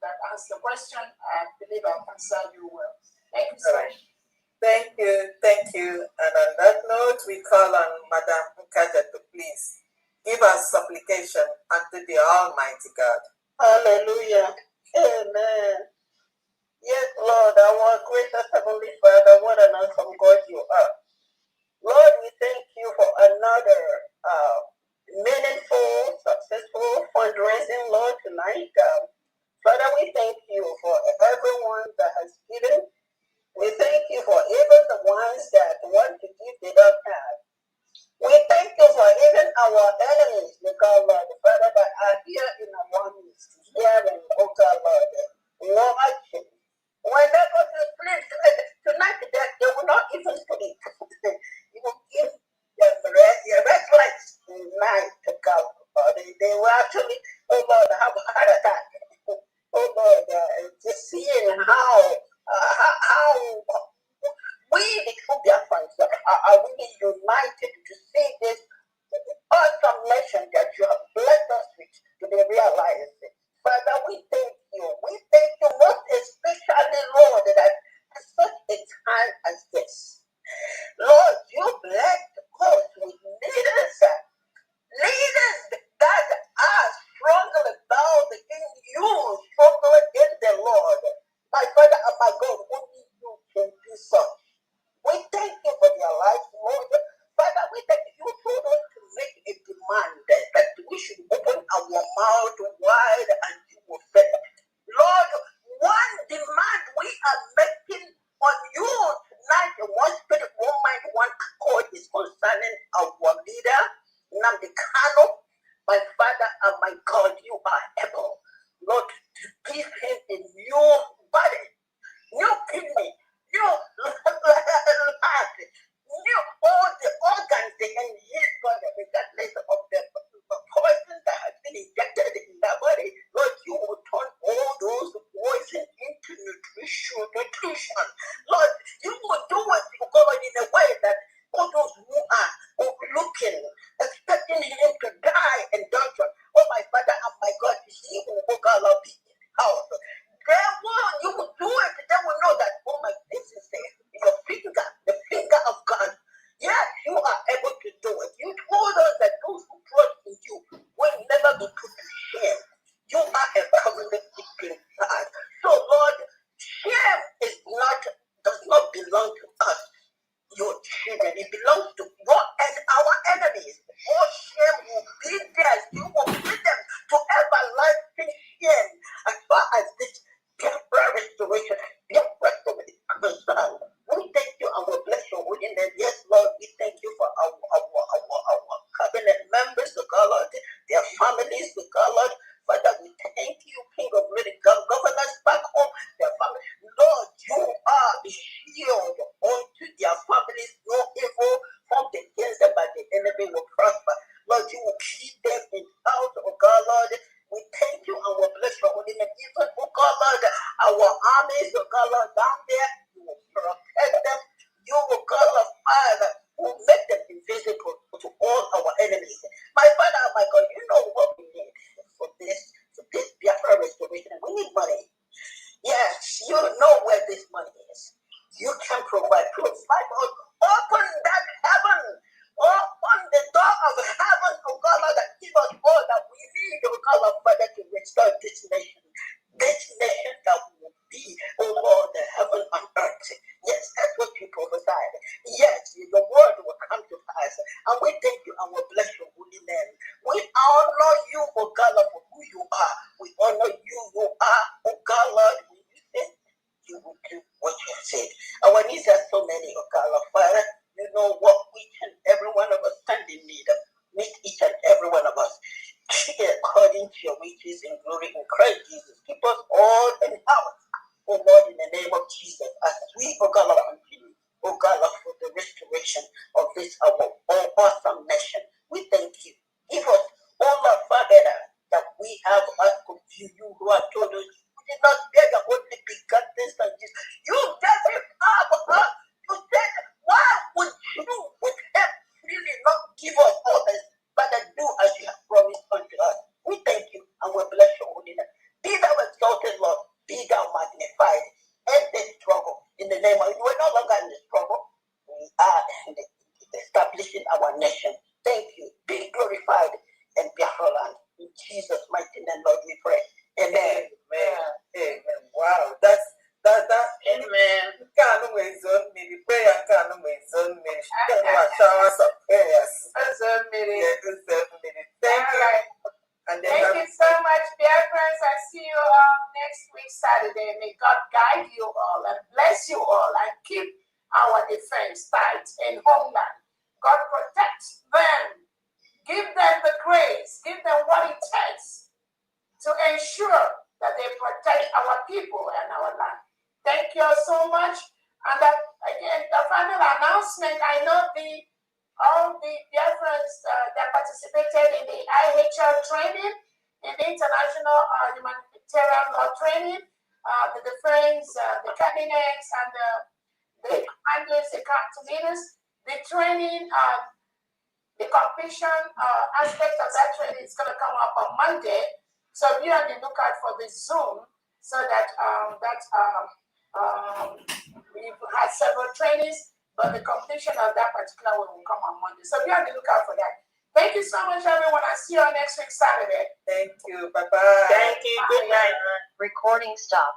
B: that asked the question, I believe I've answered you well. Thank you so much.
L: Thank you. And on that note, we call on Madam Nkaja to please give us supplication unto the Almighty God.
J: Hallelujah. Amen. Yes, Lord, our gracious Heavenly Father, what an awesome God you are. Lord, we thank you for another meaningful, successful fundraising, Lord, tonight. Father, we thank you for everyone that has given. We thank you for even the ones that want to give, they don't have. We thank you for even our enemies, because Lord, Father, that are here in our midst, hearing, oh God, Lord, watching. When they go to sleep tonight, they will not even sleep. You will give them restless night to God. They will actually, oh Lord, have a heart attack. Oh Lord, just seeing how we, the true Biafrans, are really united to see this awesome nation that you have blessed us with to be realized. Father, we thank you. We thank you most especially, Lord, that at such a time as this, Lord, you blessed us with leaders that are strongly bound in you, stronger in the Lord. My Father and my God, only you can do such. We thank you for their lives, Lord. Father, we thank you. You told us to make a demand that we should open our mouth wide and you will fill. Lord, one demand we are making on you tonight, one spirit, one mind, one accord is concerning our leader, Nnamdi Kanu. My Father and my God, you are able, Lord, to give him a new body, new kidney, new heart, new all the organs in his body, regardless of the poison that has been injected in that body. Lord, you will turn all those poison into nutrition. Lord, you will do it, God, in a way that all those who are looking, expecting him to die in dungeon, oh my Father and my God, he will go God be in house. You will do it. They will know that, oh my, this is your finger, the finger of God. Yes, you are able to do it. You told us that those who trust in you will never be put to shame. You are a covenant keeping God. So Lord, shame does not belong to us, your children. It belongs to God and our enemies. All shame will be theirs. You will bring them to everlasting shame. As far as this restoration, concerned, we thank you and we bless your holy name. Yes, Lord, we thank you for our cabinet members, the God, Lord, their families, the God, Lord. Father, we thank you, King of Glory, governors back home, their families. Lord, you are the shield unto their families. No evil formed against them, but the enemy will prosper. Lord, you will keep them in house, oh God, Lord. We thank you and we bless your holy name. Even, oh God, Lord, our armies, oh God, Lord, down there, you will protect them. You, oh God, Lord, Father, will make them invisible to all our enemies. My Father, my God, you know what we need for this Biafra restoration. We need money. Yes, you know where this money is. You can provide. Open that heaven. Open the door of heaven, oh God, Lord, that give us all that we need, oh God, Lord, Father, to restore this nation. This nation that will be, oh Lord, the heaven need. Meet each and every one of us according to your riches and glory in Christ Jesus. Keep us all in health, oh Lord, in the name of Jesus, as we, oh God, Lord, continue, oh God, Lord, for the restoration of this our awesome nation. We thank you. Give us all our Father that we have asked of you, you who have told us you did not beg a only begotten Son Jesus. You gave him up for us. You said, why would you with him really not give us all this, but do as you have promised unto us? We thank you and we bless your holy name. Be thou exalted, Lord. Be thou magnified. End this struggle in the name of you. We're no longer in the struggle. We are establishing our nation. Thank you. Be glorified and be land. In Jesus' mighty name, Lord, we pray. Amen.
L: Amen. Amen. Wow. That's
R: Amen.
L: Can't always on me. The prayer can't always on me. Showers of prayers. Thank you. And then
B: Thank you so much, dear friends. I see you all next week, Saturday. May God guide you all and bless you all and keep our defense tight in homeland. God protect them. Give them the grace. Give them what it takes to ensure that they protect our people and our land. Thank you all so much. And that, again, the final announcement, I know all the Biafrans that participated in the IHL training, in the International Humanitarian Law training, the defense, the cabinets, and the commanders, the council leaders, the training, the completion aspect of that training is going to come up on Monday. So be on the lookout for the Zoom so that we've had several trainings, but the completion of that particular one will come on Monday. So be on the lookout for that. Thank you so much, everyone. I'll see you on next week, Saturday.
L: Thank you. Bye-bye.
R: Thank you. Good night.
A: Recording stop.